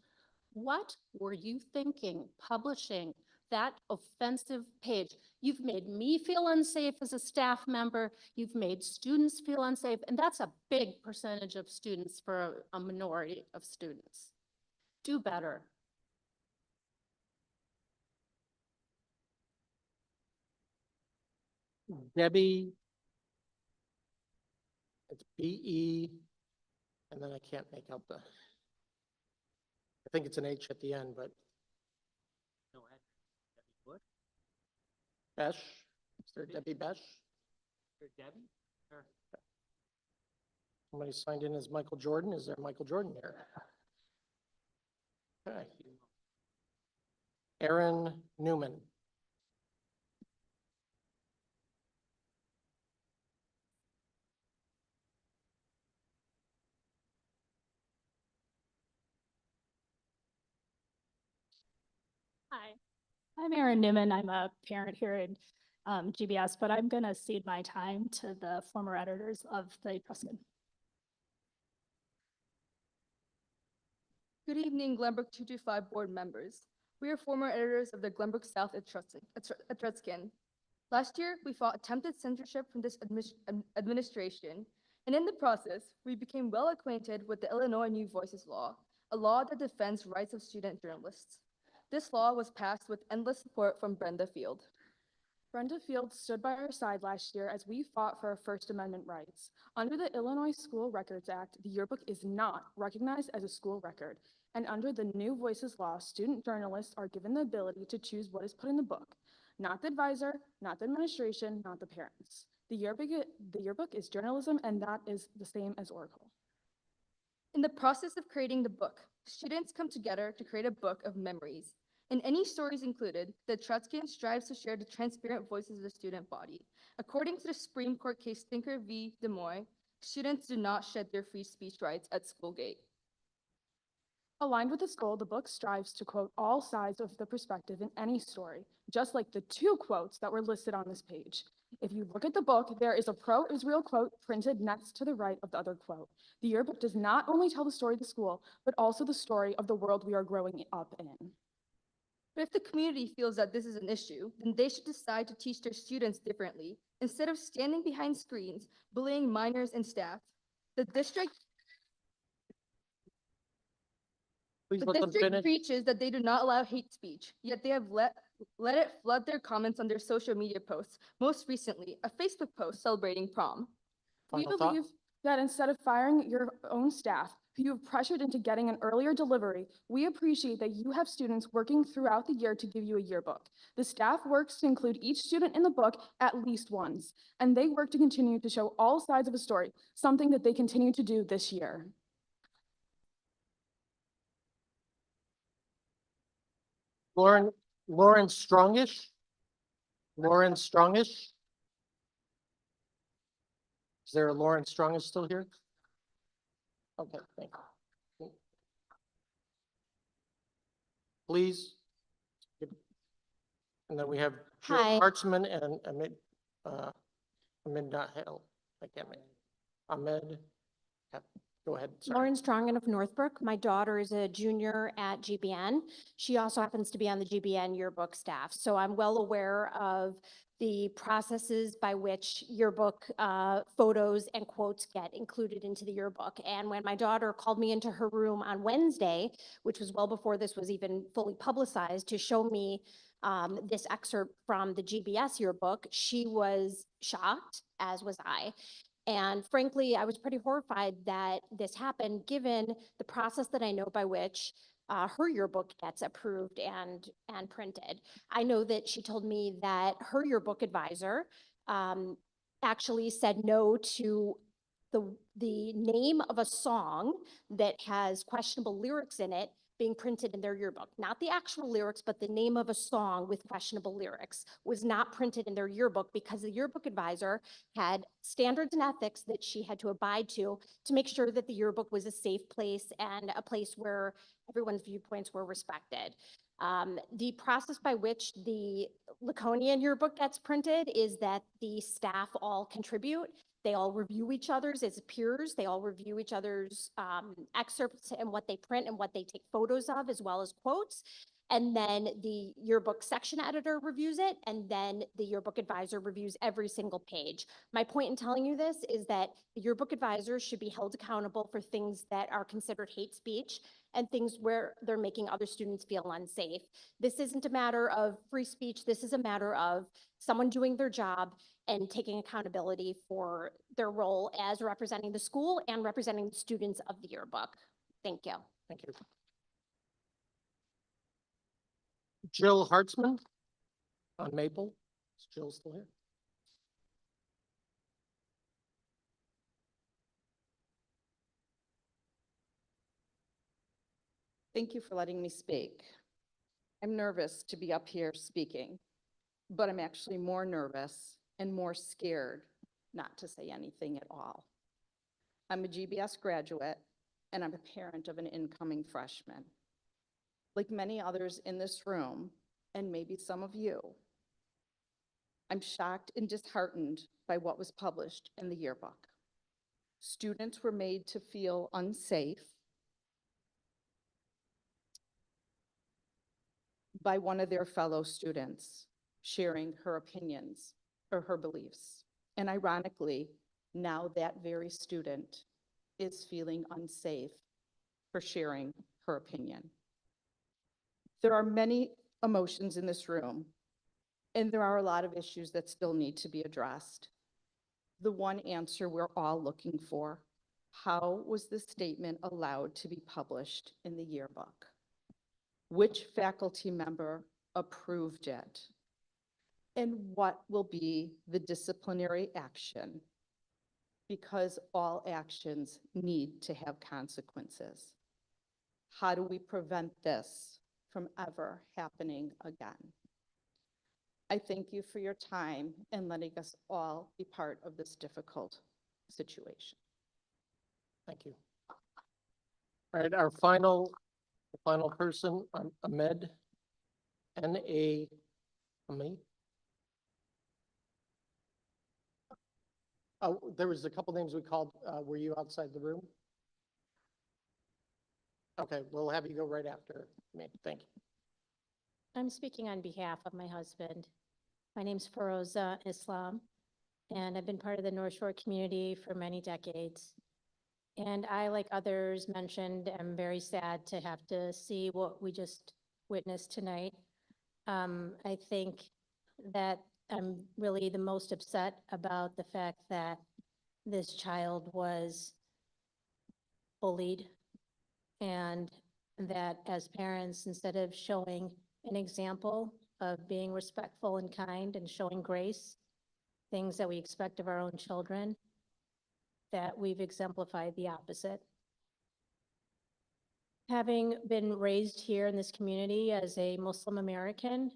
What were you thinking publishing that offensive page? You've made me feel unsafe as a staff member. You've made students feel unsafe. And that's a big percentage of students for a minority of students. Do better. Debbie. It's B-E, and then I can't make out I think it's an H at the end, but. No, Esh. Is there Debbie Besh? Debbie? Or- Somebody signed in as Michael Jordan. Is there Michael Jordan here? Okay. Aaron Newman. Hi, I'm Erin Newman. I'm a parent here in GBS, but I'm going to cede my time to the former editors of the Etruscan. Good evening, Glenbrook 225 board members. We are former editors of the Glenbrook South Etruscan. Last year, we fought attempted censorship from this administration, and in the process, we became well acquainted with the Illinois New Voices Law, a law that defends rights of student journalists. This law was passed with endless support from Brenda Field. Brenda Field stood by our side last year as we fought for our First Amendment rights. Under the Illinois School Records Act, the yearbook is not recognized as a school record. And under the New Voices Law, student journalists are given the ability to choose what is put in the book. Not the advisor, not the administration, not the parents. The yearbook is journalism, and that is the same as Oracle. In the process of creating the book, students come together to create a book of memories. In any stories included, the Etruscan strives to share the transparent voices of the student body. According to the Supreme Court case Thinker v. Des Moines, students do not shed their free speech rights at school gate. Aligned with this goal, the book strives to quote all sides of the perspective in any story, just like the two quotes that were listed on this page. If you look at the book, there is a pro-Israel quote printed next to the right of the other quote. The yearbook does not only tell the story of the school, but also the story of the world we are growing up in. But if the community feels that this is an issue, then they should decide to teach their students differently, instead of standing behind screens, bullying minors and staff. The district preaches that they do not allow hate speech, yet they have let it flood their comments on their social media posts, most recently, a Facebook post celebrating prom. We believe that instead of firing your own staff, who you have pressured into getting an earlier delivery, we appreciate that you have students working throughout the year to give you a yearbook. The staff works to include each student in the book at least once, and they work to continue to show all sides of a story, something that they continue to do this year. Lauren Strongish? Lauren Strongish? Is there a Lauren Strongish still here? Okay, thank you. Please. And then we have Jill Hi. Hartzman and Ahmed Nahel. I can't make Ahmed. Go ahead. Sorry. Lauren Strongen of Northbrook. My daughter is a junior at GBN. She also happens to be on the GBN yearbook staff. So I'm well aware of the processes by which yearbook photos and quotes get included into the yearbook. And when my daughter called me into her room on Wednesday, which was well before this was even fully publicized, to show me this excerpt from the GBS yearbook, she was shocked, as was I. And frankly, I was pretty horrified that this happened, given the process that I know by which her yearbook gets approved and printed. I know that she told me that her yearbook advisor actually said no to the name of a song that has questionable lyrics in it being printed in their yearbook. Not the actual lyrics, but the name of a song with questionable lyrics was not printed in their yearbook because the yearbook advisor had standards and ethics that she had to abide to make sure that the yearbook was a safe place and a place where everyone's viewpoints were respected. The process by which the Laconian yearbook gets printed is that the staff all contribute. They all review each other's as peers. They all review each other's excerpts and what they print and what they take photos of, as well as quotes. And then the yearbook section editor reviews it, and then the yearbook advisor reviews every single page. My point in telling you this is that the yearbook advisors should be held accountable for things that are considered hate speech and things where they're making other students feel unsafe. This isn't a matter of free speech. This is a matter of someone doing their job and taking accountability for their role as representing the school and representing the students of the yearbook. Thank you. Thank you. Jill Hartzman on Maple. Is Jill still here? Thank you for letting me speak. I'm nervous to be up here speaking, but I'm actually more nervous and more scared not to say anything at all. I'm a GBS graduate, and I'm a parent of an incoming freshman. Like many others in this room, and maybe some of you, I'm shocked and disheartened by what was published in the yearbook. Students were made to feel unsafe by one of their fellow students sharing her opinions or her beliefs. And ironically, now that very student is feeling unsafe for sharing her opinion. There are many emotions in this room, and there are a lot of issues that still need to be addressed. The one answer we're all looking for: how was this statement allowed to be published in the yearbook? Which faculty member approved it? And what will be the disciplinary action? Because all actions need to have consequences. How do we prevent this from ever happening again? I thank you for your time and letting us all be part of this difficult situation. Thank you. All right, our final person, Ahmed, N-A, Ahmed. Oh, there was a couple names we called. Were you outside the room? Okay, we'll have you go right after me. Thank you. I'm speaking on behalf of my husband. My name's Feroza Islam, and I've been part of the North Shore community for many decades. And I, like others mentioned, am very sad to have to see what we just witnessed tonight. I think that I'm really the most upset about the fact that this child was bullied, and that as parents, instead of showing an example of being respectful and kind and showing grace, things that we expect of our own children, that we've exemplified the opposite. Having been raised here in this community as a Muslim American,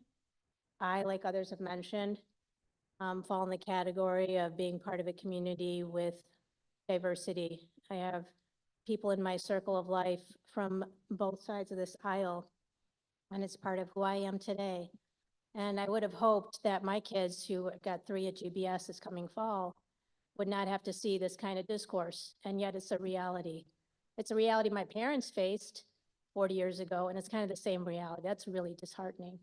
I, like others have mentioned, fall in the category of being part of a community with diversity. I have people in my circle of life from both sides of this aisle, and it's part of who I am today. And I would have hoped that my kids, who got 3 at GBS this coming fall, would not have to see this kind of discourse, and yet it's a reality. It's a reality my parents faced 40 years ago, and it's kind of the same reality. That's really disheartening.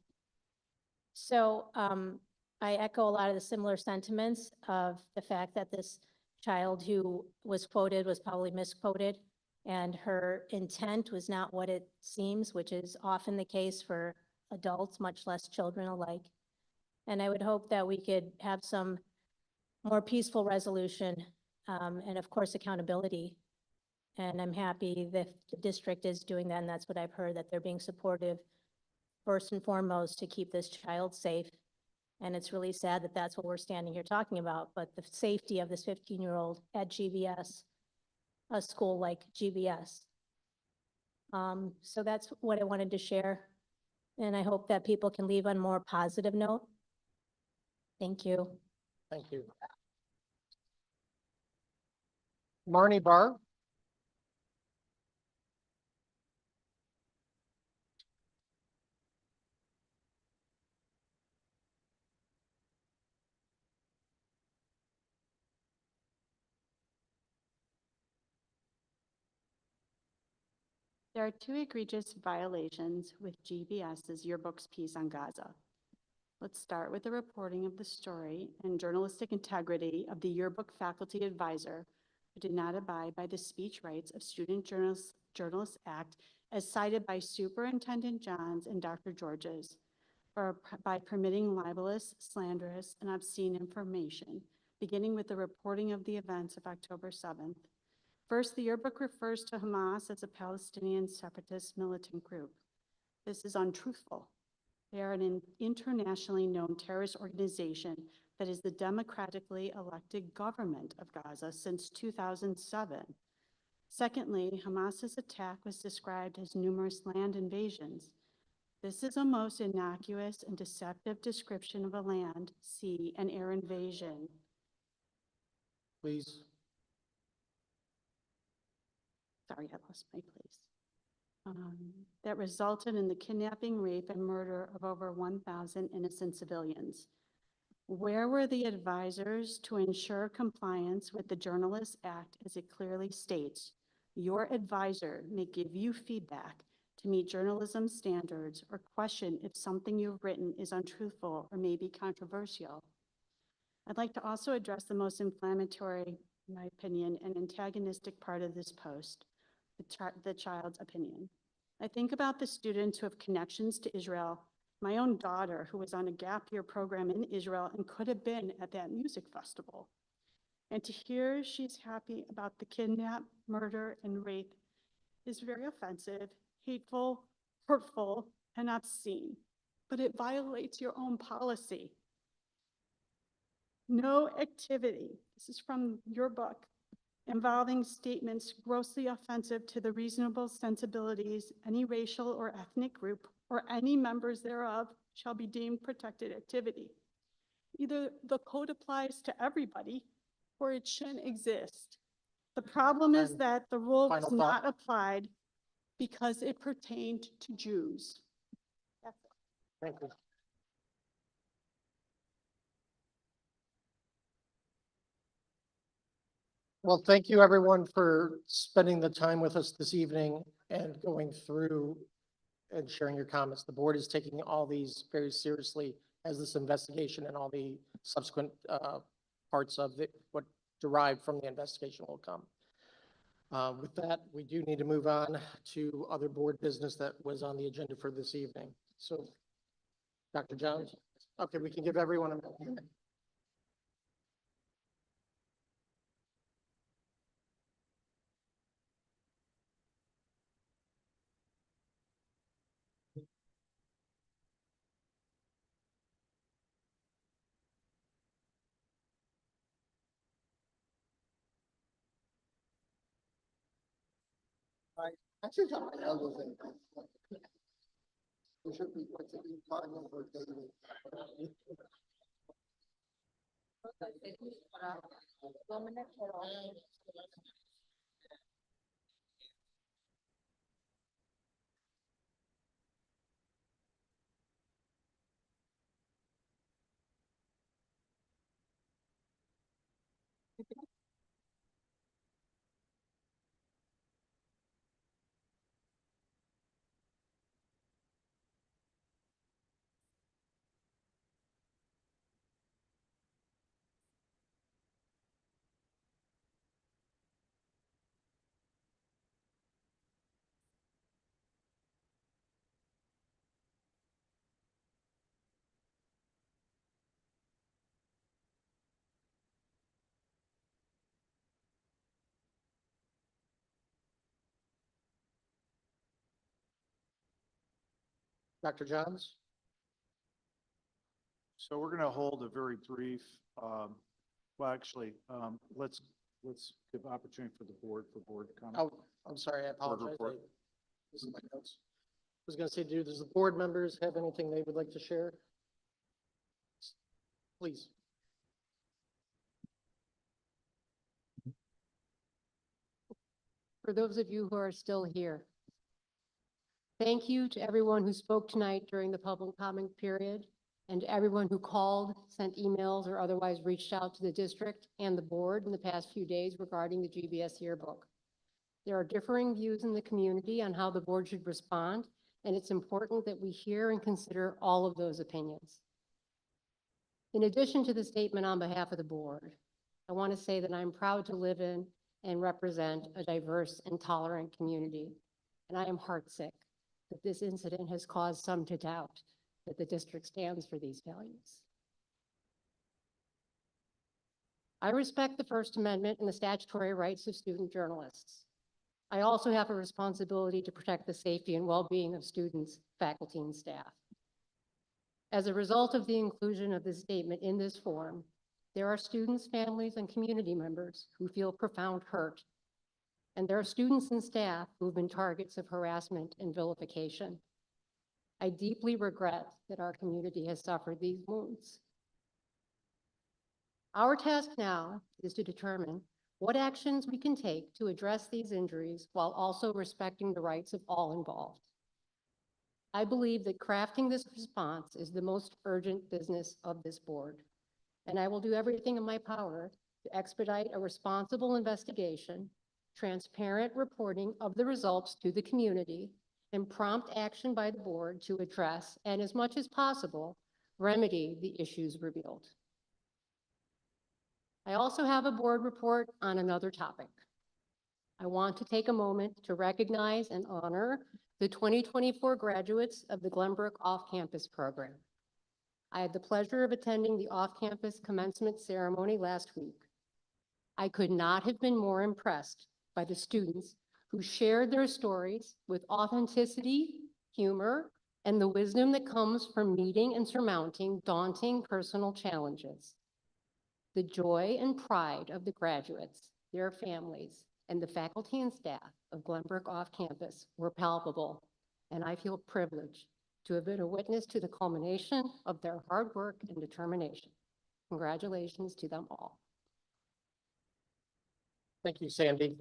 So I echo a lot of the similar sentiments of the fact that this child who was quoted was probably misquoted, and her intent was not what it seems, which is often the case for adults, much less children alike. And I would hope that we could have some more peaceful resolution, and of course, accountability. And I'm happy that the district is doing that, and that's what I've heard, that they're being supportive, first and foremost, to keep this child safe. And it's really sad that that's what we're standing here talking about, but the safety of this 15-year-old at GBS, a school like GBS. So that's what I wanted to share. And I hope that people can leave on a more positive note. Thank you. Thank you. Marnie Barr. There are 2 egregious violations with GBS's yearbooks piece on Gaza. Let's start with the reporting of the story and journalistic integrity of the yearbook faculty advisor who did not abide by the speech rights of Student Journalists Act as cited by Superintendent Johns and Dr. Georges, by permitting libelous, slanderous, and obscene information, beginning with the reporting of the events of October 7th. First, the yearbook refers to Hamas as a Palestinian separatist militant group. This is untruthful. They are an internationally known terrorist organization that is the democratically elected government of Gaza since 2007. Secondly, Hamas's attack was described as numerous land invasions. This is a most innocuous and deceptive description of a land, sea, and air invasion. Please. Sorry, I lost my place. That resulted in the kidnapping, rape, and murder of over 1,000 innocent civilians. Where were the advisors to ensure compliance with the Journalists Act as it clearly states? Your advisor may give you feedback to meet journalism standards or question if something you've written is untruthful or may be controversial. I'd like to also address the most inflammatory, in my opinion, and antagonistic part of this post, the child's opinion. I think about the students who have connections to Israel, my own daughter who was on a gap year program in Israel and could have been at that music festival. And to hear she's happy about the kidnap, murder, and rape is very offensive, hateful, hurtful, and obscene, but it violates your own policy. No activity, this is from your book, involving statements grossly offensive to the reasonable sensibilities, any racial or ethnic group, or any members thereof shall be deemed protected activity. Either the code applies to everybody, or it shouldn't exist. The problem is And that the rule was final thought. not applied because it pertained to Jews. That's it. Thank you. Well, thank you everyone for spending the time with us this evening and going through and sharing your comments. The board is taking all these very seriously as this investigation and all the subsequent parts of it, what derived from the investigation will come. With that, we do need to move on to other board business that was on the agenda for this evening. So, Dr. Jones, okay, we can give everyone a minute. I think I'm an elephant. We should be put to be part of our daily. Dr. Johns? So we're going to hold a very brief, well, actually, let's give opportunity for the board comment. Oh, I'm sorry, I apologize. report. This is my notes. I was going to say, does the board members have anything they would like to share? Please. For those of you who are still here, thank you to everyone who spoke tonight during the public comment period and to everyone who called, sent emails, or otherwise reached out to the district and the board in the past few days regarding the GBS yearbook. There are differing views in the community on how the board should respond, and it's important that we hear and consider all of those opinions. In addition to the statement on behalf of the board, I want to say that I'm proud to live in and represent a diverse and tolerant community, and I am heartsick that this incident has caused some to doubt that the district stands for these values. I respect the First Amendment and the statutory rights of student journalists. I also have a responsibility to protect the safety and well-being of students, faculty, and staff. As a result of the inclusion of this statement in this form, there are students, families, and community members who feel profound hurt and there are students and staff who've been targets of harassment and vilification. I deeply regret that our community has suffered these wounds. Our task now is to determine what actions we can take to address these injuries while also respecting the rights of all involved. I believe that crafting this response is the most urgent business of this board, and I will do everything in my power to expedite a responsible investigation, transparent reporting of the results to the community, and prompt action by the board to address and, as much as possible, remedy the issues revealed. I also have a board report on another topic. I want to take a moment to recognize and honor the 2024 graduates of the Glenbrook Off-Campus program. I had the pleasure of attending the off-campus commencement ceremony last week. I could not have been more impressed by the students who shared their stories with authenticity, humor, and the wisdom that comes from meeting and surmounting daunting personal challenges. The joy and pride of the graduates, their families, and the faculty and staff of Glenbrook Off-Campus were palpable, and I feel privileged to have been a witness to the culmination of their hard work and determination. Congratulations to them all. Thank you, Sandy.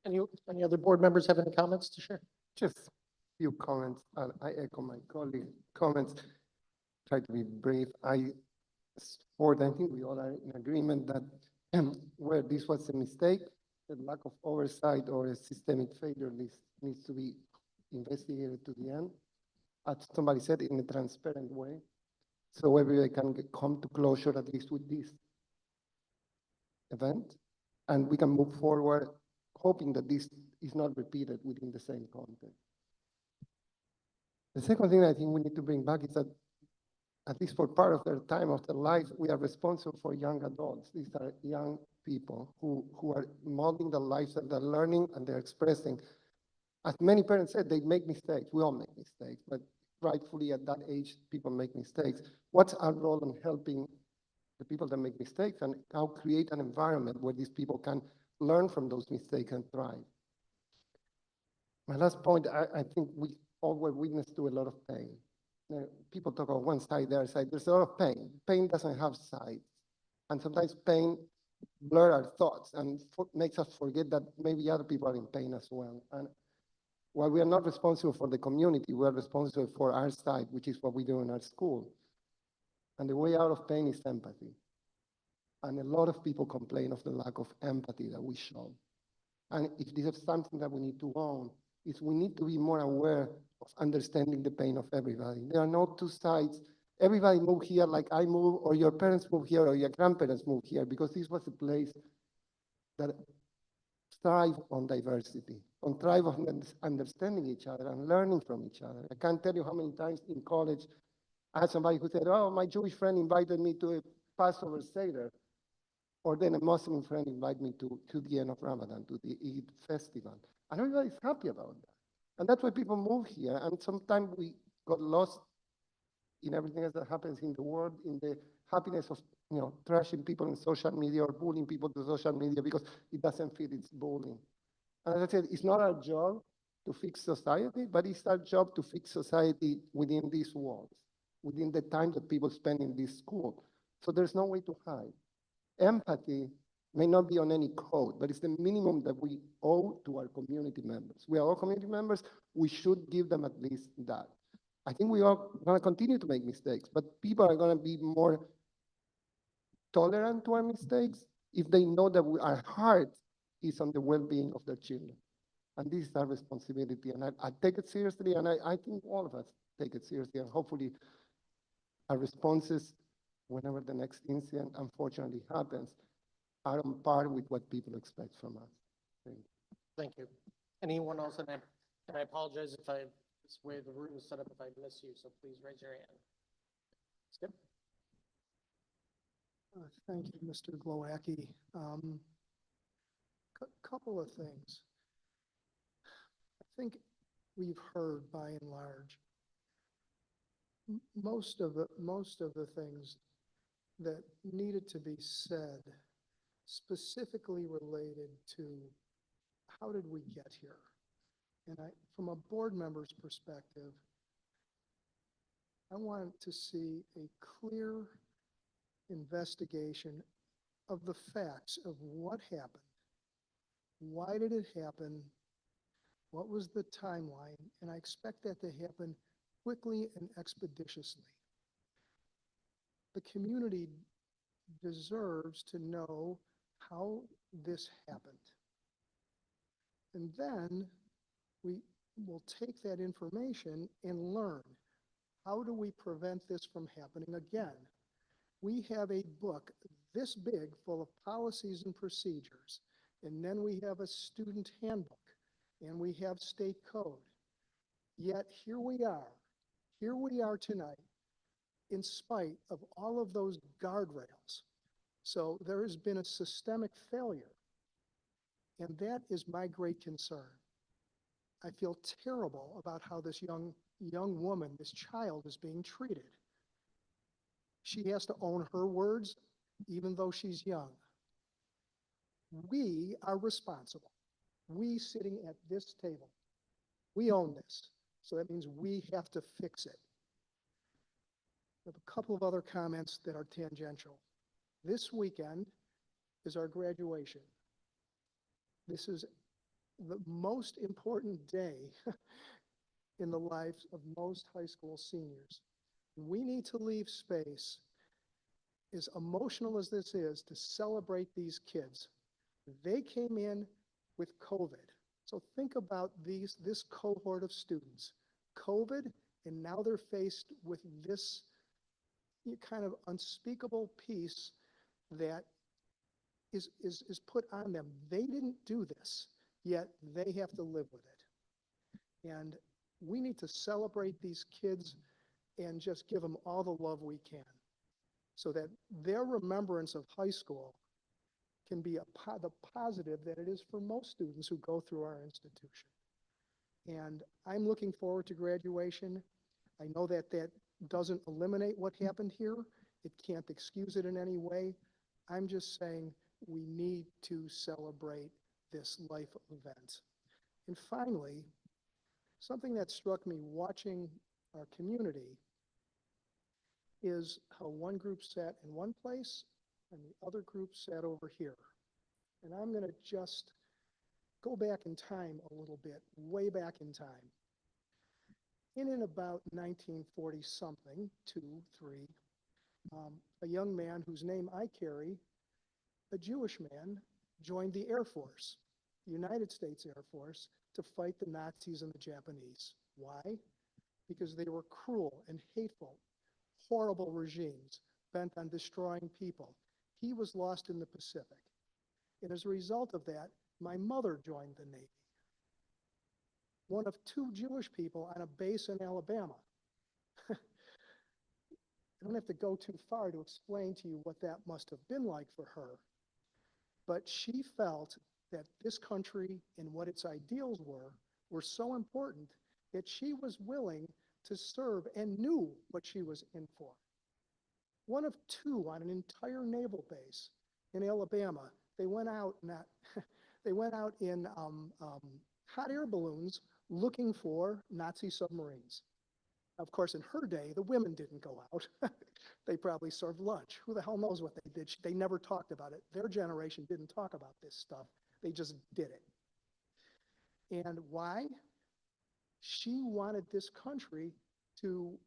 Any other board members have any comments to share? Just few comments. I echo my colleague comments. Try to be brief. I think we all are in agreement that where this was a mistake, the lack of oversight or a systemic failure needs to be investigated to the end. As somebody said, in a transparent way, so everybody can come to closure at least with this event, and we can move forward, hoping that this is not repeated within the same context. The second thing I think we need to bring back is that, at least for part of their time of their life, we are responsible for young adults. These are young people who are molding the lives that they're learning and they're expressing. As many parents said, they make mistakes. We all make mistakes, but rightfully at that age, people make mistakes. What's our role in helping the people that make mistakes, and how create an environment where these people can learn from those mistakes and thrive? My last point, I think we all were witness to a lot of pain. People talk about one side, the other side. There's a lot of pain. Pain doesn't have sides. And sometimes pain blurs our thoughts and makes us forget that maybe other people are in pain as well. And while we are not responsible for the community, we are responsible for our side, which is what we do in our school. And the way out of pain is empathy. And a lot of people complain of the lack of empathy that we show. And if this is something that we need to own, is we need to be more aware of understanding the pain of everybody. There are no two sides. Everybody move here like I move, or your parents move here, or your grandparents move here, because this was a place that thrive on diversity, on thrive on understanding each other and learning from each other. I can't tell you how many times in college I had somebody who said, oh, my Jewish friend invited me to a Passover Seder, or then a Muslim friend invited me to the end of Ramadan, to the Eid festival. And everybody's happy about that. And that's why people move here. And sometimes we got lost in everything else that happens in the world, in the happiness of, trashing people in social media or bullying people to social media because it doesn't fit its bullying. And as I said, it's not our job to fix society, but it's our job to fix society within these walls, within the time that people spend in this school. So there's no way to hide. Empathy may not be on any code, but it's the minimum that we owe to our community members. We are all community members. We should give them at least that. I think we are going to continue to make mistakes, but people are going to be more tolerant to our mistakes if they know that our heart is on the well-being of their children. And this is our responsibility. And I take it seriously, and I think all of us take it seriously. And hopefully our responses, whenever the next incident unfortunately happens, are on par with what people expect from us. Thank you. Thank you. Anyone else? And I apologize if this way the room is set up, if I miss you, so please raise your hand. Skip. Thank you, Mr. Glowacki. Couple of things. I think we've heard, by and large, most of the things that needed to be said, specifically related to how did we get here? And from a board member's perspective, I want to see a clear investigation of the facts of what happened. Why did it happen? What was the timeline? And I expect that to happen quickly and expeditiously. The community deserves to know how this happened. And then we will take that information and learn, how do we prevent this from happening again? We have a book this big full of policies and procedures, and then we have a student handbook, and we have state code. Yet here we are tonight, in spite of all of those guardrails. So there has been a systemic failure, and that is my great concern. I feel terrible about how this young woman, this child, is being treated. She has to own her words, even though she's young. We are responsible. We sitting at this table, we own this. So that means we have to fix it. I have a couple of other comments that are tangential. This weekend is our graduation. This is the most important day in the lives of most high school seniors. We need to leave space, as emotional as this is, to celebrate these kids. They came in with COVID. So think about this cohort of students. COVID, and now they're faced with this kind of unspeakable piece that is put on them. They didn't do this, yet they have to live with it. And we need to celebrate these kids and just give them all the love we can, so that their remembrance of high school can be the positive that it is for most students who go through our institution. And I'm looking forward to graduation. I know that that doesn't eliminate what happened here. It can't excuse it in any way. I'm just saying we need to celebrate this life event. And finally, something that struck me watching our community is how one group sat in one place and the other group sat over here. And I'm going to just go back in time a little bit, way back in time. In and about 1940 something, 2, 3, a young man whose name I carry, a Jewish man, joined the Air Force, the United States Air Force, to fight the Nazis and the Japanese. Why? Because they were cruel and hateful, horrible regimes bent on destroying people. He was lost in the Pacific. And as a result of that, my mother joined the Navy. One of 2 Jewish people on a base in Alabama. I don't have to go too far to explain to you what that must have been like for her. But she felt that this country and what its ideals were so important that she was willing to serve and knew what she was in for. One of 2 on an entire naval base in Alabama. They went out in hot air balloons looking for Nazi submarines. Of course, in her day, the women didn't go out. They probably served lunch. Who the hell knows what they did? They never talked about it. Their generation didn't talk about this stuff. They just did it. And why? She wanted this country to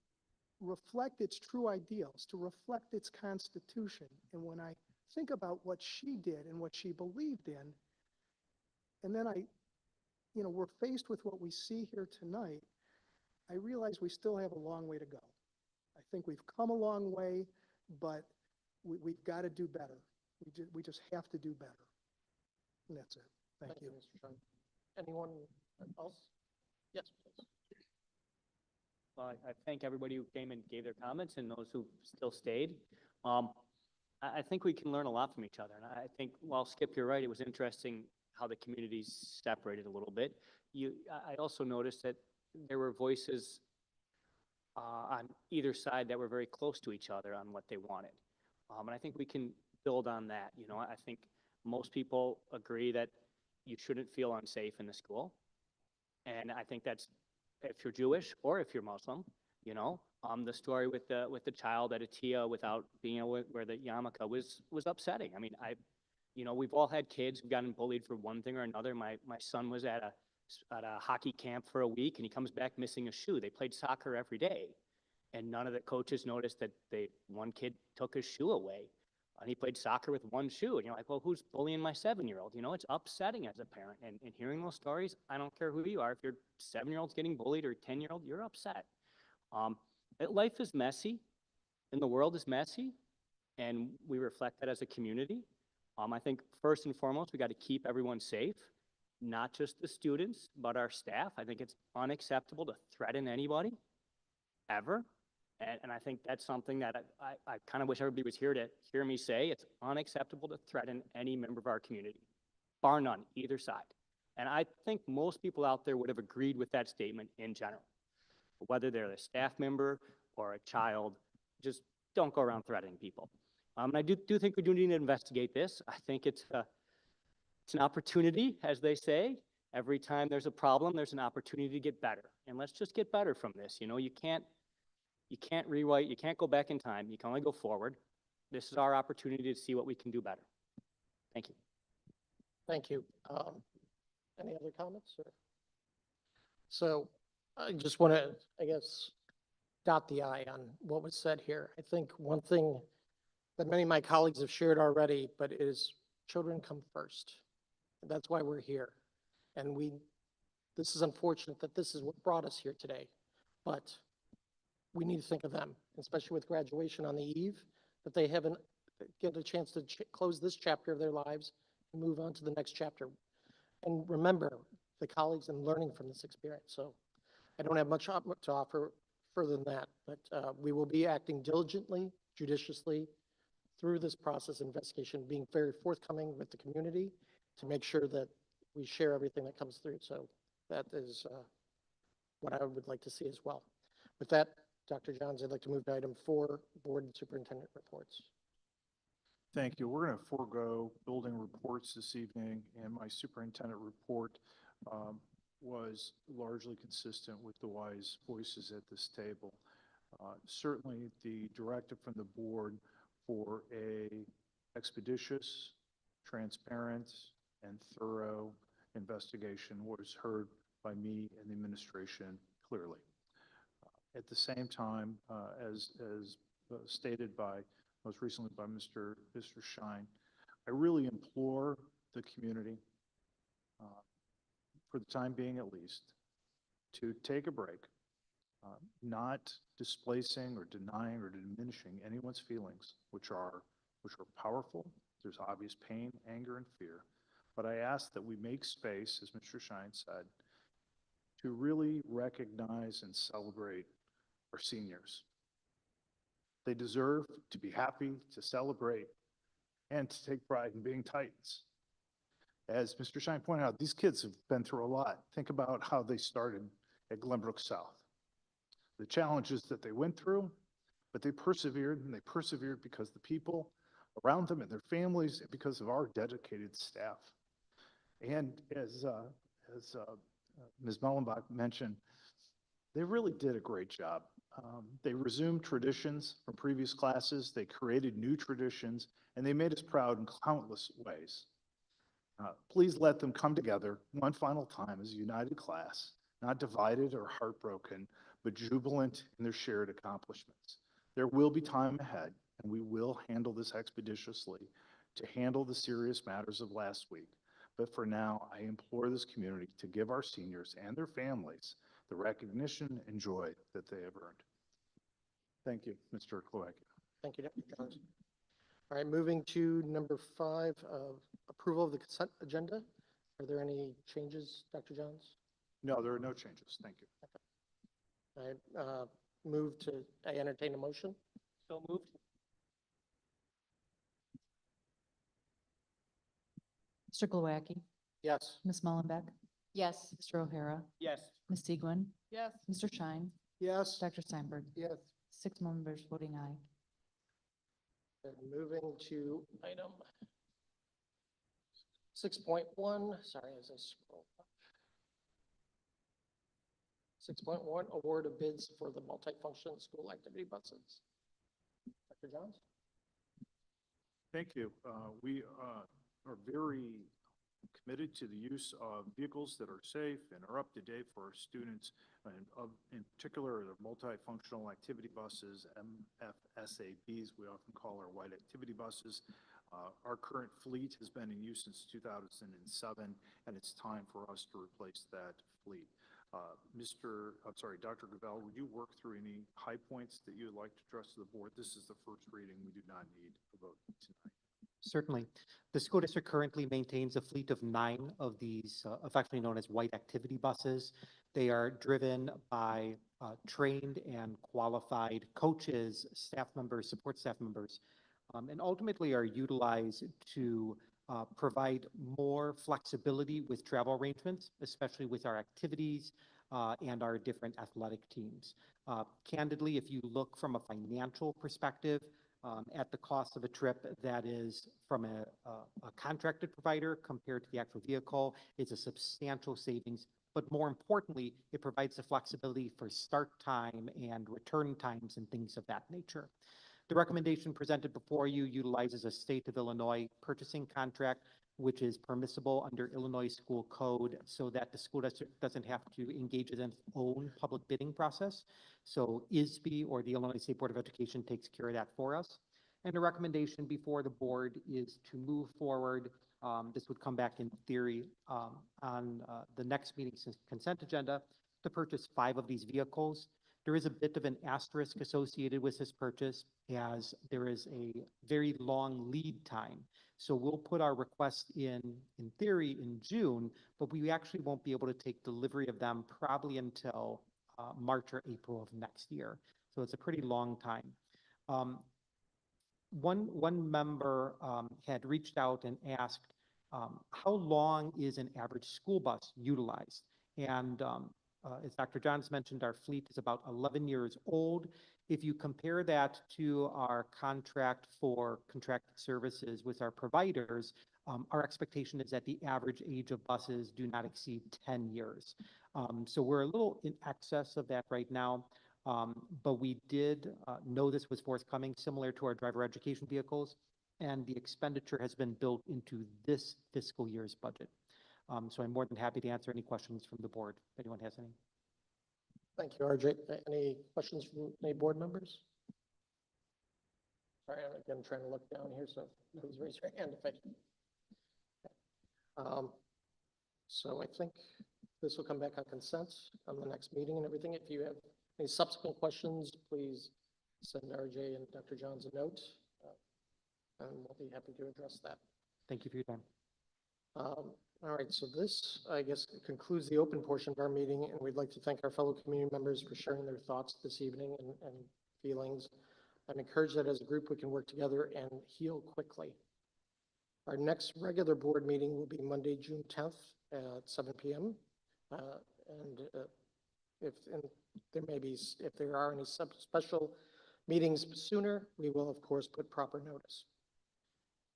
reflect its true ideals, to reflect its constitution. And when I think about what she did and what she believed in, and then we're faced with what we see here tonight, I realize we still have a long way to go. I think we've come a long way, but we've got to do better. We just have to do better. And that's it. Thank you. Mr. Chung. Anyone else? Yes, please. Well, I thank everybody who came and gave their comments and those who still stayed. I think we can learn a lot from each other. And I think, while Skip, you're right, it was interesting how the communities separated a little bit. I also noticed that there were voices on either side that were very close to each other on what they wanted. And I think we can build on that. I think most people agree that you shouldn't feel unsafe in the school. And I think that's, if you're Jewish or if you're Muslim, you know, the story with the child at Atia without being able to wear the yarmulke was upsetting. I mean, you know, we've all had kids who've gotten bullied for one thing or another. My son was at a hockey camp for a week, and he comes back missing a shoe. They played soccer every day, and none of the coaches noticed that one kid took his shoe away, and he played soccer with one shoe. And you're like, well, who's bullying my 7-year-old? You know, it's upsetting as a parent. And hearing those stories, I don't care who you are. If your 7-year-old's getting bullied or 10-year-old, you're upset. Life is messy, and the world is messy, and we reflect that as a community. I think first and foremost, we got to keep everyone safe, not just the students, but our staff. I think it's unacceptable to threaten anybody, ever. And I think that's something that I kind of wish everybody was here to hear me say. It's unacceptable to threaten any member of our community, bar none, either side. And I think most people out there would have agreed with that statement in general. Whether they're a staff member or a child, just don't go around threatening people. And I do think we do need to investigate this. I think it's an opportunity, as they say. Every time there's a problem, there's an opportunity to get better. And let's just get better from this. You know, you can't rewrite, you can't go back in time. You can only go forward. This is our opportunity to see what we can do better. Thank you. Thank you. Any other comments? So I just want to, I guess, dot the I on what was said here. I think one thing that many of my colleagues have shared already, but is children come first. And that's why we're here. And this is unfortunate that this is what brought us here today, but we need to think of them, especially with graduation on the eve, that they haven't get a chance to close this chapter of their lives and move on to the next chapter. And remember the colleagues and learning from this experience. So I don't have much to offer further than that, but we will be acting diligently, judiciously through this process investigation, being very forthcoming with the community to make sure that we share everything that comes through. So that is what I would like to see as well. With that, Dr. Johns, I'd like to move to item 4, board and superintendent reports. Thank you. We're going to forego building reports this evening, and my superintendent report was largely consistent with the wise voices at this table. Certainly the directive from the board for a expeditious, transparent, and thorough investigation was heard by me and the administration clearly. At the same time, as stated most recently by Mr. Shine, I really implore the community, for the time being at least, to take a break, not displacing or denying or diminishing anyone's feelings, which are powerful. There's obvious pain, anger, and fear. But I ask that we make space, as Mr. Shine said, to really recognize and celebrate our seniors. They deserve to be happy, to celebrate, and to take pride in being Titans. As Mr. Shine pointed out, these kids have been through a lot. Think about how they started at Glenbrook South. The challenges that they went through, but they persevered, and they persevered because the people around them and their families, and because of our dedicated staff. And as Ms. Mellenbach mentioned, they really did a great job. They resumed traditions from previous classes, they created new traditions, and they made us proud in countless ways. Please let them come together one final time as a united class, not divided or heartbroken, but jubilant in their shared accomplishments. There will be time ahead, and we will handle this expeditiously to handle the serious matters of last week. But for now, I implore this community to give our seniors and their families the recognition and joy that they have earned. Thank you, Mr. Klowacki. Thank you, Dr. Johns. All right, moving to number 5, approval of the consent agenda. Are there any changes, Dr. Johns? No, there are no changes. Thank you. Okay. I entertain a motion. So moved. Mr. Glowacki, Yes. Ms. Mullenbeck, Yes. Mr. O'Hara, Yes. Ms. Segwin, Yes. Mr. Shine, Yes. Dr. Steinberg. Yes. 6 members voting aye. And moving to item 6.1, sorry, as I scroll up. 6.1, award of bids for the multifunction school activity buses. Dr. Johns? Thank you. We are very committed to the use of vehicles that are safe and are up to date for our students, and in particular, the multifunctional activity buses, MFSABs, we often call our white activity buses. Our current fleet has been in use since 2007, and it's time for us to replace that fleet. Dr. Gravel, would you work through any high points that you would like to address to the board? This is the first reading. We do not need a vote tonight. Certainly. The school district currently maintains a fleet of 9 of these affectionately known as white activity buses. They are driven by trained and qualified coaches, staff members, support staff members, and ultimately are utilized to provide more flexibility with travel arrangements, especially with our activities and our different athletic teams. Candidly, if you look from a financial perspective, at the cost of a trip that is from a contracted provider compared to the actual vehicle, it's a substantial savings. But more importantly, it provides the flexibility for start time and return times and things of that nature. The recommendation presented before you utilizes a state of Illinois purchasing contract, which is permissible under Illinois school code, so that the school district doesn't have to engage in its own public bidding process. So ISB, or the Illinois State Board of Education, takes care of that for us. And the recommendation before the board is to move forward. This would come back in theory on the next meeting's consent agenda to purchase 5 of these vehicles. There is a bit of an asterisk associated with this purchase, as there is a very long lead time. So we'll put our request in theory, in June, but we actually won't be able to take delivery of them probably until March or April of next year. So it's a pretty long time. One member had reached out and asked, how long is an average school bus utilized? And as Dr. Johns mentioned, our fleet is about 11 years old. If you compare that to our contract for contracted services with our providers, our expectation is that the average age of buses do not exceed 10 years. So we're a little in excess of that right now, but we did know this was forthcoming, similar to our driver education vehicles, and the expenditure has been built into this fiscal year's budget. So I'm more than happy to answer any questions from the board, if anyone has any. Thank you, RJ. Any questions from any board members? Sorry, I'm again trying to look down here, so please raise your hand if I can. So I think this will come back on consent on the next meeting and everything. If you have any subsequent questions, please send RJ and Dr. Johns a note, and we'll be happy to address that. Thank you for your time. All right, so this, I guess, concludes the open portion of our meeting, and we'd like to thank our fellow community members for sharing their thoughts this evening and feelings. I'm encouraged that as a group we can work together and heal quickly. Our next regular board meeting will be Monday, June 10th at 7 p.m. If there are any special meetings sooner, we will of course put proper notice.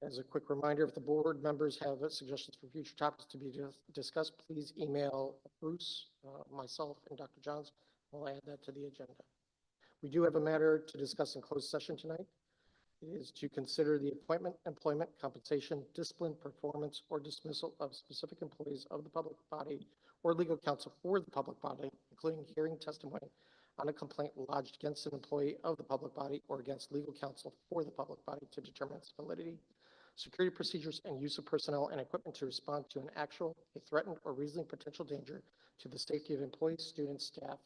As a quick reminder, if the board members have suggestions for future topics to be discussed, please email Bruce, myself, and Dr. Johns. We'll add that to the agenda. We do have a matter to discuss in closed session tonight. It is to consider the appointment, employment, compensation, discipline, performance, or dismissal of specific employees of the public body or legal counsel for the public body, including hearing testimony on a complaint lodged against an employee of the public body or against legal counsel for the public body to determine its validity, security procedures, and use of personnel and equipment to respond to an actual, a threatened, or reasonably potential danger to the safety of employees, students, staff,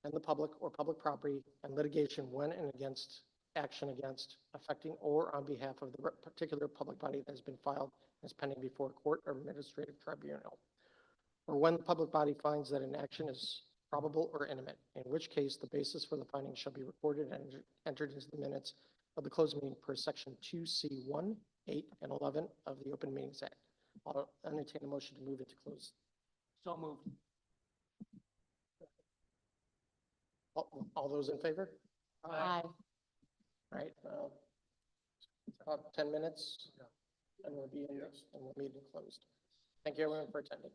and the public or public property, and litigation when and against action against, affecting, or on behalf of the particular public body that has been filed and is pending before a court or administrative tribunal, or when the public body finds that an action is probable or imminent, in which case the basis for the finding shall be recorded and entered into the minutes of the closed meeting per section 2C1, 8, and 11 of the Open Meetings Act. I'll entertain a motion to move into closed. So moved. All those in favor? Aye. All right, about 10 minutes. And we'll be in this, and the meeting closed. Thank you everyone for attending.